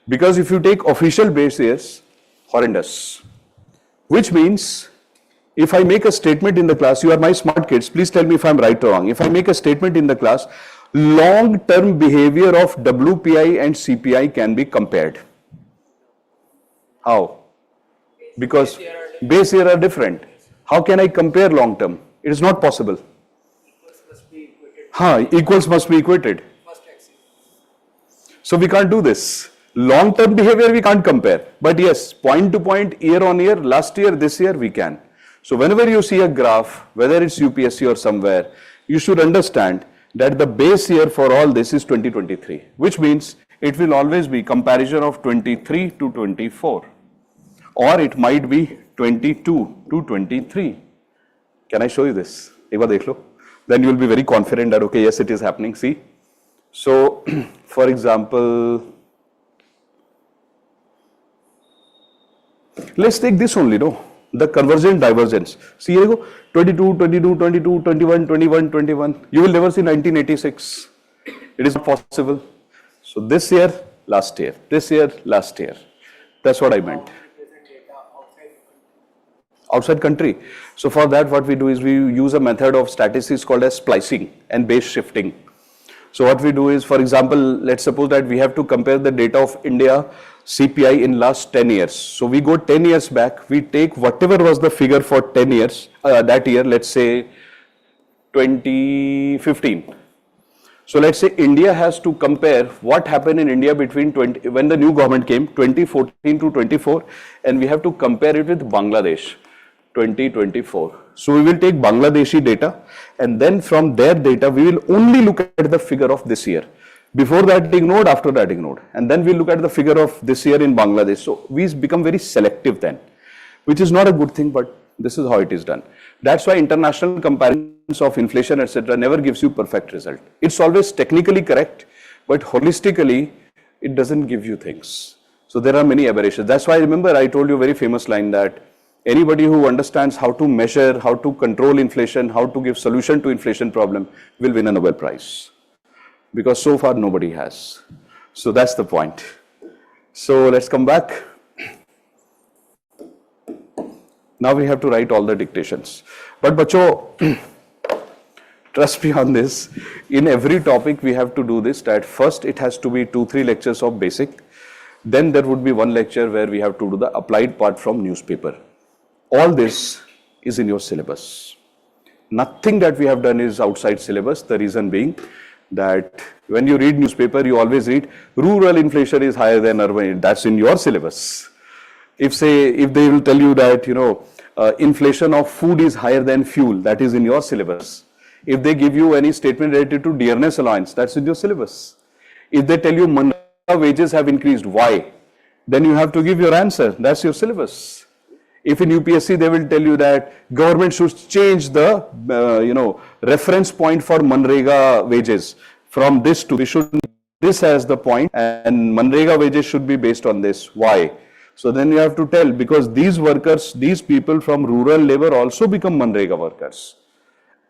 Because if you take official base years, horrendous, which means if I make a statement in the class, you are my smart kids, please tell me if I'm right or wrong. If I make a statement in the class, long-term behavior of WPI and CPI can be compared. How? Because base year are different. How can I compare long-term? It is not possible. Equals must be equated. So we can't do this. Long-term behavior we can't compare. But yes, point to point, year on year, last year, this year, we can. So whenever you see a graph, whether it's UPSC or somewhere, you should understand that the base year for all this is 2023, which means it will always be comparison of 23 to 24, or it might be 22 to 23. Can I show you this? Ek baar dekh lo. Then you will be very confident that, okay, yes, it is happening. See? So, for example, let's take this only, no? The convergent divergence. See, here you go, 22, 22, 22, 21, 21, 21. You will never see 1986. It is not possible. So this year, last year. This year, last year. That's what I meant. Outside country. So for that, what we do is we use a method of statistics called as splicing and base shifting. So what we do is, for example, let's suppose that we have to compare the data of India CPI in last 10 years. So we go 10 years back, we take whatever was the figure for 10 years, that year, let's say 2015. So let's say India has to compare what happened in India between when the new government came, 2014 to 24, and we have to compare it with Bangladesh, 2024. So we will take Bangladeshi data, and then from their data we will only look at the figure of this year. Before that ignored, after that ignored, and then we look at the figure of this year in Bangladesh. So we become very selective then, which is not a good thing, but this is how it is done. That's why international comparisons of inflation, etc., never gives you perfect result. It's always technically correct, but holistically it doesn't give you things. So there are many aberrations. That's why, remember, I told you a very famous line that anybody who understands how to measure, how to control inflation, how to give solution to inflation problem will win a Nobel Prize. Because so far nobody has. So that's the point. So let's come back. Now we have to write all the dictations. But bacho, trust me on this. In every topic we have to do this, that first it has to be 2-3 lectures of basic. Then there would be one lecture where we have to do the applied part from newspaper. All this is in your syllabus. Nothing that we have done is outside syllabus. The reason being that when you read newspaper, you always read rural inflation is higher than urban. That's in your syllabus. If they will tell you that, inflation of food is higher than fuel, that is in your syllabus. If they give you any statement related to dearness allowance, that's in your syllabus. If they tell you Manrega wages have increased, why? Then you have to give your answer. That's your syllabus. If in UPSC they will tell you that government should change the reference point for Manrega wages from this to this as the point, and Manrega wages should be based on this. Why? So then you have to tell, because these workers, these people from rural labor also become Manrega workers.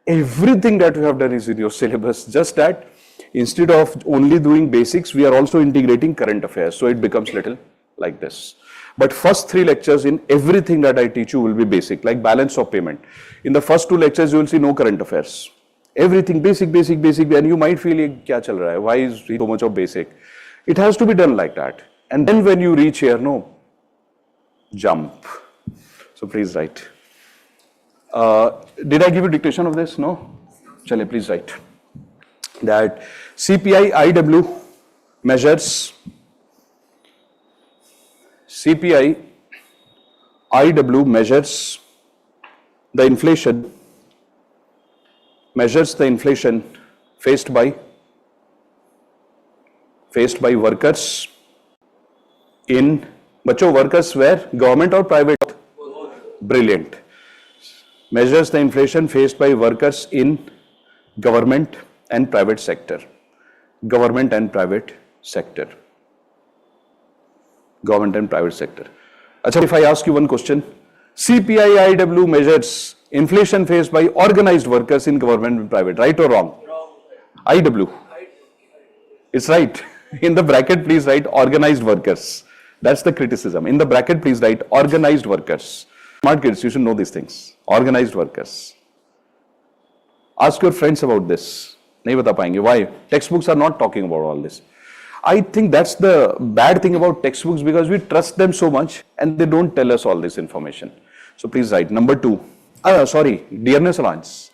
Everything that you have done is in your syllabus. Just that instead of only doing basics, we are also integrating current affairs. So it becomes little like this. But first 3 lectures in everything that I teach you will be basic, like balance of payment. In the first 2 lectures, you will see no current affairs. Everything basic, and you might feel, kya chal raha hai? Why is so much of basic? It has to be done like that. And then when you reach here, no, jump. So please write. Did I give you dictation of this? No? Chale, please write. That CPI IW measures the inflation, faced by workers in, workers where? Government or private? Brilliant. Measures the inflation faced by workers in government and private sector. Government and private sector. Achha, if I ask you one question, CPI IW measures inflation faced by organized workers in government and private, right or wrong? IW. It's right. In the bracket, please write organized workers. That's the criticism. In the bracket, please write organized workers. Smart kids, you should know these things. Organized workers. Ask your friends about this. Nahi bata payenge. Why? Textbooks are not talking about all this. I think that's the bad thing about textbooks, because we trust them so much and they don't tell us all this information. So please write. Number 2. Dearness allowance.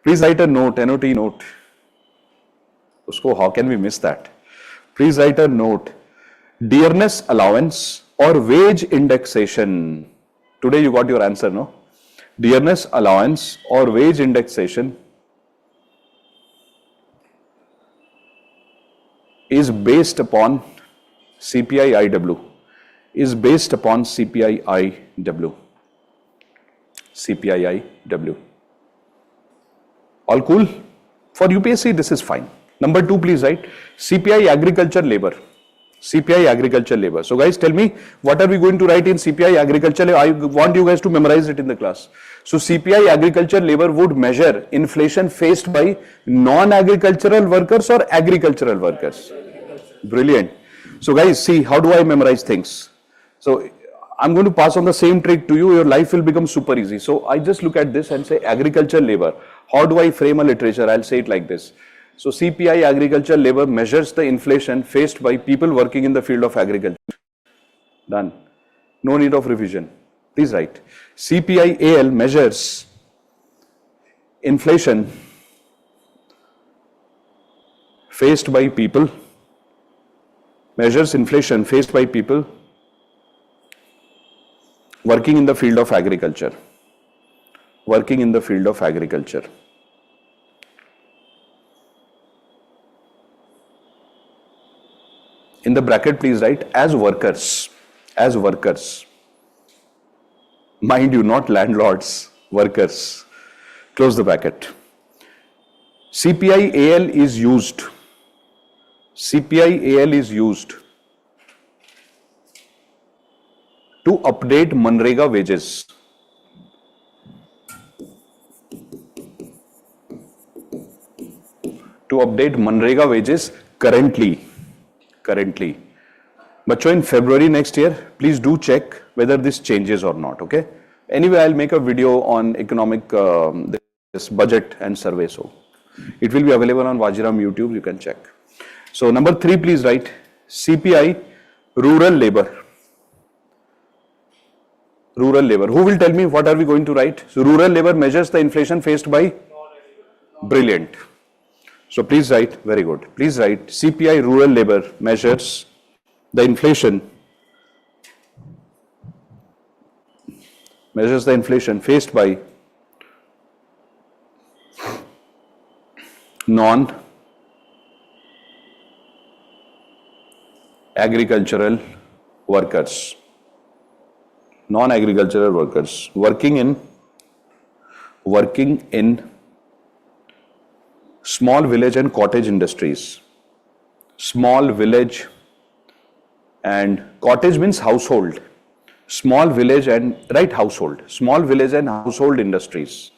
Please write a note, NOT note. How can we miss that? Please write a note. Dearness allowance or wage indexation. Today you got your answer, no? Dearness allowance or wage indexation is based upon CPI IW. CPI IW. All cool? For UPSC, this is fine. Number 2, please write CPI agriculture labor. So guys, tell me, what are we going to write in CPI agriculture labor? I want you guys to memorize it in the class. So CPI agriculture labor would measure inflation faced by non-agricultural workers or agricultural workers. Brilliant. So guys, see, how do I memorize things? So I'm going to pass on the same trick to you. Your life will become super easy. So I just look at this and say agriculture labor. How do I frame a literature? I'll say it like this. So CPI agriculture labor measures the inflation faced by people working in the field of agriculture. Done. No need of revision. Please write. CPI AL measures inflation faced by people, working in the field of agriculture. working in the field of agriculture. In the bracket, please write as workers. As workers. Mind you, not landlords, workers. Close the bracket. CPI-AL is used. CPI-AL is used to update Manrega wages. To update Manrega wages currently. Bachcho, in February next year, please do check whether this changes or not, okay? Anyway, I'll make a video on economic, this budget and survey, so it will be available on Vajiram YouTube, you can check. So number 3, please write CPI, rural labor. Rural labor. Who will tell me what are we going to write? So rural labor measures the inflation faced by? Brilliant. So please write, very good. Please write CPI rural labor measures the inflation faced by non-agricultural workers. Non-agricultural workers working in small village and cottage industries. Small village and cottage means household. Small village and household. Small village and household industries.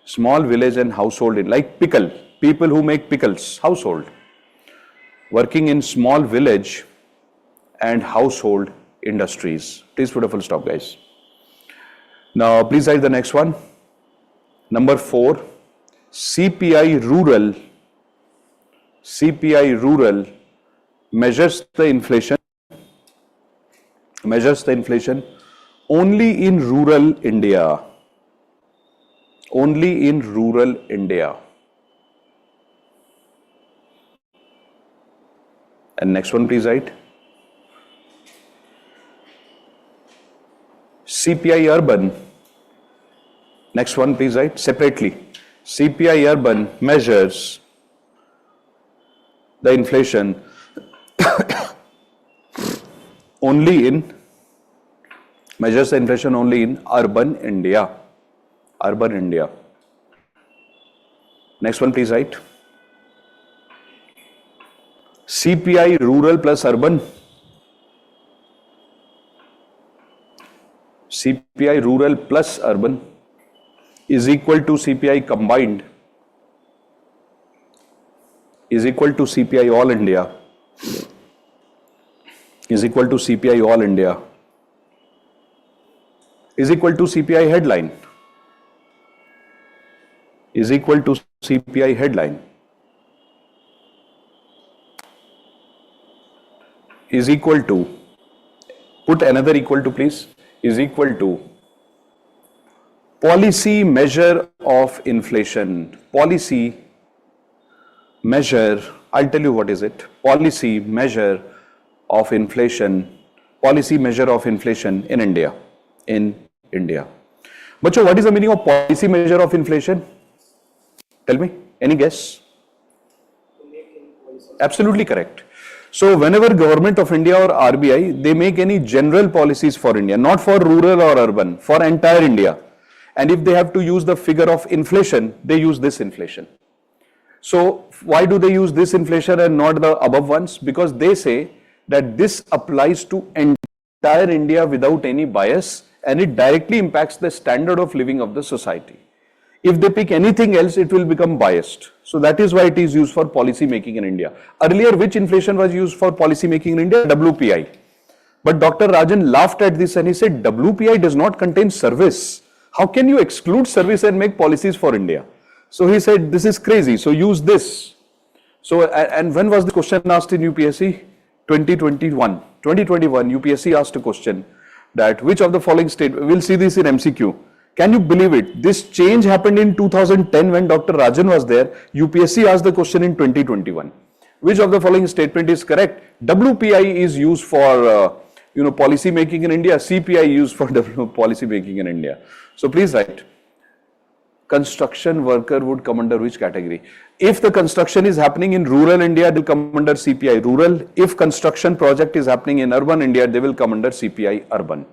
Small village and household like pickle. People who make pickles. Household. Working in small village and household industries. Please put a full stop, guys. Now, please write the next one. Number 4. CPI rural measures the inflation only in rural India. Only in rural India. And next one, please write CPI urban. Next one, please write separately. CPI urban measures the inflation only in urban India. Urban India. Next one, please write CPI rural plus urban. CPI rural plus urban is equal to CPI combined is equal to CPI all India is equal to CPI all India is equal to CPI headline is equal to CPI headline is equal to, put another equal to please, is equal to policy measure of inflation. Policy measure, I'll tell you what is it. Policy measure of inflation. Policy measure of inflation in India. In India. Bacho, what is the meaning of policy measure of inflation? Tell me. Any guess? Absolutely correct. So whenever Government of India or RBI, they make any general policies for India, not for rural or urban, for entire India. And if they have to use the figure of inflation, they use this inflation. So why do they use this inflation and not the above ones? Because they say that this applies to entire India without any bias, and it directly impacts the standard of living of the society. If they pick anything else, it will become biased. So that is why it is used for policy making in India. Earlier, which inflation was used for policy making in India? WPI. But Dr. Rajan laughed at this and he said, WPI does not contain service. How can you exclude service and make policies for India? So he said, this is crazy. So use this. So, and when was the question asked in UPSC? 2021. 2021, UPSC asked a question that which of the following statements, we'll see this in MCQ. Can you believe it? This change happened in 2010 when Dr. Rajan was there. UPSC asked the question in 2021. Which of the following statement is correct? WPI is used for policy making in India. CPI used for policy making in India. So please write construction worker would come under which category? If the construction is happening in rural India, they will come under CPI rural. If construction project is happening in urban India, they will come under CPI urban.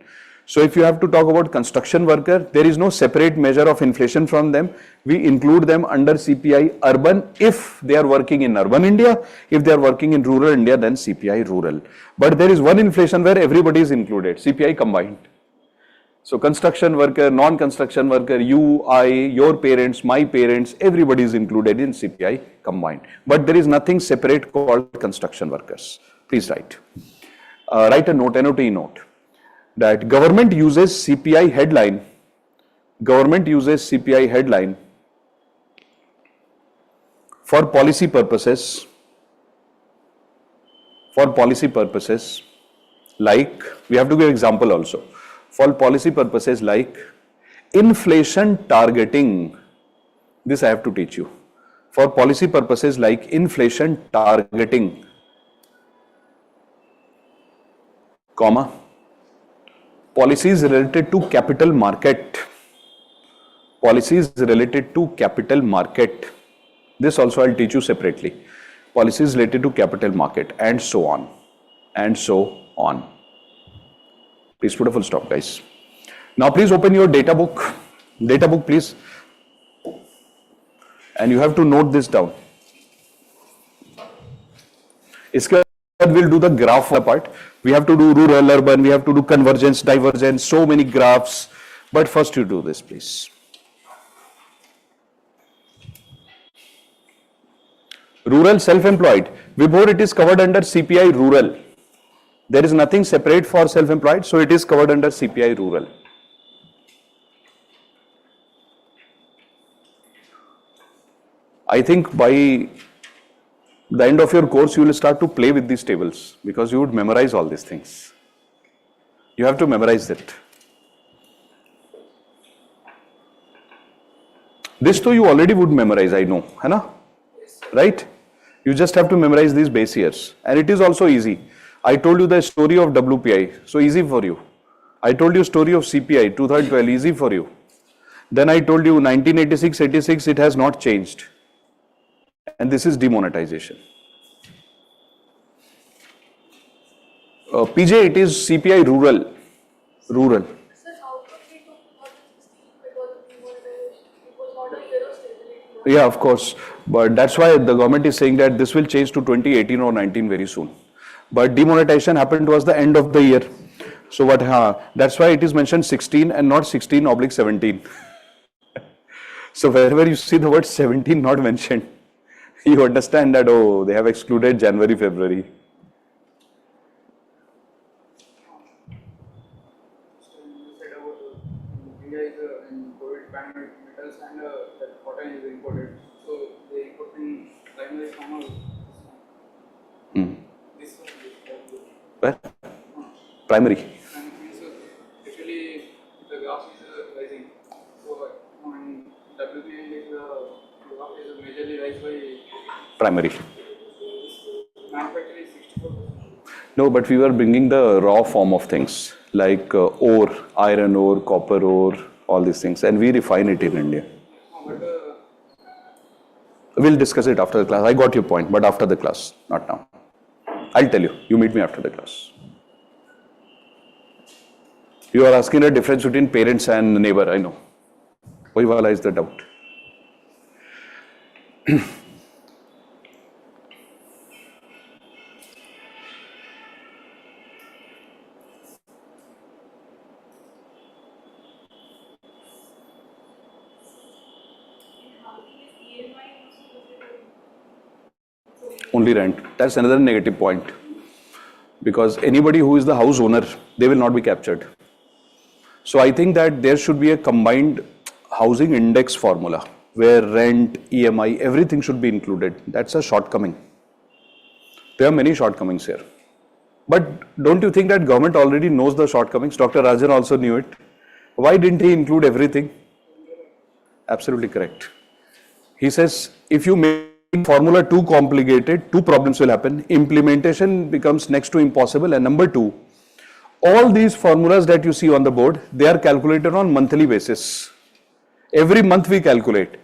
So if you have to talk about construction worker, there is no separate measure of inflation from them. We include them under CPI urban if they are working in urban India. If they are working in rural India, then CPI rural. But there is one inflation where everybody is included, CPI combined. So construction worker, non-construction worker, you, I, your parents, my parents, everybody is included in CPI combined. But there is nothing separate called construction workers. Please write. Write a note, NOT note, that government uses CPI headline for policy purposes like, we have to give example also, for policy purposes like inflation targeting. This I have to teach you. For policy purposes like inflation targeting, comma, policies related to capital market. This also I'll teach you separately. Policies related to capital market and so on. Please put a full stop, guys. Now please open your data book. Please. And you have to note this down. इसके बाद we'll do the graph part. We have to do rural, urban, we have to do convergence, divergence, so many graphs. But first you do this, please. Rural self-employed. Before it is covered under CPI rural. There is nothing separate for self-employed, so it is covered under CPI rural. I think by the end of your course, you will start to play with these tables because you would memorize all these things. You have to memorize it. This too you already would memorize, I know, है ना? Right? You just have to memorize these base years, and it is also easy. I told you the story of WPI, so easy for you. I told you story of CPI 2012, easy for you. Then I told you 1986-86, it has not changed. And this is demonetization. PJ, it is CPI rural. Sir, how come we took 2016 because of demonetization? It was not a year of stability. Yeah, of course. But that's why the government is saying that this will change to 2018 or 19 very soon. But demonetization happened towards the end of the year. So what? That's why it is mentioned 16 and not 16/17. So wherever you see the word 17 not mentioned, you understand that, oh, they have excluded January, February. You said about India is in COVID pandemic metals and that cotton is imported. So they importing primary from this one. Where? Primary. So actually the graph is rising. So on WPI index the graph is majorly rise by Primary. manufacturing 64%. No, but we were bringing the raw form of things like ore, iron ore, copper ore, all these things, and we refine it in India. We'll discuss it after the class. I got your point, but after the class, not now. I'll tell you. You meet me after the class. You are asking the difference between parents and neighbor, I know. Why wala is the doubt? Only rent. That's another negative point. Because anybody who is the house owner, they will not be captured. So I think that there should be a combined housing index formula where rent, EMI, everything should be included. That's a shortcoming. There are many shortcomings here. But don't you think that government already knows the shortcomings? Dr. Rajan also knew it. Why didn't he include everything? Absolutely correct. He says, if you make formula too complicated, two problems will happen. Implementation becomes next to impossible. And number two, all these formulas that you see on the board, they are calculated on monthly basis. Every month we calculate.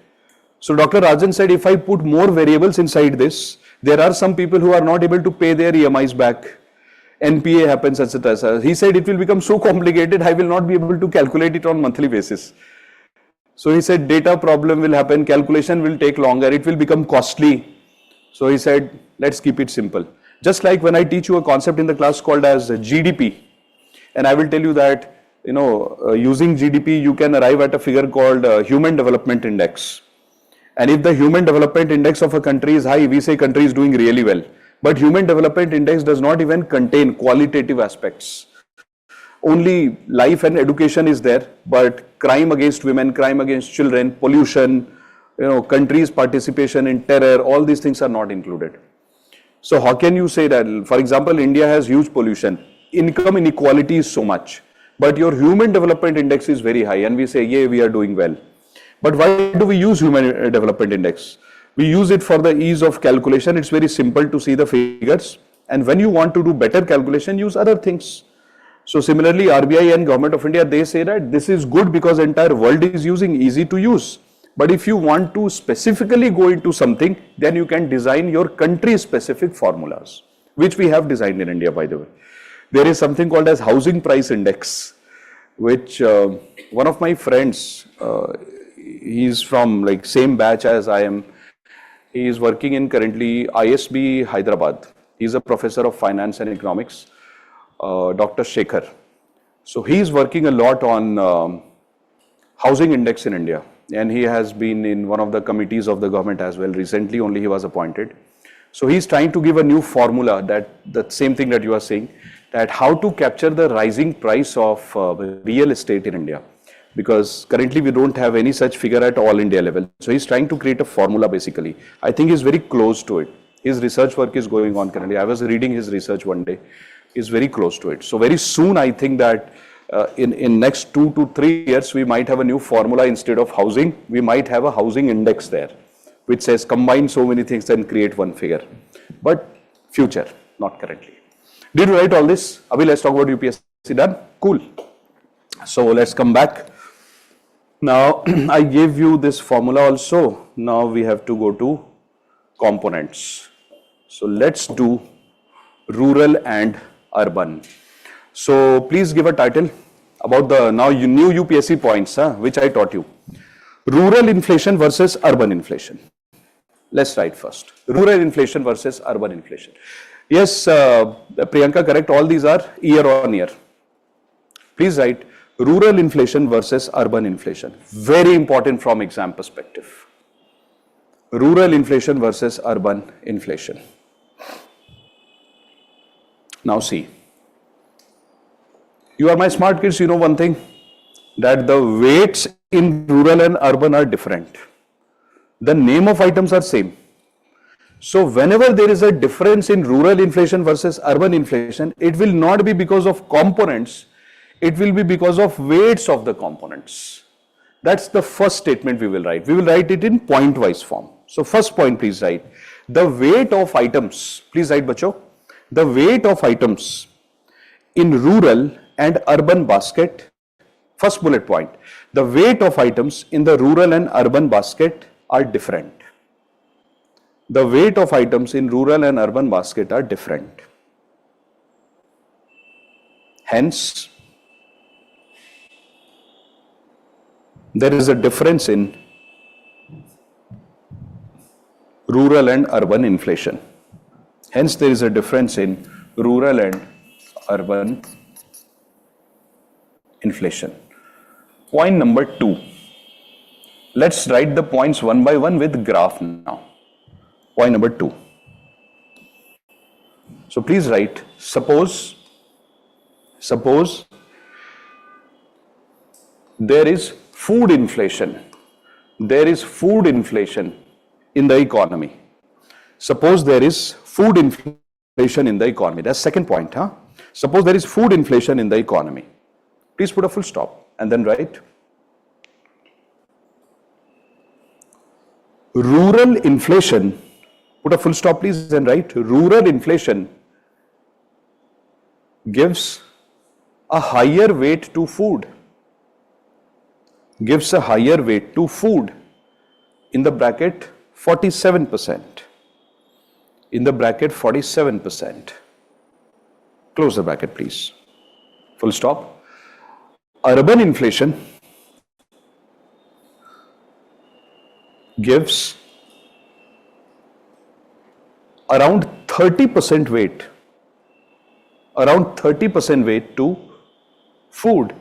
So Dr. Rajan said, if I put more variables inside this, there are some people who are not able to pay their EMIs back. NPA happens, etc. He said it will become so complicated, I will not be able to calculate it on monthly basis. So he said data problem will happen, calculation will take longer, it will become costly. So he said, let's keep it simple. Just like when I teach you a concept in the class called as GDP, and I will tell you that, using GDP, you can arrive at a figure called Human Development Index. And if the Human Development Index of a country is high, we say country is doing really well. But Human Development Index does not even contain qualitative aspects. Only life and education is there, but crime against women, crime against children, pollution, countries' participation in terror, all these things are not included. So how can you say that, for example, India has huge pollution, income inequality is so much, but your Human Development Index is very high, and we say, yeah, we are doing well. But why do we use Human Development Index? We use it for the ease of calculation. It's very simple to see the figures. And when you want to do better calculation, use other things. So similarly, RBI and Government of India, they say that this is good because the entire world is using, easy to use. But if you want to specifically go into something, then you can design your country-specific formulas, which we have designed in India, by the way. There is something called as Housing Price Index, which one of my friends, he's from like same batch as I am. He is working in currently ISB Hyderabad. He's a professor of finance and economics, Dr. Shekhar. So he is working a lot on housing index in India. And he has been in one of the committees of the government as well. Recently only he was appointed. So he's trying to give a new formula, that the same thing that you are saying, that how to capture the rising price of real estate in India. Because currently we don't have any such figure at all India level. So he's trying to create a formula basically. I think he's very close to it. His research work is going on currently. I was reading his research one day. He's very close to it. So very soon I think that in next 2 to 3 years, we might have a new formula instead of housing. We might have a housing index there, which says combine so many things and create one figure. But future, not currently. Did you write all this? Abhi, let's talk about UPSC. Done? Cool. So let's come back. Now, I gave you this formula also. Now we have to go to components. So let's do rural and urban. So please give a title about the now new UPSC points, which I taught you. Rural inflation versus urban inflation. Let's write first. Rural inflation versus urban inflation. Yes, Priyanka, correct. All these are year on year. Please write rural inflation versus urban inflation. Very important from exam perspective. Rural inflation versus urban inflation. Now see. You are my smart kids, you know one thing, that the weights in rural and urban are different. The name of items are same. So whenever there is a difference in rural inflation versus urban inflation, it will not be because of components, it will be because of weights of the components. That's the first statement we will write. We will write it in point-wise form. So first point, please write. The weight of items, please write bacho, the weight of items in rural and urban basket, first bullet point, the weight of items in the rural and urban basket are different. The weight of items in rural and urban basket are different. Hence, there is a difference in rural and urban inflation. Hence, there is a difference in rural and urban inflation. Point number 2. Let's write the points one by one with graph now. Point number 2. So please write, suppose there is food inflation. There is food inflation in the economy. Suppose there is food inflation in the economy. That's second point, huh? Suppose there is food inflation in the economy. Please put a full stop and then write. Rural inflation, put a full stop please and write. Rural inflation gives a higher weight to food gives a higher weight to food. In the bracket 47%. In the bracket 47%. Close the bracket, please. Full stop. Urban inflation gives around 30% weight, to food.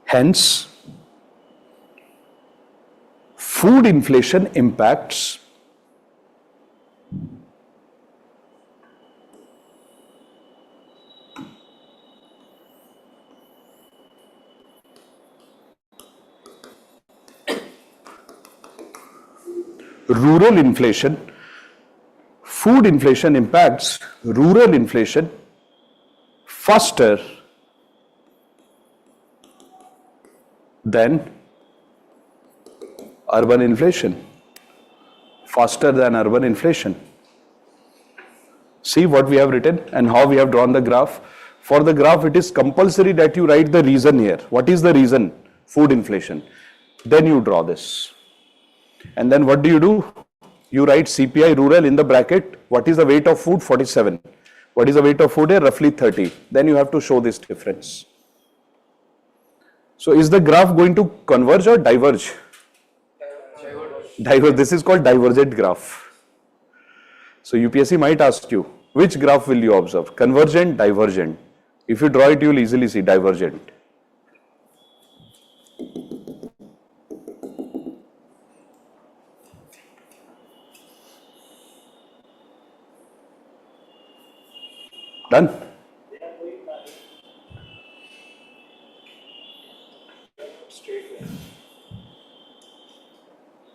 Hence, food inflation impacts rural inflation. Food inflation impacts rural inflation faster than urban inflation. Faster than urban inflation. See what we have written and how we have drawn the graph. For the graph, it is compulsory that you write the reason here. What is the reason? Food inflation. Then you draw this. And then what do? You write CPI rural in the bracket. What is the weight of food? 47. What is the weight of food here? Roughly 30. Then you have to show this difference. So is the graph going to converge or diverge? Diverge. This is called divergent graph. So UPSC might ask you, which graph will you observe? Convergent, divergent. If you draw it, you will easily see divergent. Done?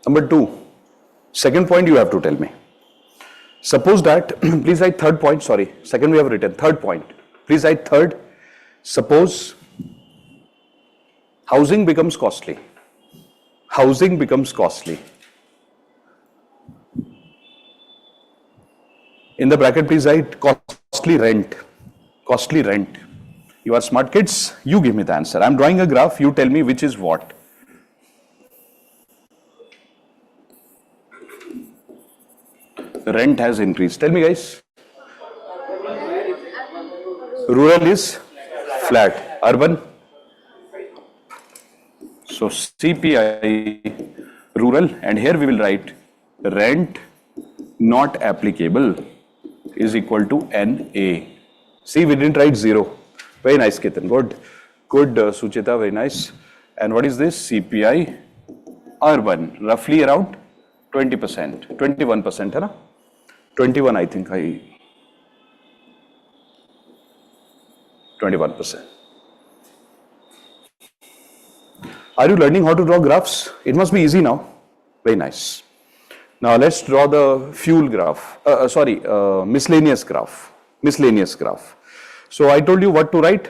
Number 2. Second point you have to tell me. Suppose that, please write third point, sorry. Second we have written, third point. Please write third. Suppose housing becomes costly. Housing becomes costly. In the bracket, please write costly rent. Costly rent. You are smart kids, you give me the answer. I am drawing a graph, you tell me which is what. Rent has increased. Tell me, guys. Rural is flat. Urban. So CPI rural, and here we will write rent not applicable is equal to NA. See, we didn't write 0. Very nice, Ketan. Good, Suchita. Very nice. And what is this? CPI urban. Roughly around 20%. 21%. Hai na? 21, I think. 21%. Are you learning how to draw graphs? It must be easy now. Very nice. Now let's draw the fuel graph. Miscellaneous graph. Miscellaneous graph. So I told you what to write.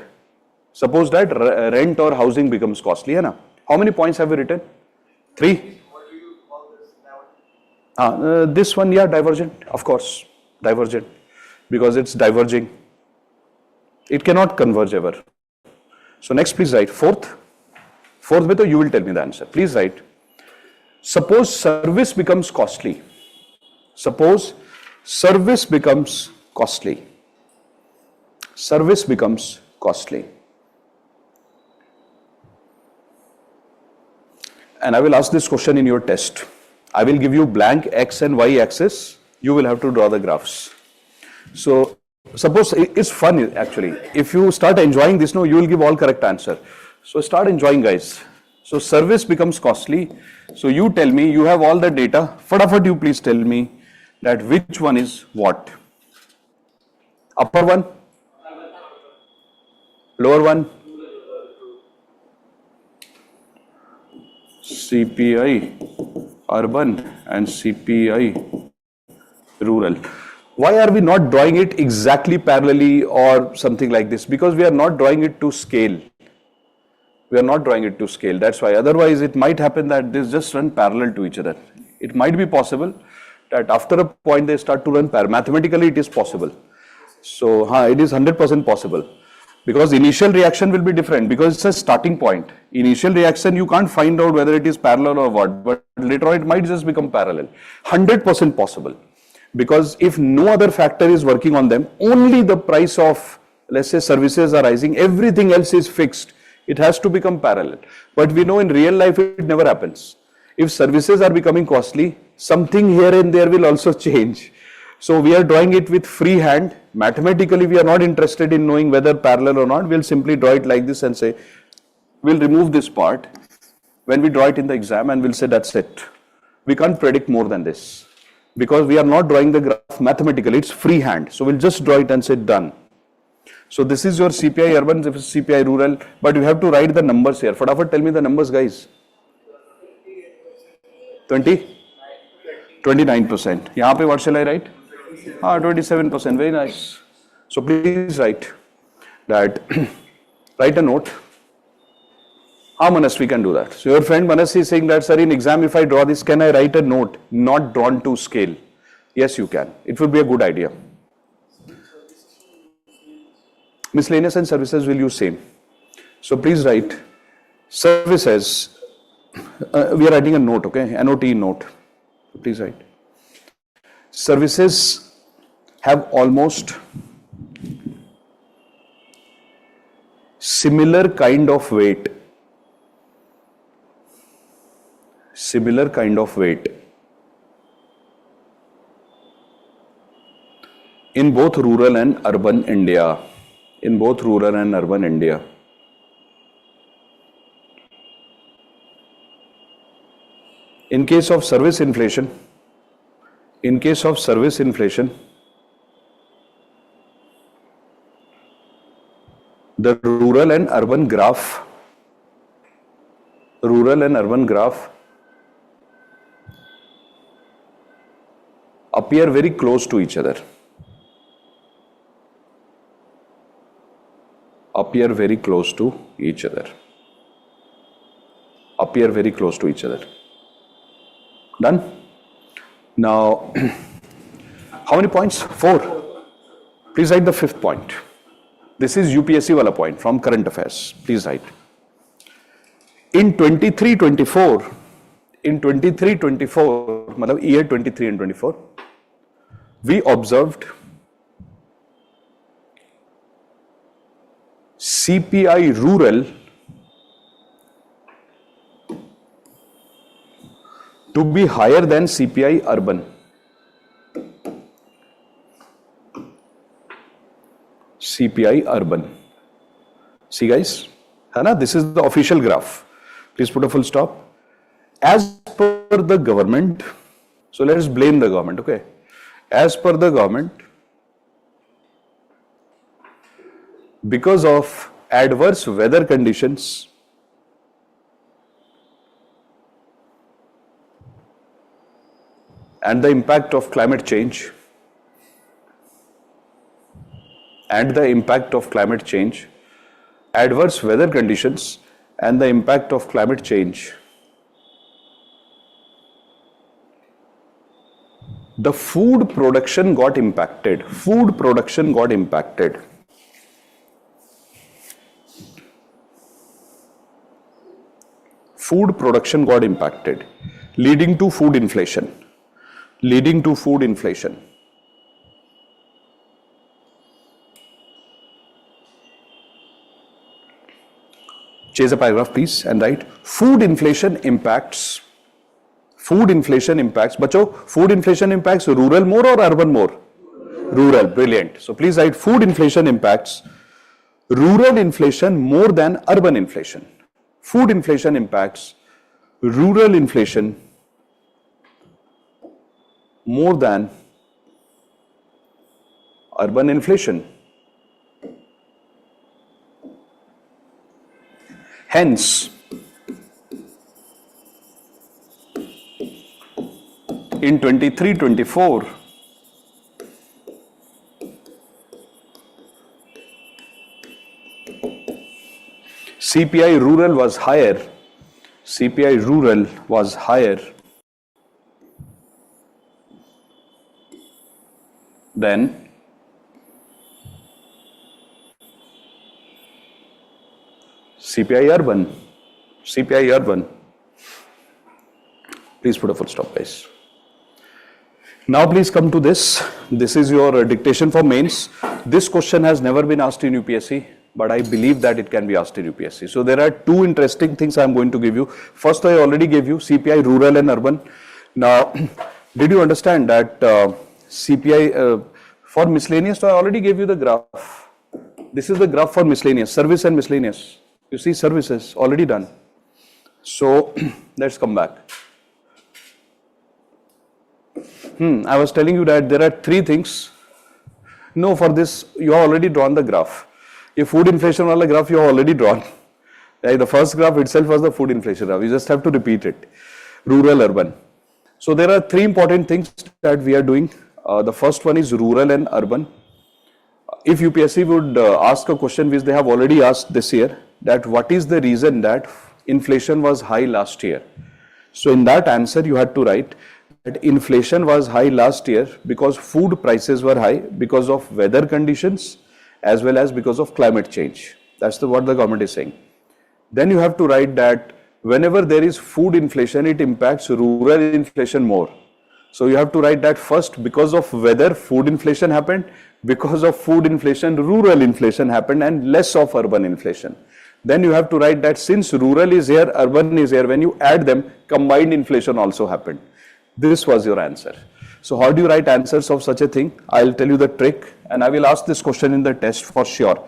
Suppose that rent or housing becomes costly. Hai na? How many points have we written? 3. What do you call this now? This one, yeah, divergent, of course, divergent, because it's diverging. It cannot converge ever. So next, please write fourth. Fourth, beto, you will tell me the answer. Please write. Suppose service becomes costly. Suppose service becomes costly. Service becomes costly. And I will ask this question in your test. I will give you blank X and Y axis. You will have to draw the graphs. So suppose it's fun actually. If you start enjoying this, no, you will give all correct answer. So start enjoying, guys. So service becomes costly. So you tell me, you have all the data. Fatafat, you please tell me that which one is what. Upper one? Lower one? CPI urban and CPI rural. Why are we not drawing it exactly parallelly or something like this? Because we are not drawing it to scale. We are not drawing it to scale. That's why. Otherwise, it might happen that this just run parallel to each other. It might be possible that after a point they start to run parallel. Mathematically, it is possible. So, it is 100% possible. Because initial reaction will be different because it's a starting point. Initial reaction, you can't find out whether it is parallel or what, but later on it might just become parallel. 100% possible. Because if no other factor is working on them, only the price of, let's say, services are rising, everything else is fixed. It has to become parallel. But we know in real life it never happens. If services are becoming costly, something here and there will also change. So we are drawing it with free hand. Mathematically, we are not interested in knowing whether parallel or not. We'll simply draw it like this and say, we'll remove this part when we draw it in the exam and we'll say that's it. We can't predict more than this because we are not drawing the graph mathematically. It's free hand. So we'll just draw it and say done. So this is your CPI urban, this is CPI rural, but you have to write the numbers here. Fatapat, tell me the numbers, guys. 20? 29%. यहाँ पे what shall I write? 27%. Very nice. So please write that. Write a note. How Manas we can do that? So your friend Manas is saying that, sir, in exam if I draw this, can I write a note not drawn to scale? Yes, you can. It would be a good idea. Miscellaneous and services will use same. So please write services. We are writing a note, okay? NOT note. Please write. Services have almost similar kind of weight. Similar kind of weight in both rural and urban India. In both rural and urban India. In case of service inflation, the rural and urban graph appear very close to each other. Appear very close to each other. Done? Now, how many points? 4. Please write the 5th point. This is UPSC wala point from current affairs. Please write. In 23-24, matlab year 23 and 24, we observed CPI rural to be higher than CPI urban. CPI urban. See guys, this is the official graph. Please put a full stop. As per the government, so let us blame the government, okay? As per the government, because of adverse weather conditions and the impact of climate change, adverse weather conditions and the impact of climate change, the food production got impacted. Leading to food inflation. Chase a paragraph, please, and write food inflation impacts. Bacho, food inflation impacts rural more or urban more? Rural. Brilliant. So please write food inflation impacts rural inflation more than urban inflation. Food inflation impacts rural inflation more than urban inflation. Hence, in 23-24, CPI rural was higher than CPI urban. CPI urban. Please put a full stop, guys. Now please come to this. This is your dictation for mains. This question has never been asked in UPSC, but I believe that it can be asked in UPSC. So there are two interesting things I am going to give you. First, I already gave you CPI rural and urban. Now, did you understand that CPI for miscellaneous? So I already gave you the graph. This is the graph for miscellaneous, service and miscellaneous. You see services already done. So let's come back. I was telling you that there are three things. No, for this, you have already drawn the graph. Your food inflation wala graph you have already drawn. The first graph itself was the food inflation graph. You just have to repeat it. Rural, urban. So there are three important things that we are doing. The first one is rural and urban. If UPSC would ask a question which they have already asked this year, that what is the reason that inflation was high last year? So in that answer, you had to write that inflation was high last year because food prices were high because of weather conditions as well as because of climate change. That's what the government is saying. Then you have to write that whenever there is food inflation, it impacts rural inflation more. So you have to write that first, because of weather, food inflation happened, because of food inflation, rural inflation happened, and less of urban inflation. Then you have to write that since rural is here, urban is here, when you add them, combined inflation also happened. This was your answer. So how do you write answers of such a thing? I'll tell you the trick, and I will ask this question in the test for sure.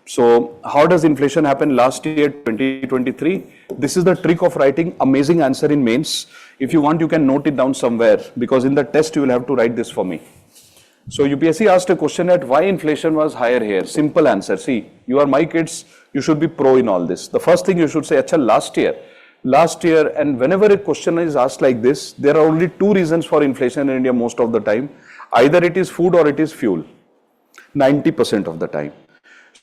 So how does inflation happen last year, 2023? This is the trick of writing amazing answer in mains. If you want, you can note it down somewhere, because in the test you will have to write this for me. So UPSC asked a question at why inflation was higher here. Simple answer. See, you are my kids, you should be pro in all this. The first thing you should say, acha, last year, and whenever a question is asked like this, there are only two reasons for inflation in India most of the time. Either it is food or it is fuel. 90% of the time.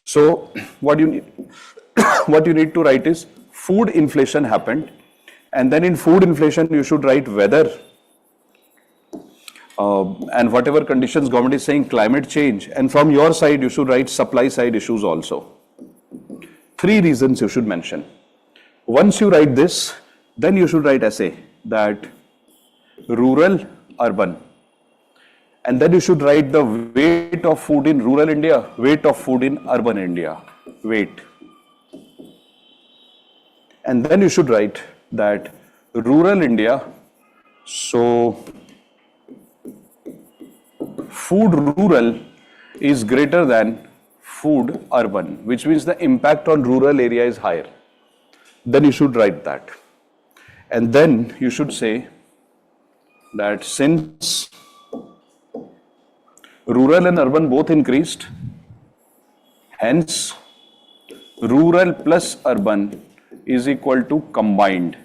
So what you need to write is food inflation happened, and then in food inflation you should write weather and whatever conditions government is saying, climate change, and from your side you should write supply side issues also. Three reasons you should mention. Once you write this, then you should write essay that rural, urban. And then you should write the weight of food in rural India, weight of food in urban India, weight. And then you should write that rural India, so food rural is greater than food urban, which means the impact on rural area is higher. Then you should write that. And then you should say that since rural and urban both increased, hence rural plus urban is equal to combined.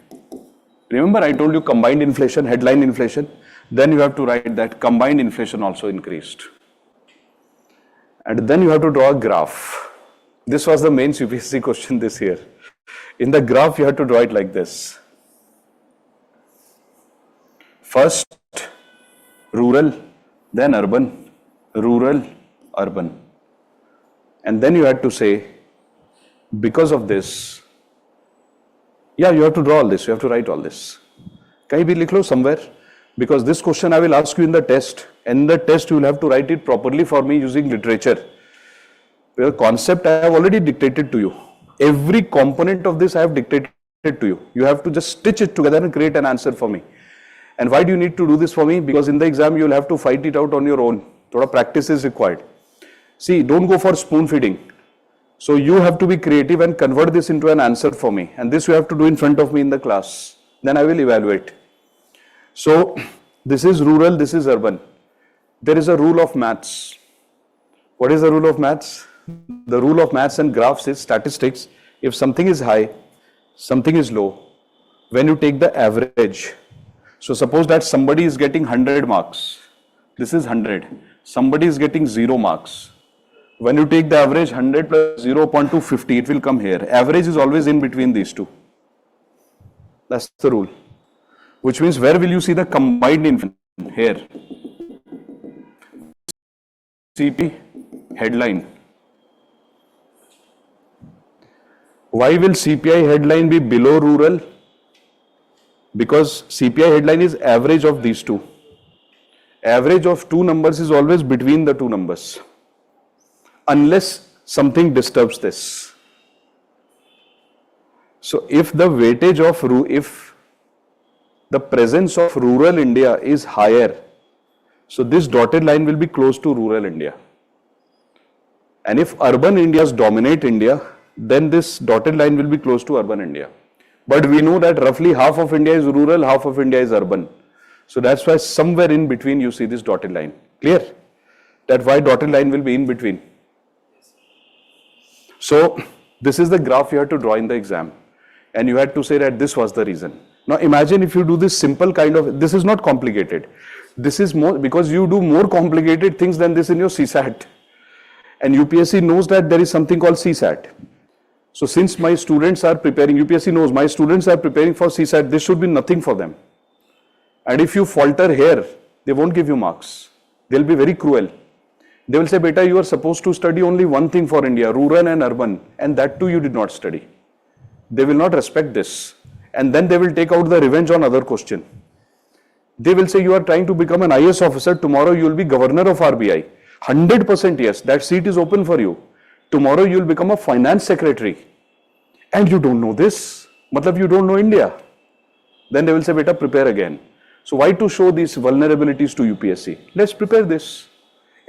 Remember I told you combined inflation, headline inflation. Then you have to write that combined inflation also increased. And then you have to draw a graph. This was the main UPSC question this year. In the graph you have to draw it like this. First rural, then urban, rural, urban. And then you had to say, because of this, yeah, you have to draw all this, you have to write all this. Kahin bhi likh lo somewhere, because this question I will ask you in the test, and in the test you will have to write it properly for me using literature. The concept I have already dictated to you. Every component of this I have dictated to you. You have to just stitch it together and create an answer for me. And why do you need to do this for me? Because in the exam you will have to fight it out on your own. Thoda practice is required. See, don't go for spoon feeding. So you have to be creative and convert this into an answer for me. And this you have to do in front of me in the class. Then I will evaluate. So this is rural, this is urban. There is a rule of maths. What is the rule of maths? The rule of maths and graphs is statistics. If something is high, something is low, when you take the average, so suppose that somebody is getting 100 marks, this is 100, somebody is getting 0 marks. When you take the average 100 plus 0.250, it will come here. Average is always in between these two. That's the rule. Which means where will you see the combined inflation? Here. CP headline. Why will CPI headline be below rural? Because CPI headline is average of these two. Average of two numbers is always between the two numbers, unless something disturbs this. So if the weightage of, if the presence of rural India is higher, so this dotted line will be close to rural India. And if urban Indias dominate India, then this dotted line will be close to urban India. But we know that roughly half of India is rural, half of India is urban. So that's why somewhere in between you see this dotted line. Clear? That why dotted line will be in between. So this is the graph you had to draw in the exam. And you had to say that this was the reason. Now imagine if you do this simple kind of, this is not complicated. This is more, because you do more complicated things than this in your CSAT. And UPSC knows that there is something called CSAT. So since my students are preparing, UPSC knows my students are preparing for CSAT, this should be nothing for them. And if you falter here, they won't give you marks. They'll be very cruel. They will say, beta, you are supposed to study only one thing for India, rural and urban, and that too you did not study. They will not respect this. And then they will take out the revenge on other question. They will say, you are trying to become an IAS officer, tomorrow you will be governor of RBI. 100% yes, that seat is open for you. Tomorrow you will become a finance secretary. And you don't know this. Matlab you don't know India. Then they will say, beta, prepare again. So why to show these vulnerabilities to UPSC? Let's prepare this.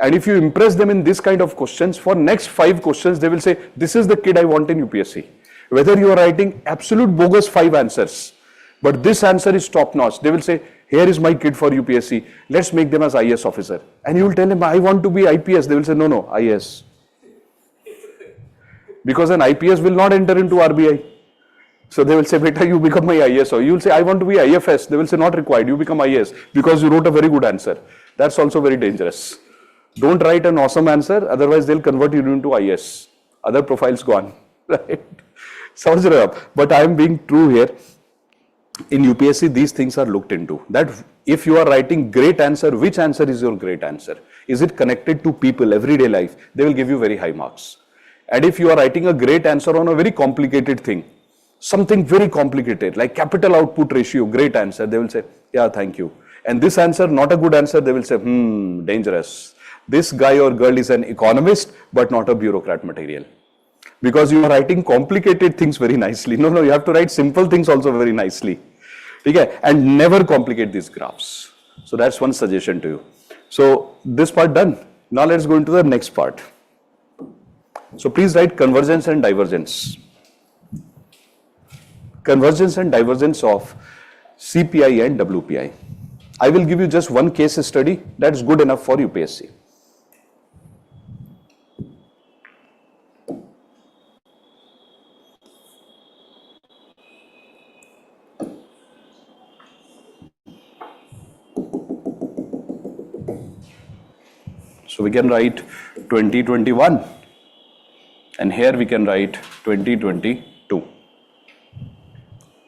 And if you impress them in this kind of questions, for next 5 questions, they will say, this is the kid I want in UPSC. Whether you are writing absolute bogus 5 answers, but this answer is top notch. They will say, here is my kid for UPSC. Let's make them as IAS officer. And you will tell him, I want to be IPS. They will say, no, no, IAS. Because an IPS will not enter into RBI. So they will say, beta, you become my IAS. Or you will say, I want to be IFS. They will say, not required. You become IAS because you wrote a very good answer. That's also very dangerous. Don't write an awesome answer. Otherwise, they'll convert you into IAS. Other profiles gone. Right? Sounds rough. But I am being true here. In UPSC, these things are looked into. That if you are writing great answer, which answer is your great answer? Is it connected to people, everyday life? They will give you very high marks. And if you are writing a great answer on a very complicated thing, something very complicated, like capital output ratio, great answer, they will say, yeah, thank you. And this answer, not a good answer, they will say, dangerous. This guy or girl is an economist, but not a bureaucrat material. Because you are writing complicated things very nicely. No, you have to write simple things also very nicely. Okay? And never complicate these graphs. So that's one suggestion to you. So this part done. Now let's go into the next part. So please write convergence and divergence. Convergence and divergence of CPI and WPI. I will give you just one case study that's good enough for UPSC. So we can write 2021 and here we can write 2022.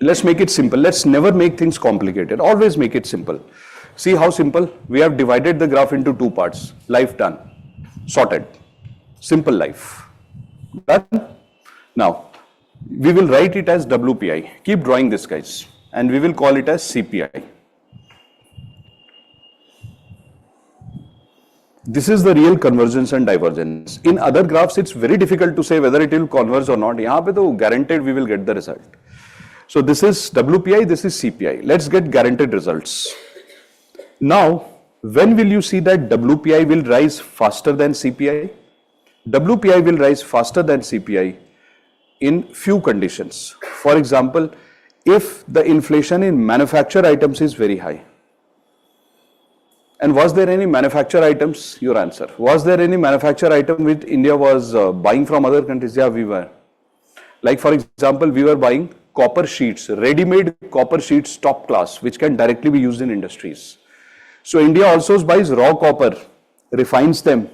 Let's make it simple. Let's never make things complicated. Always make it simple. See how simple? We have divided the graph into 2 parts. Life done. Sorted. Simple life. Done? Now, we will write it as WPI. Keep drawing this, guys. And we will call it as CPI. This is the real convergence and divergence. In other graphs, it's very difficult to say whether it will converge or not. Yahan pe to guaranteed we will get the result. So this is WPI, this is CPI. Let's get guaranteed results. Now, when will you see that WPI will rise faster than CPI? WPI will rise faster than CPI in few conditions. For example, if the inflation in manufactured items is very high. And was there any manufactured items? Your answer. Was there any manufactured item which India was buying from other countries? Yeah, we were. Like for example, we were buying copper sheets, ready-made copper sheets, top class, which can directly be used in industries. So India also buys raw copper, refines them.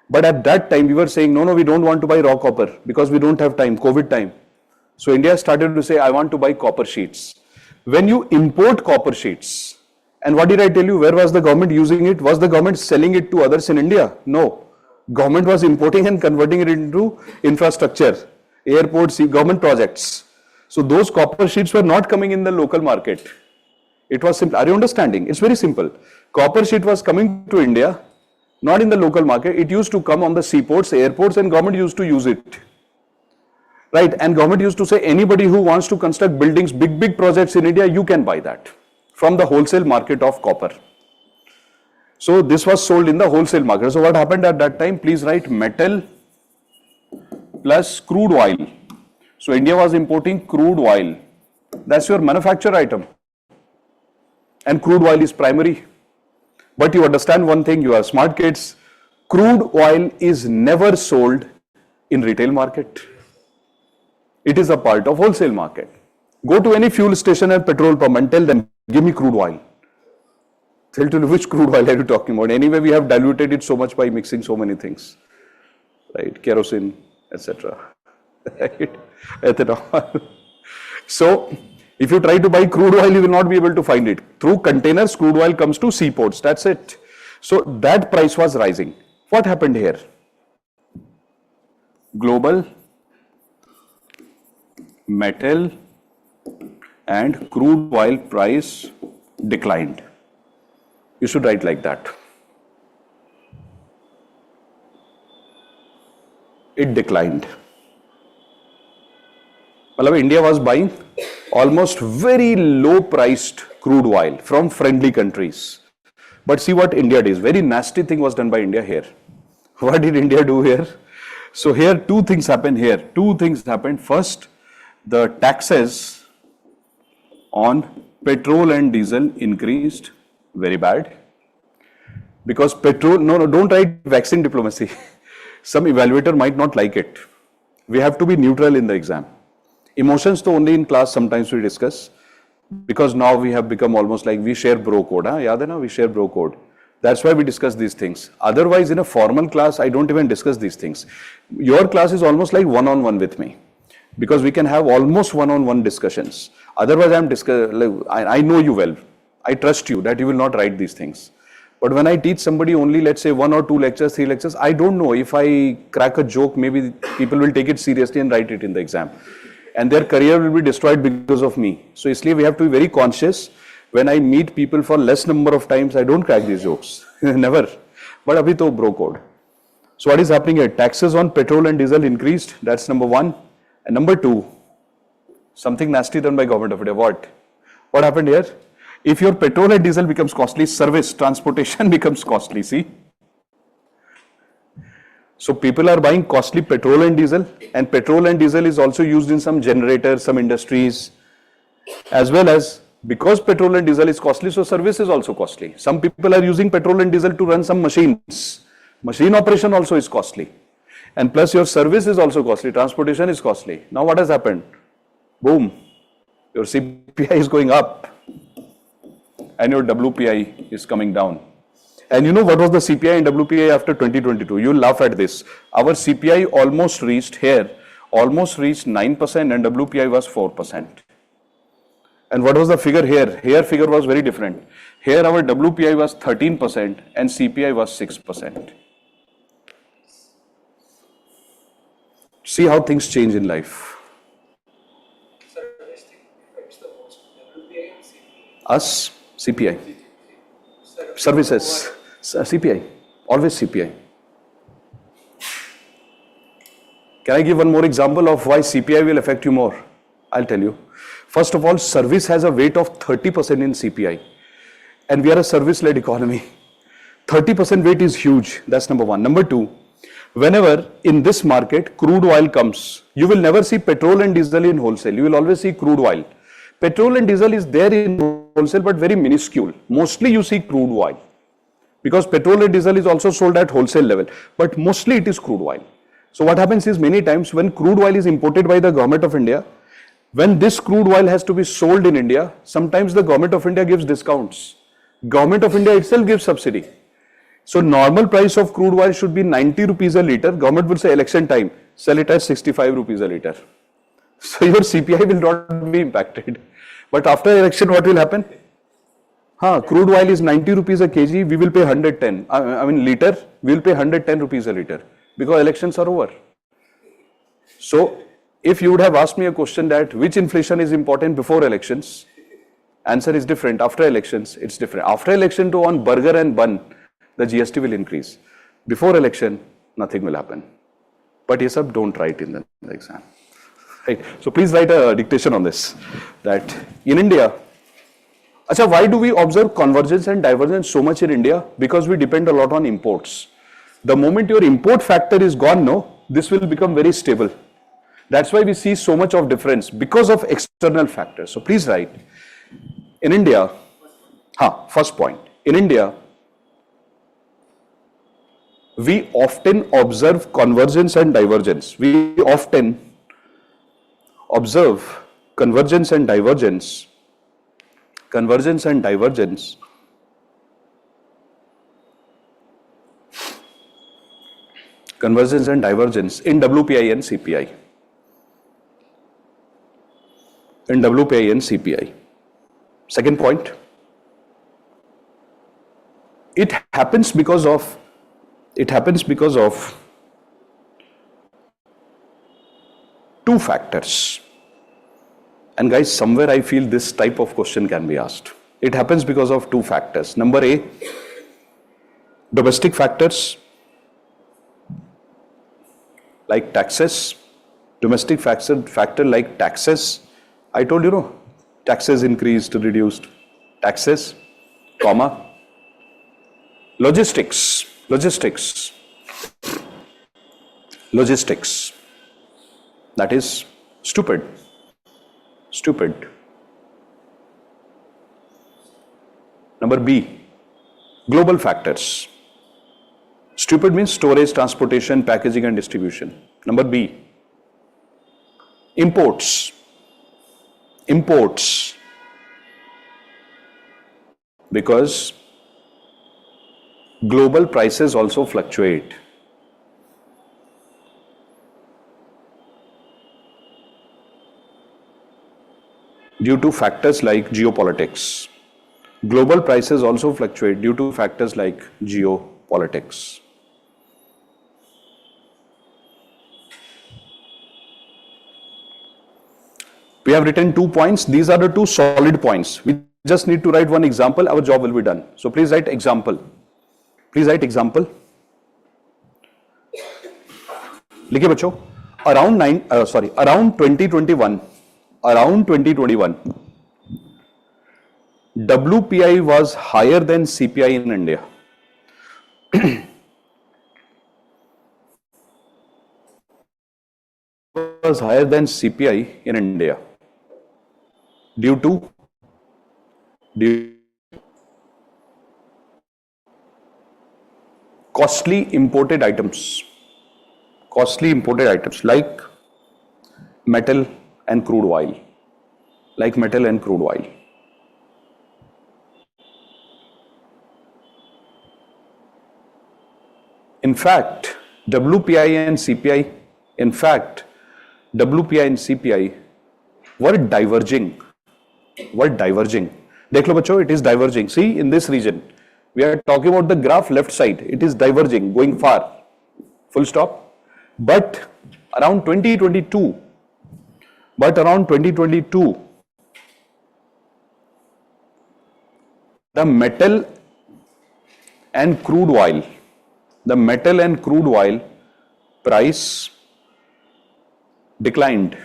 But at that time, we were saying, no, we don't want to buy raw copper because we don't have time, COVID time. So India started to say, I want to buy copper sheets. When you import copper sheets, and what did I tell you? Where was the government using it? Was the government selling it to others in India? No. Government was importing and converting it into infrastructure. airports, government projects. So those copper sheets were not coming in the local market. It was simple. Are you understanding? It's very simple. Copper sheet was coming to India, not in the local market. It used to come on the seaports, airports, and government used to use it. Right? And government used to say anybody who wants to construct buildings, big projects in India, you can buy that from the wholesale market of copper. So this was sold in the wholesale market. So what happened at that time? Please write metal plus crude oil. So India was importing crude oil. That's your manufacture item. And crude oil is primary. But you understand one thing, you are smart kids. Crude oil is never sold in retail market. It is a part of wholesale market. Go to any fuel station and petrol pump and tell them, give me crude oil. They'll tell you, which crude oil are you talking about? Anyway, we have diluted it so much by mixing so many things. Right? Kerosene, etc. Right? Ethanol. So, if you try to buy crude oil, you will not be able to find it. Through containers, crude oil comes to seaports. That's it. So, that price was rising. What happened here? Global metal and crude oil price declined. You should write like that. It declined. India was buying almost very low priced crude oil from friendly countries. But see what India did. Very nasty thing was done by India here. What did India do here? So here two things happened here. Two things happened. First, the taxes on petrol and diesel increased. Very bad. Because petrol, no, don't write vaccine diplomacy. Some evaluator might not like it. We have to be neutral in the exam. Emotions to only in class sometimes we discuss. Because now we have become almost like we share bro code. Yaad hai na? We share bro code. That's why we discuss these things. Otherwise, in a formal class, I don't even discuss these things. Your class is almost like one-on-one with me. Because we can have almost one-on-one discussions. Otherwise, I know you well. I trust you that you will not write these things. But when I teach somebody only, let's say 1 or 2 lectures, 3 lectures, I don't know if I crack a joke, maybe people will take it seriously and write it in the exam. And their career will be destroyed because of me. So, isliye we have to be very conscious. When I meet people for less number of times, I don't crack these jokes. Never. But abhi to bro code. So, what is happening here? Taxes on petrol and diesel increased. That's number 1. And number 2, something nasty done by government of India. What? What happened here? If your petrol and diesel becomes costly, service, transportation becomes costly. See? So people are buying costly petrol and petrol and diesel is also used in some generators, some industries, as well as because petrol and diesel is costly, so service is also costly. Some people are using petrol and diesel to run some machines. Machine operation also is costly. And plus your service is also costly, transportation is costly. Now what has happened? Boom, your CPI is going up and your WPI is coming down. And you know what was the CPI and WPI after 2022? You'll laugh at this. Our CPI almost reached 9% and WPI was 4%. And what was the figure here? Here figure was very different. Here our WPI was 13% and CPI was 6%. See how things change in life. Sir, which thing affects the most? WPI and CPI? Us, CPI. Sir, Services, CPI, always CPI. Can I give one more example of why CPI will affect you more? I'll tell you. First of all, service has a weight of 30% in CPI. And we are a service-led economy. 30% weight is huge. That's number 1. Number 2, whenever in this market crude oil comes, you will never see petrol and diesel in wholesale. You will always see crude oil. Petrol and diesel is there in wholesale but very minuscule. Mostly you see crude oil. Because petrol and diesel is also sold at wholesale level. But mostly it is crude oil. So what happens is many times when crude oil is imported by the government of India, when this crude oil has to be sold in India, sometimes the government of India gives discounts. Government of India itself gives subsidy. So normal price of crude oil should be 90 rupees a litre. Government will say election time, sell it at 65 rupees a litre. So your CPI will not be impacted. But after election, what will happen? Crude oil is 90 rupees a kg, we will pay 110. Litre, we will pay 110 rupees a litre because elections are over. So If you would have asked me a question that which inflation is important before elections, answer is different. After elections, it's different. After election to on burger and bun, the GST will increase. Before election, nothing will happen. But yes, sir, don't write in the exam. Right. So please write a dictation on this. That in India, Acha, why do we observe convergence and divergence so much in India? Because we depend a lot on imports. The moment your import factor is gone, no, this will become very stable. That's why we see so much of difference because of external factors. So please write. In India, first point. In India, we often observe convergence and divergence. We often observe convergence and divergence. Convergence and divergence in WPI and CPI. In WPI and CPI. Second point, it happens because of two factors. And guys, somewhere I feel this type of question can be asked. It happens because of two factors. Number A, domestic factors like taxes. Domestic factor like taxes. I told you, no, taxes increased, reduced. Taxes, comma. Logistics. That is stupid. Number B, global factors. Stupid means storage, transportation, packaging and distribution. Number B, imports. Because global prices also fluctuate. Due to factors like geopolitics. Global prices also fluctuate due to factors like geopolitics. We have written 2 points. These are the 2 solid points. We just need to write one example. Our job will be done. So please write example. लिखिए बच्चों. Around 2021. WPI was higher than CPI in India. Was higher than CPI in India due to costly imported items like metal and crude oil. In fact, WPI and CPI were diverging. देख लो बच्चों, it is diverging. See, in this region, we are talking about the graph left side. It is diverging, going far. Full stop. But around 2022, the metal and crude oil price declined.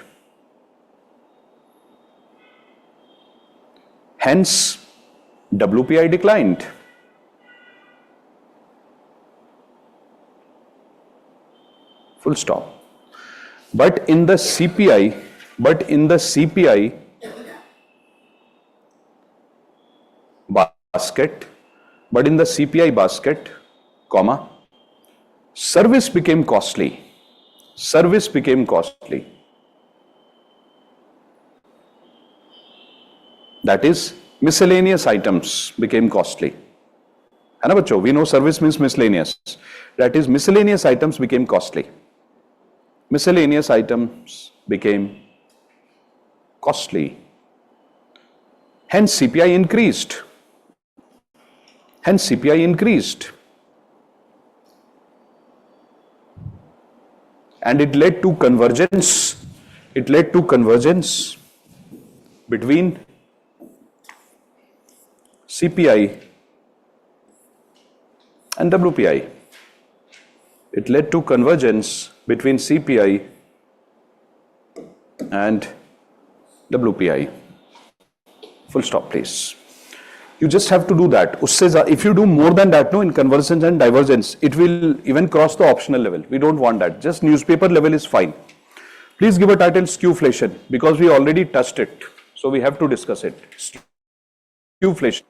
Hence, WPI declined. Full stop. But in the CPI basket, comma, service became costly. That is, miscellaneous items became costly. है ना बच्चों? We know service means miscellaneous. That is, miscellaneous items became costly. Miscellaneous items became costly. Hence, CPI increased. And it led to convergence It led to convergence between CPI and WPI. It led to convergence between CPI and WPI. Full stop, please. You just have to do that. If you do more than that, in convergence and divergence, it will even cross the optional level. We don't want that. Just newspaper level is fine. Please give a title skewflation because we already touched it. So we have to discuss it. Skewflation.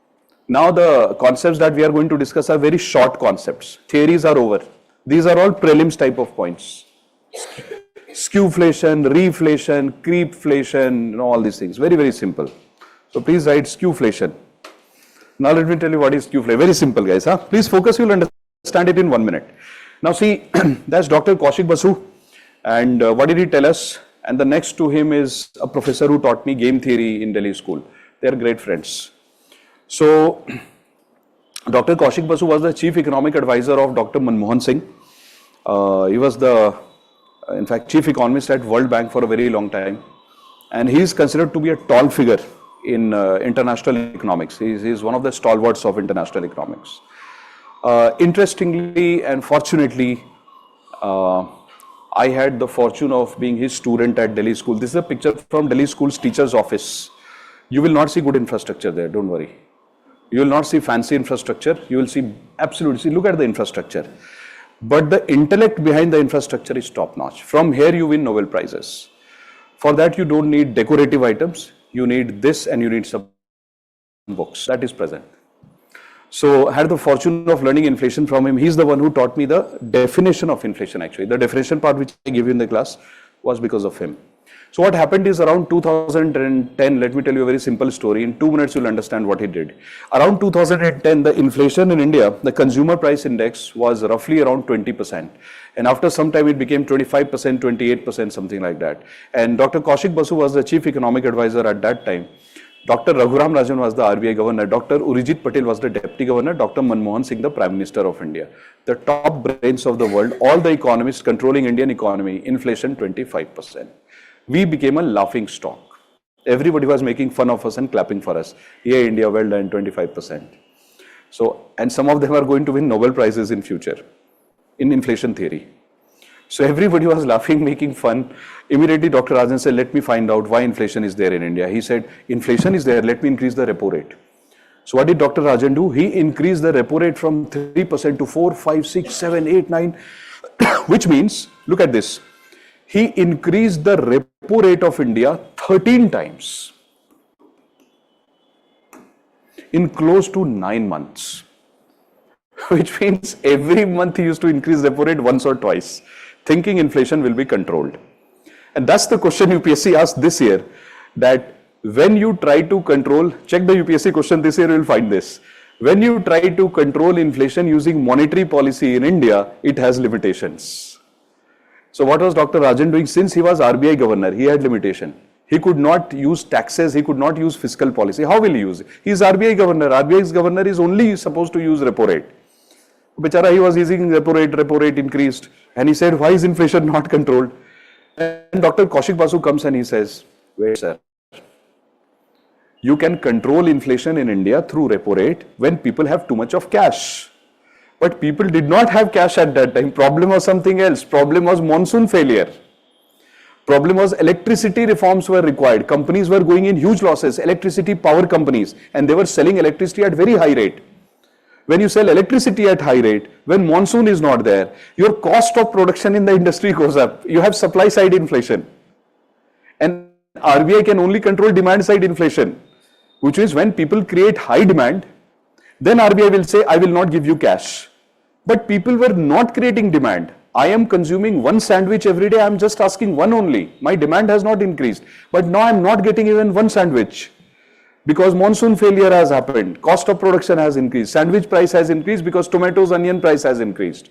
Now the concepts that we are going to discuss are very short concepts. Theories are over. These are all prelims type of points. Skewflation, reflation, creepflation, all these things. Very, very simple. So please write skewflation. Now let me tell you what is skewflation. Very simple, guys. Please focus, you'll understand it in 1 minute. Now see, that's Dr. Kaushik Basu. And what did he tell us? And the next to him is a professor who taught me game theory in Delhi school. They are great friends. So, Dr. Kaushik Basu was the chief economic advisor of Dr. Manmohan Singh. He was in fact, chief economist at World Bank for a very long time. And he is considered to be a tall figure in international economics. He is one of the stalwarts of international economics. Interestingly and fortunately, I had the fortune of being his student at Delhi school. This is a picture from Delhi school's teacher's office. You will not see good infrastructure there, don't worry. You will not see fancy infrastructure. You will see absolutely, look at the infrastructure. But the intellect behind the infrastructure is top notch. From here you win Nobel Prizes. For that you don't need decorative items. You need this and you need some books. That is present. So I had the fortune of learning inflation from him. He's the one who taught me the definition of inflation actually. The definition part which I gave you in the class was because of him. So what happened is around 2010, let me tell you a very simple story. In 2 minutes, you'll understand what he did. Around 2010, the inflation in India, the consumer price index was roughly around 20%. And after some time, it became 25%, 28%, something like that. And Dr. Kaushik Basu was the chief economic advisor at that time. Dr. Raghuram Rajan was the RBI governor. Dr. Urijit Patel was the deputy governor. Dr. Manmohan Singh, the prime minister of India. The top brains of the world, all the economists controlling Indian economy, inflation 25%. We became a laughing stock. Everybody was making fun of us and clapping for us. Yeah, India, well done, 25%. So, and some of them are going to win Nobel Prizes in future, in inflation theory. So everybody was laughing, making fun. Immediately Dr. Rajan said, let me find out why inflation is there in India. He said, inflation is there, let me increase the repo rate. So what did Dr. Rajan do? He increased the repo rate from 3% to 4, 5, 6, 7, 8, 9, which means, look at this. He increased the repo rate of India 13 times in close to 9 months, which means every month he used to increase repo rate once or twice, thinking inflation will be controlled. And that's the question UPSC asked this year, that when you try to control, check the UPSC question this year, you will find this. When you try to control inflation using monetary policy in India, it has limitations. So what was Dr. Rajan doing? Since he was RBI governor, he had limitation. He could not use taxes, he could not use fiscal policy. How will he use it? He is RBI governor. RBI's governor is only supposed to use repo rate. Bichara, he was using repo rate increased. And he said, why is inflation not controlled? And Dr. Kaushik Basu comes and he says, wait sir, you can control inflation in India through repo rate when people have too much of cash. But people did not have cash at that time. Problem was something else. Problem was monsoon failure. Problem was electricity reforms were required. Companies were going in huge losses, electricity power companies, and they were selling electricity at very high rate. When you sell electricity at high rate, when monsoon is not there, your cost of production in the industry goes up. You have supply side inflation. And RBI can only control demand side inflation, which means when people create high demand, then RBI will say, I will not give you cash. But people were not creating demand. I am consuming one sandwich every day. I am just asking one only. My demand has not increased. But now I am not getting even one sandwich. Because monsoon failure has happened. Cost of production has increased. Sandwich price has increased because tomatoes, onion price has increased.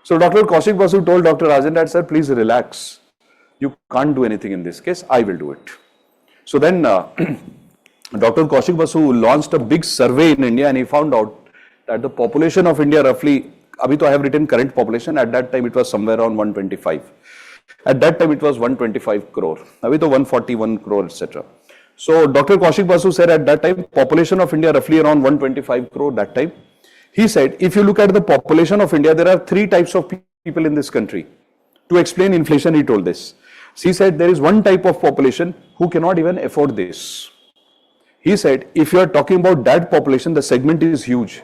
So Dr. Kaushik Basu told Dr. Rajan that, sir, please relax. You can't do anything in this case. I will do it. So then Dr. Kaushik Basu launched a big survey in India and he found out that the population of India roughly, abhi to I have written current population, at that time it was somewhere around 125. At that time, it was 125 crore. Now, with 141 crore, etc. So, Dr. Kaushik Basu said at that time, population of India roughly around 125 crore that time. He said, if you look at the population of India, there are three types of people in this country. To explain inflation, he told this. He said, there is one type of population who cannot even afford this. He said, if you are talking about that population, the segment is huge.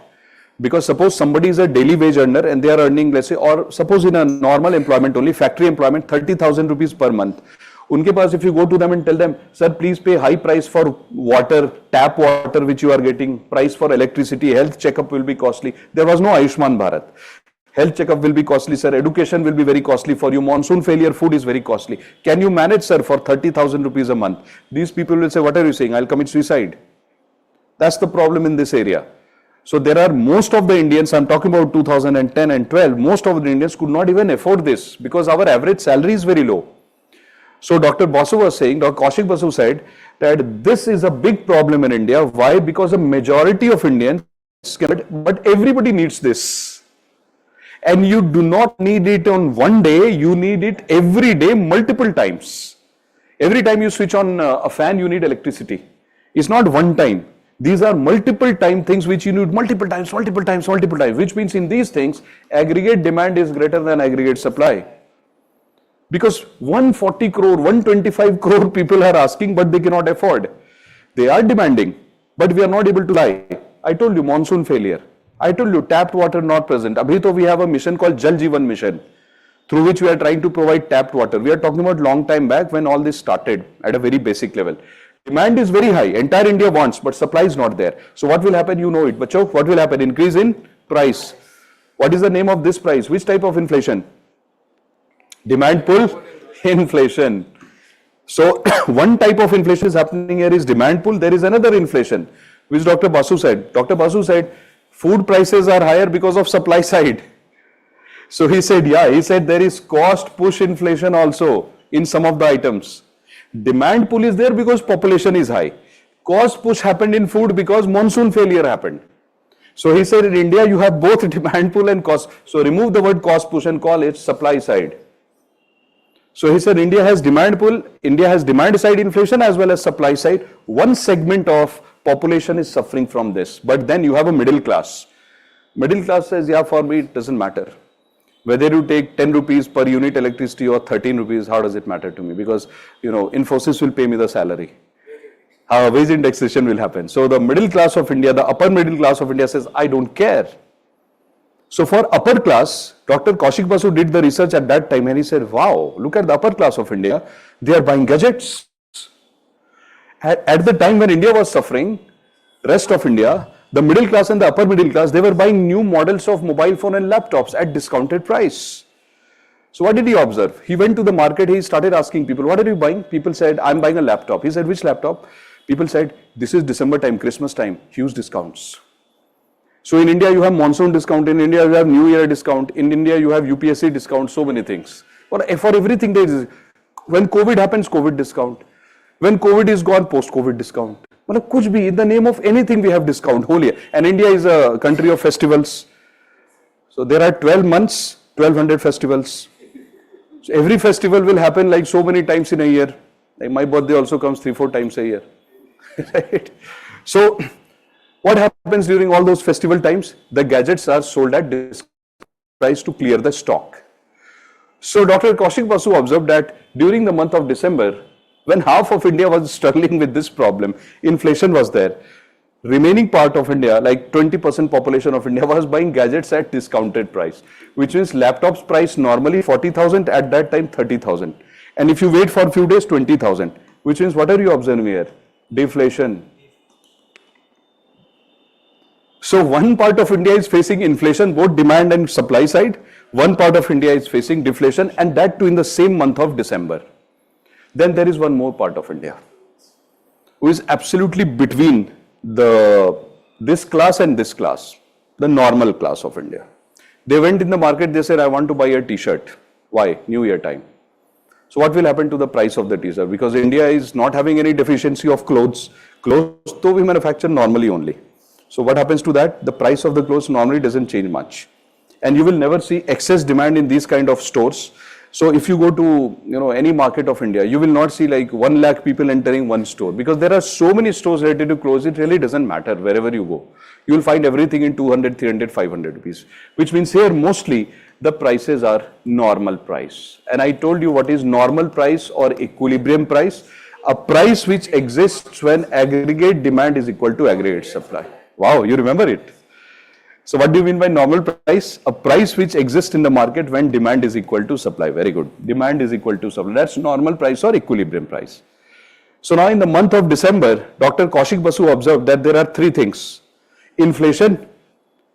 Because suppose somebody is a daily wage earner and they are earning, let's say, or suppose in a normal employment only, factory employment, 30,000 rupees per month. Unke paas, if you go to them and tell them, sir, please pay high price for water, tap water which you are getting, price for electricity, health checkup will be costly. There was no Ayushman Bharat. Health checkup will be costly, sir. Education will be very costly for you. Monsoon failure, food is very costly. Can you manage, sir, for 30,000 rupees a month? These people will say, what are you saying? I'll commit suicide. That's the problem in this area. So there are most of the Indians, I'm talking about 2010 and 12, most of the Indians could not even afford this because our average salary is very low. So Dr. Basu was saying, Dr. Kaushik Basu said that this is a big problem in India. Why? Because a majority of Indians cannot, but everybody needs this. And you do not need it on one day, you need it every day, multiple times. Every time you switch on a fan, you need electricity. It's not one time. These are multiple time things which you need multiple times, which means in these things, aggregate demand is greater than aggregate supply. Because 140 crore, 125 crore people are asking, but they cannot afford. They are demanding, but we are not able to buy. I told you, monsoon failure. I told you, tapped water not present. Abhi we have a mission called Jal Jeevan Mission, through which we are trying to provide tapped water. We are talking about long time back when all this started at a very basic level. Demand is very high, entire India wants, but supply is not there. So what will happen? You know it. Bacho, what will happen? Increase in price. What is the name of this price? Which type of inflation? Demand pull inflation. So one type of inflation is happening here is demand pull. There is another inflation, which Dr. Basu said. Dr. Basu said, food prices are higher because of supply side. So he said, yeah, he said there is cost push inflation also in some of the items. Demand pull is there because population is high. Cost push happened in food because monsoon failure happened. So he said in India you have both demand pull and cost. So remove the word cost push and call it supply side. So he said India has demand pull, India has demand side inflation as well as supply side. One segment of population is suffering from this. But then you have a middle class. Middle class says, yeah, for me it doesn't matter. Whether you take 10 rupees per unit electricity or 13 rupees, how does it matter to me? Because, you know, Infosys will pay me the salary. Wage indexation will happen. So the middle class of India, the upper middle class of India says, I don't care. So for upper class, Dr. Kaushik Basu did the research at that time and he said, wow, look at the upper class of India. They are buying gadgets. At the time when India was suffering, rest of India, the middle class and the upper middle class, they were buying new models of mobile phone and laptops at discounted price. So what did he observe? He went to the market, he started asking people, what are you buying? People said, I'm buying a laptop. He said, which laptop? People said, this is December time, Christmas time, huge discounts. So in India, you have monsoon discount. In India, you have New Year discount. In India, you have UPSC discount, so many things. For everything, there is. When COVID happens, COVID discount. When COVID is gone, post-COVID discount. Kuch bhi, in the name of anything, we have discount whole year. And India is a country of festivals. So there are 12 months, 1200 festivals. So every festival will happen like so many times in a year. Like my birthday also comes 3-4 times a year. Right? So what happens during all those festival times? The gadgets are sold at discount price to clear the stock. So Dr. Kaushik Basu observed that during the month of December, when half of India was struggling with this problem, inflation was there. Remaining part of India, like 20% population of India, was buying gadgets at discounted price, which means laptops price normally 40,000, at that time 30,000. And if you wait for a few days, 20,000, which means what are you observing here? Deflation. So one part of India is facing inflation, both demand and supply side. One part of India is facing deflation, and that too in the same month of December. Then there is one more part of India who is absolutely between this class and this class, the normal class of India. They went in the market, they said, I want to buy a t-shirt. Why? New Year time. So what will happen to the price of the t-shirt? Because India is not having any deficiency of clothes. Clothes, though we manufacture normally only. So what happens to that? The price of the clothes normally doesn't change much. And you will never see excess demand in these kind of stores. So if you go to any market of India, you will not see like 1 lakh people entering one store, because there are so many stores ready to close. It really doesn't matter wherever you go. You will find everything in 200, 300, 500 rupees, which means here mostly the prices are normal price. And I told you what is normal price or equilibrium price. A price which exists when aggregate demand is equal to aggregate supply. Wow, you remember it. So what do you mean by normal price? A price which exists in the market when demand is equal to supply. Very good. Demand is equal to supply. That's normal price or equilibrium price. So now in the month of December, Dr. Kaushik Basu observed that there are three things: inflation,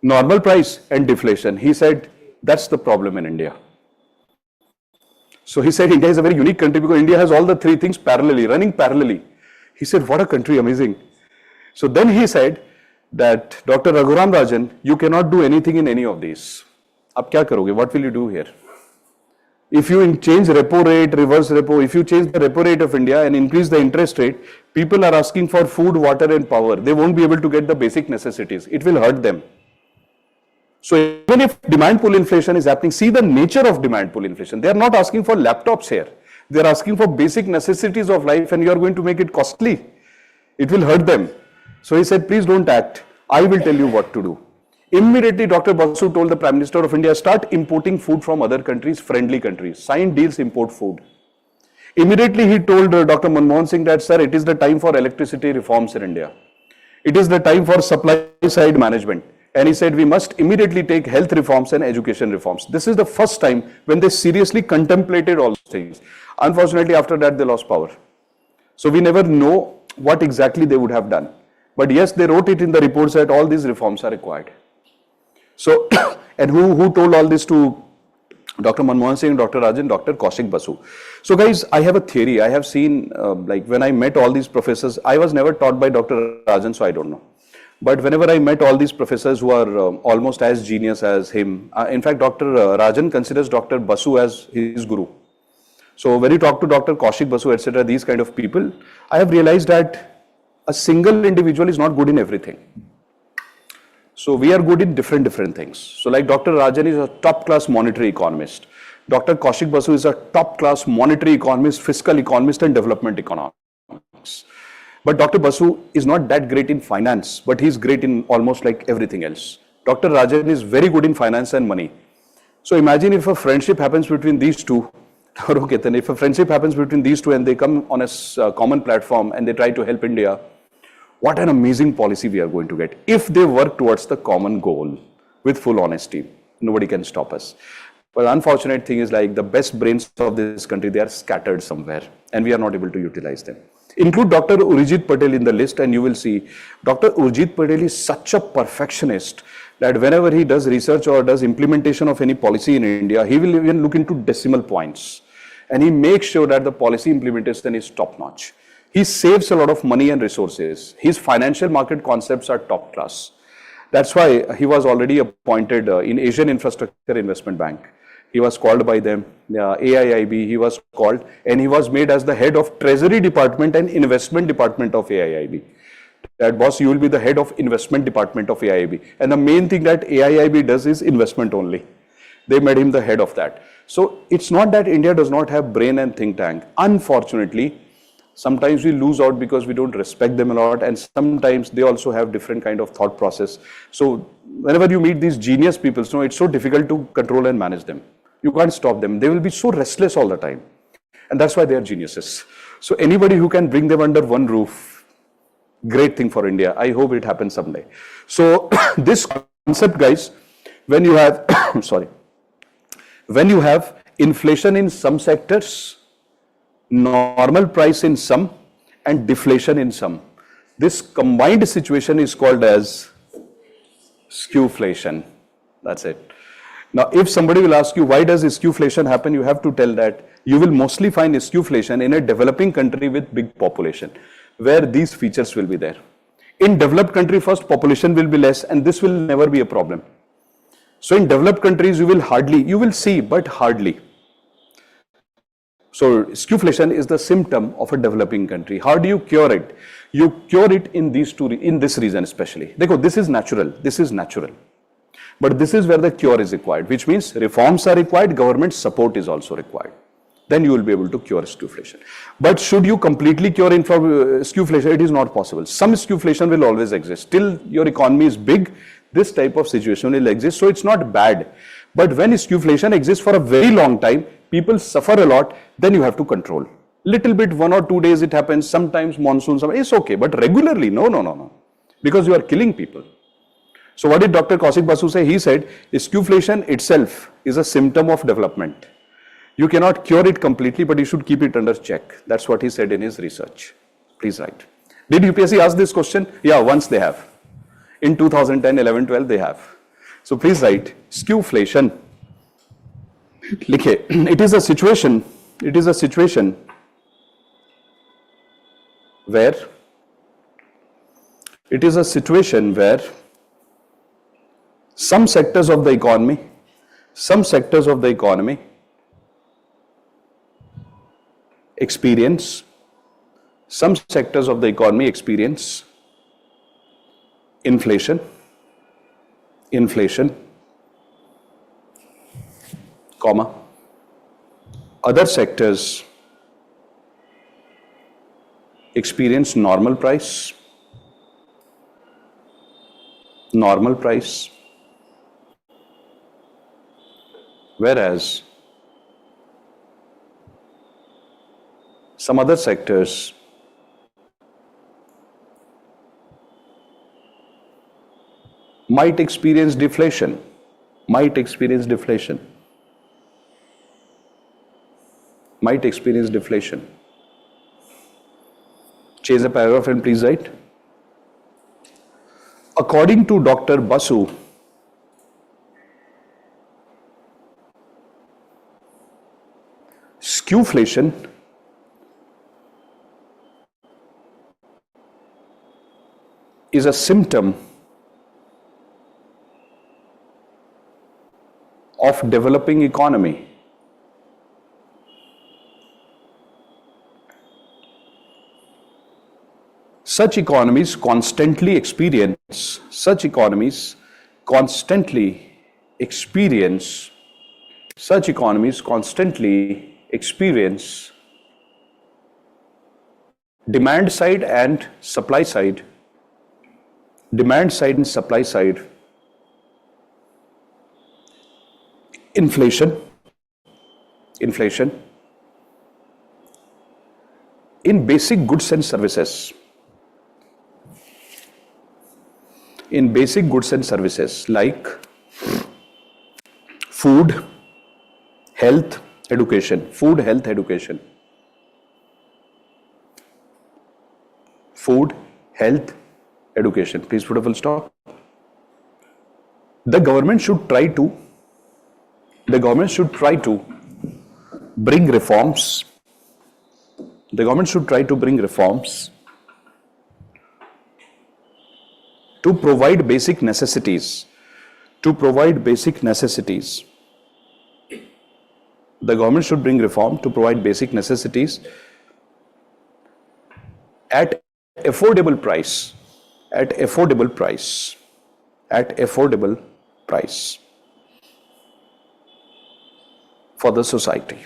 normal price, and deflation. He said that's the problem in India. So he said India is a very unique country because India has all the three things parallelly, running parallelly. He said, what a country, amazing. So then he said that Dr. Raghuram Rajan, you cannot do anything in any of these. Ab kya karoge? What will you do here? If you change repo rate, reverse repo, if you change the repo rate of India and increase the interest rate, people are asking for food, water and power. They won't be able to get the basic necessities. It will hurt them. So even if demand pull inflation is happening, see the nature of demand pull inflation. They are not asking for laptops here. They are asking for basic necessities of life, and you are going to make it costly. It will hurt them. So he said, please don't act. I will tell you what to do. Immediately, Dr. Basu told the Prime Minister of India, start importing food from other countries, friendly countries. Sign deals, import food. Immediately, he told Dr. Manmohan Singh that, sir, it is the time for electricity reforms in India. It is the time for supply side management. And he said, we must immediately take health reforms and education reforms. This is the first time when they seriously contemplated all these things. Unfortunately, after that, they lost power. So we never know what exactly they would have done. But yes, they wrote it in the reports that all these reforms are required. So, and who told all this to Dr. Manmohan Singh, Dr. Rajan, Dr. Kaushik Basu. So guys, I have a theory. I have seen, like when I met all these professors, I was never taught by Dr. Rajan, so I don't know. But whenever I met all these professors who are almost as genius as him, in fact, Dr. Rajan considers Dr. Basu as his guru. So when you talk to Dr. Kaushik Basu, etc., these kind of people, I have realized that a single individual is not good in everything. So we are good in different things. So like Dr. Rajan is a top-class monetary economist. Dr. Kaushik Basu is a top-class monetary economist, fiscal economist, and development economist. But Dr. Basu is not that great in finance, but he's great in almost like everything else. Dr. Rajan is very good in finance and money. So imagine if a friendship happens between these two. Okay, then if a friendship happens between these two and they come on a common platform and they try to help India, what an amazing policy we are going to get. If they work towards the common goal with full honesty, nobody can stop us. But the unfortunate thing is like the best brains of this country, they are scattered somewhere and we are not able to utilize them. Include Dr. Urjit Patel in the list and you will see Dr. Urjit Patel is such a perfectionist that whenever he does research or does implementation of any policy in India, he will even look into decimal points and he makes sure that the policy implementation is top notch. He saves a lot of money and resources. His financial market concepts are top class. That's why he was already appointed in Asian Infrastructure Investment Bank. He was called by them, AIIB, he was called, and he was made as the head of Treasury Department and Investment Department of AIIB. That boss, you will be the head of Investment Department of AIIB. And the main thing that AIIB does is investment only. They made him the head of that. So it's not that India does not have brain and think tank. Unfortunately, sometimes we lose out because we don't respect them a lot, and sometimes they also have different kind of thought process. So whenever you meet these genius people, it's so difficult to control and manage them. You can't stop them. They will be so restless all the time. And that's why they are geniuses. So anybody who can bring them under one roof, great thing for India. I hope it happens someday. So this concept, guys, when you have, when you have inflation in some sectors, normal price in some, and deflation in some, this combined situation is called as skewflation. That's it. Now, if somebody will ask you, why does skewflation happen? You have to tell that you will mostly find skewflation in a developing country with big population, where these features will be there. In developed country, first population will be less, and this will never be a problem. So in developed countries, you will see, but hardly. So skewflation is the symptom of a developing country. How do you cure it? You cure it in this region especially. This is natural. But this is where the cure is required, which means reforms are required, government support is also required. Then you will be able to cure skewflation. But should you completely cure skewflation? It is not possible. Some skewflation will always exist. Till your economy is big, this type of situation will exist. So it's not bad. But when skewflation exists for a very long time, people suffer a lot, then you have to control. Little bit, 1 or 2 days it happens, sometimes monsoon, it's okay. But regularly, no. Because you are killing people. So what did Dr. Kaushik Basu say? He said, skewflation itself is a symptom of development. You cannot cure it completely, but you should keep it under check. That's what he said in his research. Please write. Did UPSC ask this question? Yeah, once they have. In 2010, 11, 12, they have. So please write, skewflation. It is a situation where some sectors of the economy experience inflation, comma, other sectors experience normal price, whereas some other sectors might experience deflation. Change the paragraph and please write. According to Dr. Basu, skewflation is a symptom of developing economy. Such economies constantly experience demand side and supply side inflation in basic goods and services. Like food, health, education. Please put a full stop. The government should try to bring reforms. To provide basic necessities. The government should bring reform to provide basic necessities at affordable price. For the society.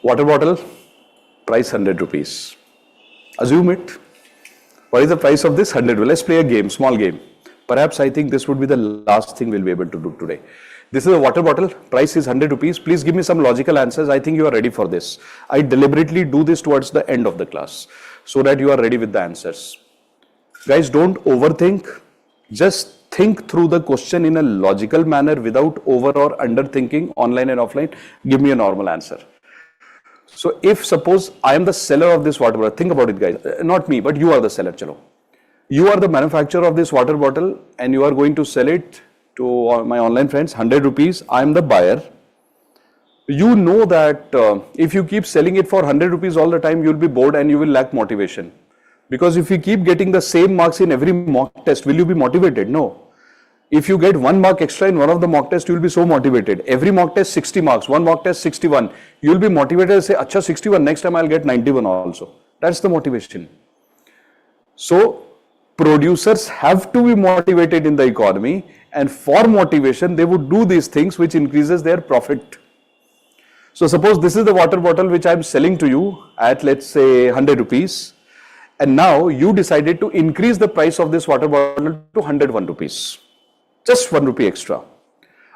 Water bottle, price 100 rupees. Assume it. What is the price of this? 100. Let's play a game, small game. Perhaps I think this would be the last thing we'll be able to do today. This is a water bottle, price is 100 rupees. Please give me some logical answers. I think you are ready for this. I deliberately do this towards the end of the class so that you are ready with the answers. Guys, don't overthink. Just think through the question in a logical manner without over or under thinking, online and offline. Give me a normal answer. So if suppose I am the seller of this water bottle, think about it guys, not me, but you are the seller, chalo. You are the manufacturer of this water bottle and you are going to sell it to my online friends, 100 rupees, I am the buyer. You know that if you keep selling it for 100 rupees all the time, you will be bored and you will lack motivation. Because if you keep getting the same marks in every mock test, will you be motivated? No. If you get 1 mark extra in one of the mock tests, you will be so motivated. Every mock test 60 marks, one mock test 61. You will be motivated to say, Acha 61, next time I'll get 91 also. That's the motivation. So, producers have to be motivated in the economy, and for motivation, they would do these things which increases their profit. So, suppose this is the water bottle which I'm selling to you at, let's say, 100 rupees. And now you decided to increase the price of this water bottle to 101 rupees. Just 1 rupee extra.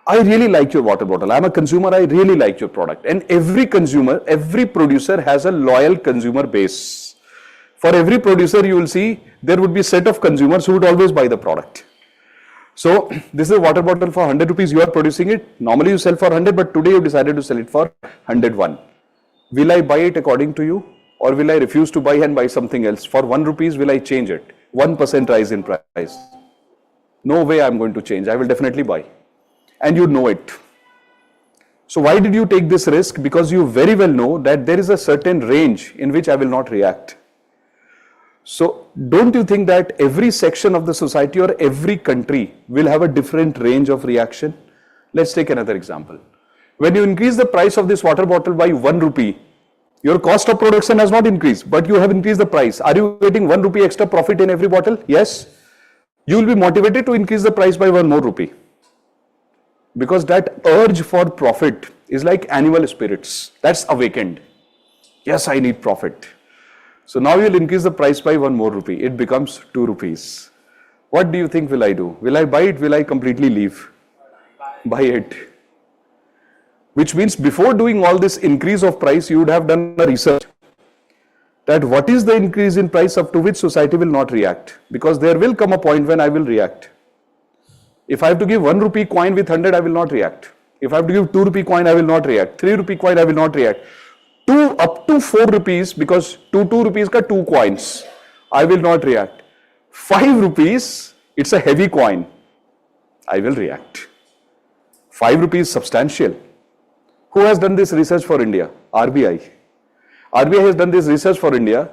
I really like your water bottle. I'm a consumer. I really like your product. And every consumer, every producer has a loyal consumer base. For every producer, you will see there would be a set of consumers who would always buy the product. So, this is a water bottle for 100 rupees. You are producing it. Normally, you sell for 100, but today you decided to sell it for 101. Will I buy it according to you? Or will I refuse to buy and buy something else? For 1 rupees, will I change it? 1% rise in price. No way I'm going to change. I will definitely buy. And you know it. So why did you take this risk? Because you very well know that there is a certain range in which I will not react. So don't you think that every section of the society or every country will have a different range of reaction? Let's take another example. When you increase the price of this water bottle by 1 rupee, your cost of production has not increased, but you have increased the price. Are you getting 1 rupee extra profit in every bottle? Yes. You will be motivated to increase the price by 1 more rupee. Because that urge for profit is like animal spirits. That's awakened. Yes, I need profit. So now you will increase the price by 1 more rupee. It becomes 2 rupees. What do you think will I do? Will I buy it? Will I completely leave? Buy it. Which means before doing all this increase of price, you would have done a research that what is the increase in price up to which society will not react, because there will come a point when I will react. If I have to give 1 rupee coin with 100, I will not react. If I have to give 2 rupee coin, I will not react. 3 rupee coin, I will not react. Up to 4 rupees, because 2 rupees ka 2 coins, I will not react. 5 rupees, it's a heavy coin, I will react. 5 rupees substantial. Who has done this research for India? RBI. RBI has done this research for India.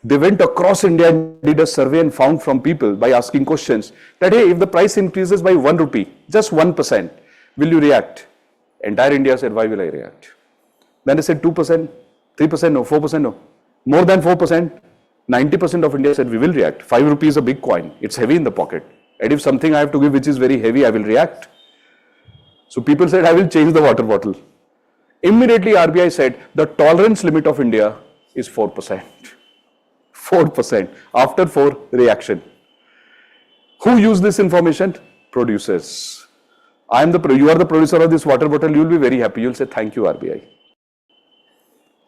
They went across India and did a survey and found from people by asking questions that, hey, if the price increases by 1 rupee, just 1%, will you react? Entire India said, why will I react? Then they said 2%, 3%, no, 4%, no. More than 4%, 90% of India said, we will react. 5 rupees is a big coin. It's heavy in the pocket. And if something I have to give which is very heavy, I will react. So people said, I will change the water bottle. Immediately RBI said, the tolerance limit of India is 4%. 4%. After 4, reaction. Who used this information? Producers. You are the producer of this water bottle, you will be very happy. You will say, thank you RBI.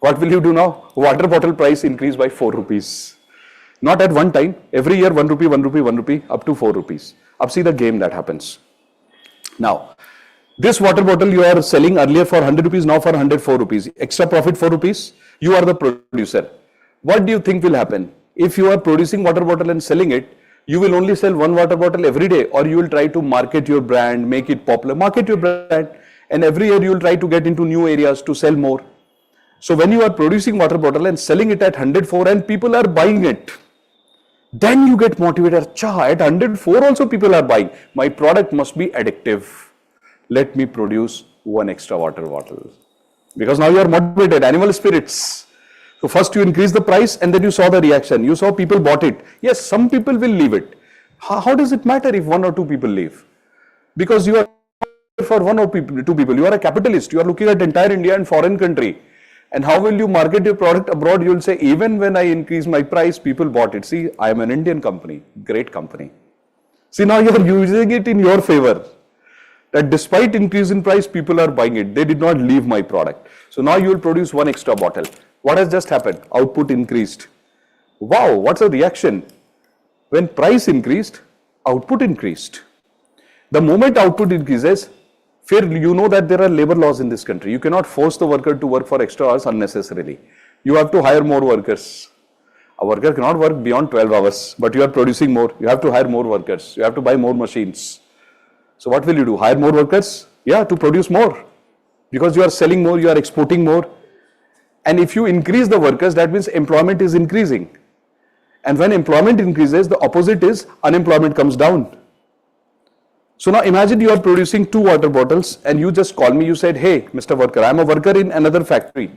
What will you do now? Water bottle price increased by 4 rupees. Not at one time. Every year 1 rupee, 1 rupee, 1 rupee, up to 4 rupees. Up see the game that happens. Now, this water bottle you are selling earlier for 100 rupees, now for 104 rupees. Extra profit 4 rupees. You are the producer. What do you think will happen? If you are producing water bottle and selling it, you will only sell one water bottle every day, or you will try to market your brand, make it popular, market your brand, and every year you will try to get into new areas to sell more. So when you are producing water bottle and selling it at 104 and people are buying it, then you get motivated. Cha, at 104 also people are buying. My product must be addictive. Let me produce 1 extra water bottle. Because now you are motivated, animal spirits. So first you increase the price and then you saw the reaction. You saw people bought it. Yes, some people will leave it. How does it matter if 1 or 2 people leave? Because you are for 1 or 2 people. You are a capitalist. You are looking at entire India and foreign country. And how will you market your product abroad? You will say, even when I increase my price, people bought it. See, I am an Indian company, great company. See, now you are using it in your favor. That despite increase in price, people are buying it. They did not leave my product. So now you will produce 1 extra bottle. What has just happened? Output increased. Wow, what's the reaction? When price increased, output increased. The moment output increases, you know that there are labor laws in this country. You cannot force the worker to work for extra hours unnecessarily. You have to hire more workers. A worker cannot work beyond 12 hours, but you are producing more. You have to hire more workers. You have to buy more machines. So what will you do? Hire more workers? Yeah, to produce more. Because you are selling more, you are exporting more. And if you increase the workers, that means employment is increasing. And when employment increases, the opposite is unemployment comes down. So now imagine you are producing 2 water bottles and you just call me, you said, hey, Mr. Worker, I'm a worker in another factory,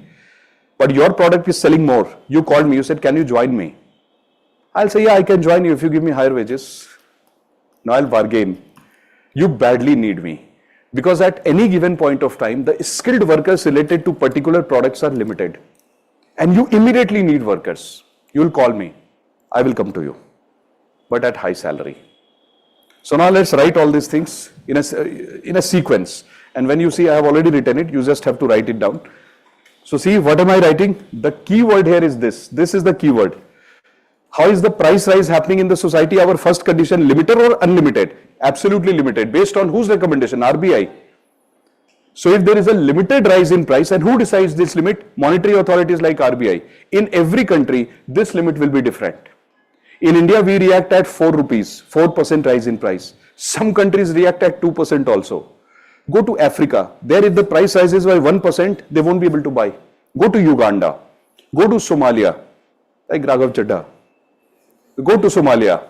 but your product is selling more. You called me, you said, can you join me? I'll say, yeah, I can join you if you give me higher wages. Now I'll bargain. You badly need me. Because at any given point of time, the skilled workers related to particular products are limited. And you immediately need workers. You'll call me. I will come to you. But at high salary. So now let's write all these things in a sequence. And when you see I have already written it, you just have to write it down. So see, what am I writing? The key word here is this. This is the key word. How is the price rise happening in the society? Our first condition, limited or unlimited? Absolutely limited. Based on whose recommendation? RBI. So if there is a limited rise in price, and who decides this limit? Monetary authorities like RBI. In every country, this limit will be different. In India, we react at 4 rupees, 4% rise in price. Some countries react at 2% also. Go to Africa. There, if the price rises by 1%, they won't be able to buy. Go to Uganda. Go to Somalia, like Raghav Chadha. Go to Somalia.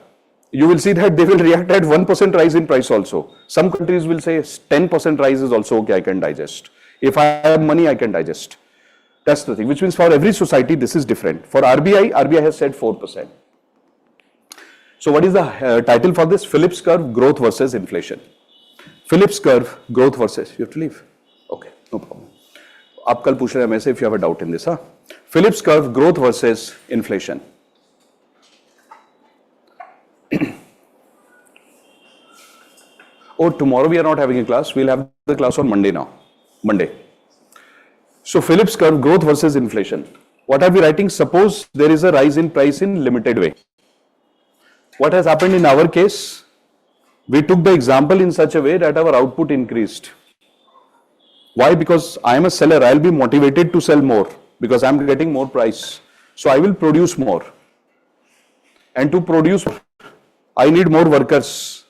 You will see that they will react at 1% rise in price also. Some countries will say 10% rise is also okay, I can digest. If I have money, I can digest. That's the thing, which means for every society, this is different. For RBI has said 4%. So what is the title for this? Phillips curve, growth versus inflation. Phillips curve, growth versus, you have to leave? Okay, no problem. आप कल पूछ रहे हैं मैं से if you have a doubt in this, huh? Phillips curve, growth versus inflation. Oh, tomorrow we are not having a class. We'll have the class on Monday now. Monday. So Phillips curve, growth versus inflation. What are we writing? Suppose there is a rise in price in limited way. What has happened in our case? We took the example in such a way that our output increased. Why? Because I am a seller. I'll be motivated to sell more because I'm getting more price. So I will produce more. And to produce, I need more workers.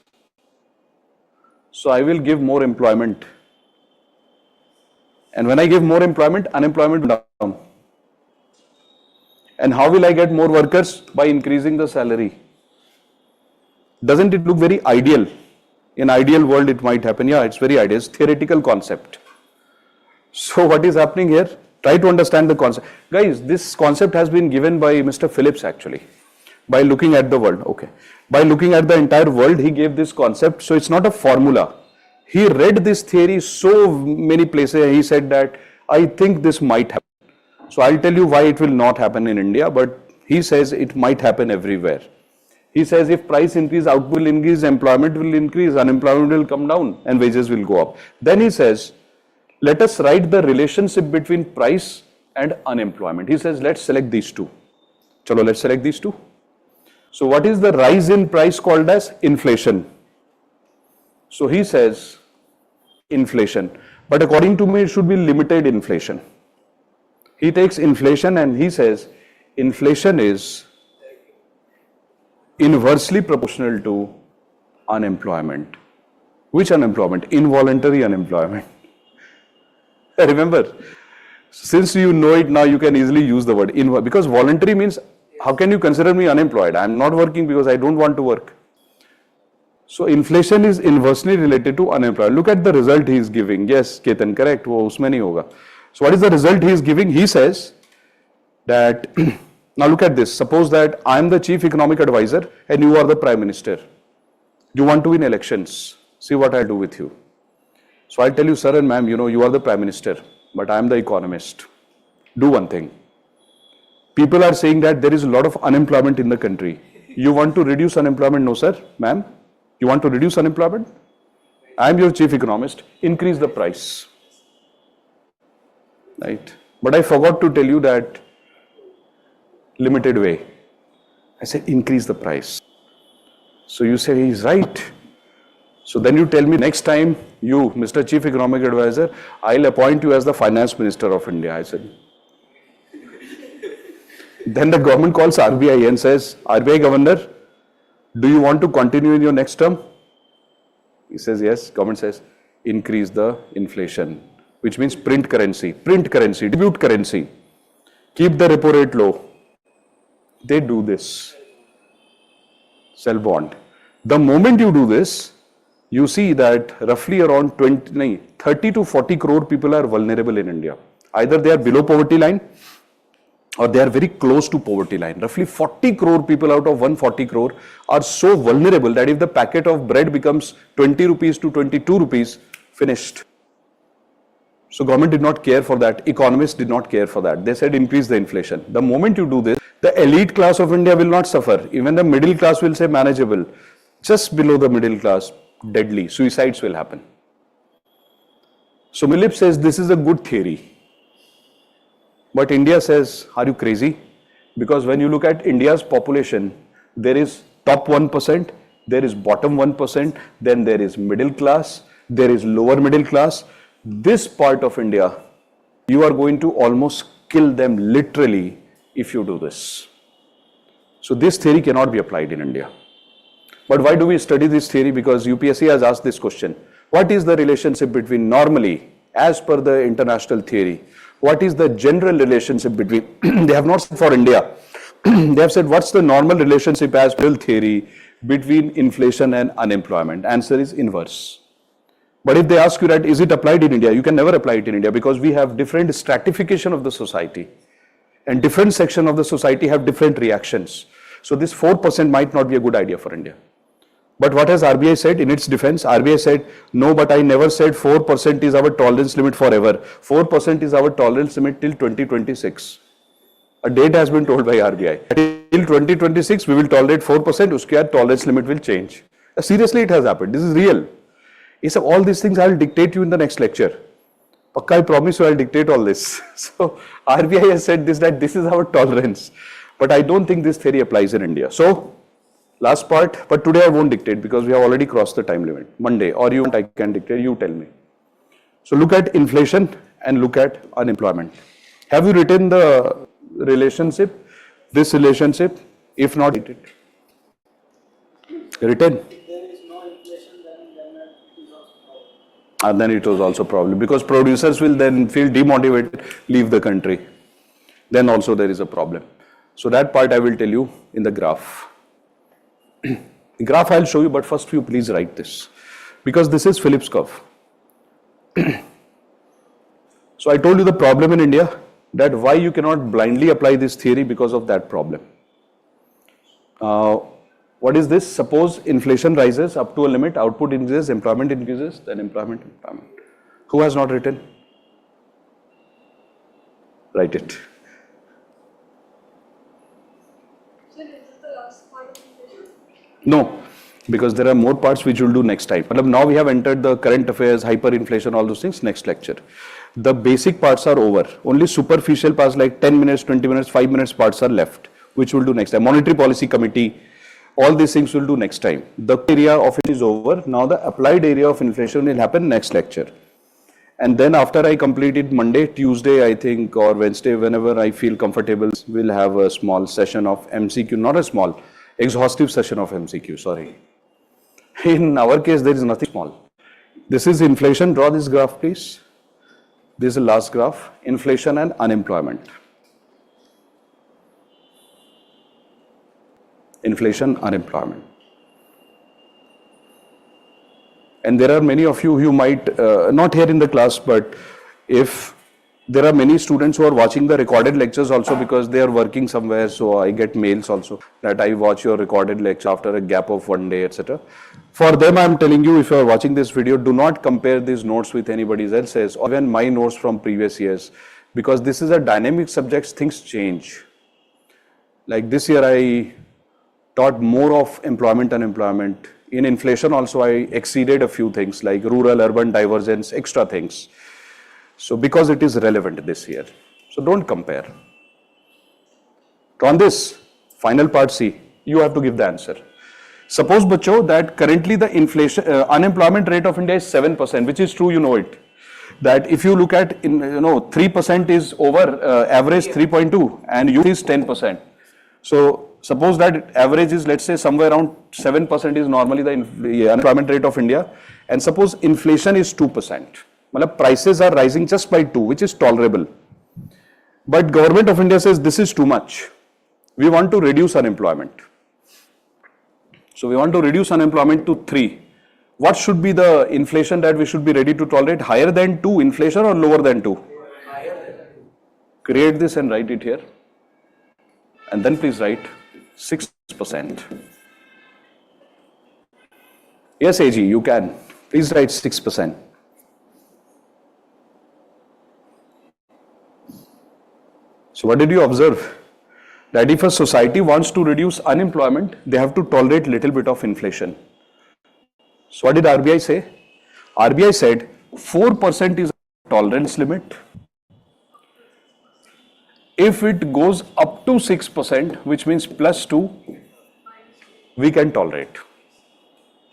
So I will give more employment. And when I give more employment, unemployment will down. And how will I get more workers? By increasing the salary. Doesn't it look very ideal? In ideal world, it might happen. Yeah, it's very ideal. It's theoretical concept. So what is happening here? Try to understand the concept. Guys, this concept has been given by Mr. Phillips actually. By looking at the world. Okay. By looking at the entire world, he gave this concept. So it's not a formula. He read this theory so many places. He said that, I think this might happen. So I'll tell you why it will not happen in India, but he says it might happen everywhere. He says if price increase, output will increase, employment will increase, unemployment will come down and wages will go up. Then he says, let us write the relationship between price and unemployment. He says, let's select these two. Chalo, let's select these two. So what is the rise in price called as? Inflation. So he says inflation. But according to me, it should be limited inflation. He takes inflation and he says inflation is inversely proportional to unemployment. Which unemployment? Involuntary unemployment. Remember, since you know it now, you can easily use the word because voluntary means how can you consider me unemployed? I am not working because I don't want to work. So inflation is inversely related to unemployment. Look at the result he is giving. Yes, Ketan, correct. वो उसमें नहीं होगा. So what is the result he is giving? He says that now look at this. Suppose that I am the chief economic advisor and you are the prime minister. You want to win elections. See what I do with you. So I'll tell you, sir and ma'am, you know, you are the prime minister, but I am the economist. Do one thing. People are saying that there is a lot of unemployment in the country. You want to reduce unemployment? No, sir, ma'am. You want to reduce unemployment? I am your chief economist. Increase the price. Right? But I forgot to tell you that limited way. I said increase the price. So you say he's right. So then you tell me next time you, Mr. Chief Economic Advisor, I'll appoint you as the Finance Minister of India. I said. Then the government calls RBI and says, RBI Governor, do you want to continue in your next term? He says, yes. Government says, increase the inflation, which means print currency, distribute currency, keep the repo rate low. They do this. Sell bond. The moment you do this, you see that roughly around 30 to 40 crore people are vulnerable in India. Either they are below poverty line or they are very close to poverty line. Roughly 40 crore people out of 140 crore are so vulnerable that if the packet of bread becomes 20 rupees to 22 rupees, finished. So government did not care for that. Economists did not care for that. They said increase the inflation. The moment you do this, the elite class of India will not suffer. Even the middle class will say manageable. Just below the middle class, deadly. Suicides will happen. So Millip says this is a good theory. But India says, are you crazy? Because when you look at India's population, there is top 1%, there is bottom 1%, then there is middle class, there is lower middle class. This part of India, you are going to almost kill them literally if you do this. So this theory cannot be applied in India. But why do we study this theory? Because UPSC has asked this question. What is the relationship between normally, as per the international theory, what is the general relationship between, they have not said for India, they have said what's the normal relationship as per theory between inflation and unemployment? Answer is inverse. But if they ask you that, is it applied in India? You can never apply it in India because we have different stratification of the society and different section of the society have different reactions. So this 4% might not be a good idea for India. But what has RBI said in its defense? RBI said, no, but I never said 4% is our tolerance limit forever. 4% is our tolerance limit till 2026. A date has been told by RBI. Till 2026, we will tolerate 4%, uske tolerance limit will change. Seriously, it has happened. This is real. All these things I will dictate you in the next lecture. Pakka, I promise you I will dictate all this. So RBI has said this, that this is our tolerance. But I don't think this theory applies in India. So last part, but today I won't dictate because we have already crossed the time limit. Monday, or you want I can dictate, you tell me. So look at inflation and look at unemployment. Have you written the relationship, this relationship? If not, written. If there is no inflation, then it is also problem. And then it was also problem because producers will then feel demotivated, leave the country. Then also there is a problem. So that part I will tell you in the graph. The graph I'll show you, but first you please write this because this is Phillips curve. So I told you the problem in India, that why you cannot blindly apply this theory because of that problem. What is this? Suppose inflation rises up to a limit, output increases, employment increases, then employment. Who has not written? Write it. So this is the last part of the session. No, because there are more parts which we'll do next time. But now we have entered the current affairs, hyperinflation, all those things, next lecture. The basic parts are over. Only superficial parts like 10 minutes, 20 minutes, 5 minutes parts are left, which we'll do next time. Monetary Policy Committee, all these things we'll do next time. The area of it is over. Now the applied area of inflation will happen next lecture. And then after I complete it Monday, Tuesday, I think, or Wednesday, whenever I feel comfortable, we'll have a small session of MCQ, not a small, exhaustive session of MCQ, sorry. In our case, there is nothing small. This is inflation. Draw this graph, please. This is the last graph, inflation and unemployment. Inflation, unemployment. And there are many of you who might, not here in the class, but if there are many students who are watching the recorded lectures also because they are working somewhere, so I get mails also that I watch your recorded lecture after a gap of 1 day, etc. For them, I am telling you, if you are watching this video, do not compare these notes with anybody else's or even my notes from previous years, because this is a dynamic subject, things change. Like this year, I taught more of employment, unemployment. In inflation also, I exceeded a few things like rural, urban divergence, extra things. So because it is relevant this year. So don't compare. So on this, final part C, you have to give the answer. Suppose, bacho, that currently the inflation, unemployment rate of India is 7%, which is true, you know it. That if you look at, 3% is over average 3.2 and youth is 10%. So suppose that average is, let's say, somewhere around 7% is normally the unemployment rate of India, and suppose inflation is 2%. Prices are rising just by 2, which is tolerable. But government of India says this is too much. We want to reduce unemployment. So we want to reduce unemployment to 3. what should be the inflation that we should be ready to tolerate? Higher than 2 inflation or lower than 2? Create this and write it here. And then please write 6%. Yes, AG, you can. Please write 6%. So what did you observe? That if a society wants to reduce unemployment, they have to tolerate little bit of inflation. So what did RBI say? RBI said 4% is a tolerance limit. If it goes up to 6%, which means plus 2, we can tolerate.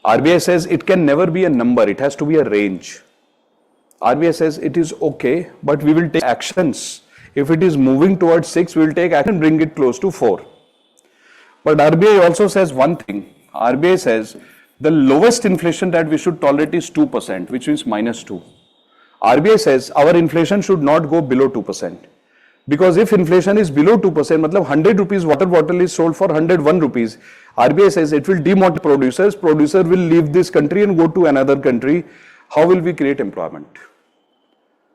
RBI says it can never be a number, it has to be a range. RBI says it is okay, but we will take actions. If it is moving towards 6, we will take action, bring it close to 4. But RBI also says one thing. RBI says the lowest inflation that we should tolerate is 2%, which means minus 2. RBI says our inflation should not go below 2%. Because if inflation is below 2%, matlab 100 rupees water bottle is sold for 101 rupees. RBI says it will demotivate producers. Producer will leave this country and go to another country. How will we create employment?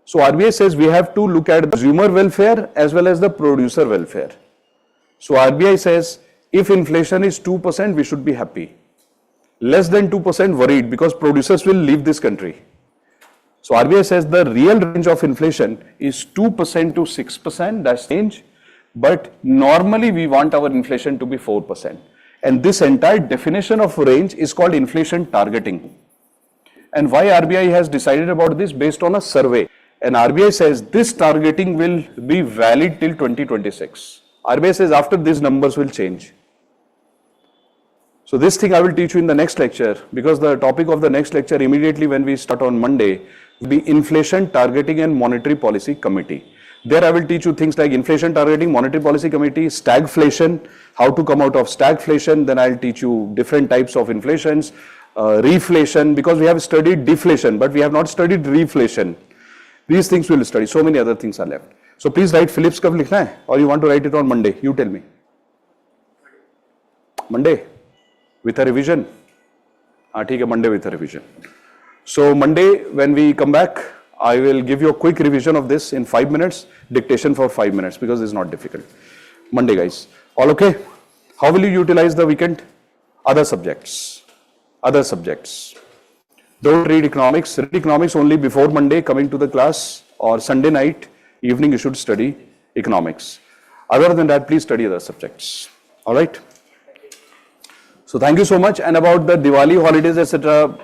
So RBI says we have to look at the consumer welfare as well as the producer welfare. So RBI says if inflation is 2%, we should be happy. Less than 2% worried because producers will leave this country. So RBI says the real range of inflation is 2% to 6%, that's range. But normally we want our inflation to be 4%. And this entire definition of range is called inflation targeting. And why RBI has decided about this? Based on a survey. And RBI says this targeting will be valid till 2026. RBI says after these numbers will change. So this thing I will teach you in the next lecture, because the topic of the next lecture immediately when we start on Monday will be Inflation Targeting and Monetary Policy Committee. There I will teach you things like Inflation Targeting, Monetary Policy Committee, stagflation, how to come out of stagflation. Then I'll teach you different types of inflations, reflation, because we have studied deflation, but we have not studied reflation. These things we will study. So many other things are left. So please write Phillips कब लिखना है, or you want to write it on Monday? You tell me. Monday with a revision. ठीक है, Monday with a revision. So Monday when we come back, I will give you a quick revision of this in 5 minutes, dictation for 5 minutes because it's not difficult. Monday guys, all okay? How will you utilize the weekend? Other subjects. Other subjects. Don't read economics. Read economics only before Monday coming to the class, or Sunday night, evening you should study economics. Other than that, please study other subjects. All right? So thank you so much. And about the Diwali holidays, etc.,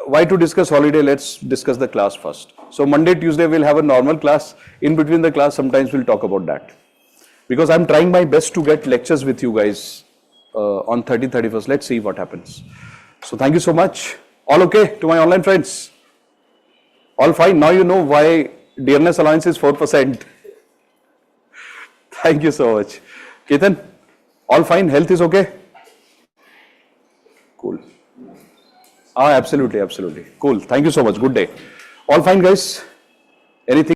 why to discuss holiday? Let's discuss the class first. So Monday, Tuesday, we'll have a normal class. In between the class, sometimes we'll talk about that. Because I'm trying my best to get lectures with you guys on 30th, 31st. Let's see what happens. So thank you so much. All okay to my online friends? All fine. Now you know why dearness allowance is 4%. Thank you so much. Ketan, all fine? Health is okay? Cool. Absolutely, absolutely. Cool. Thank you so much. Good day. All fine, guys? Anything?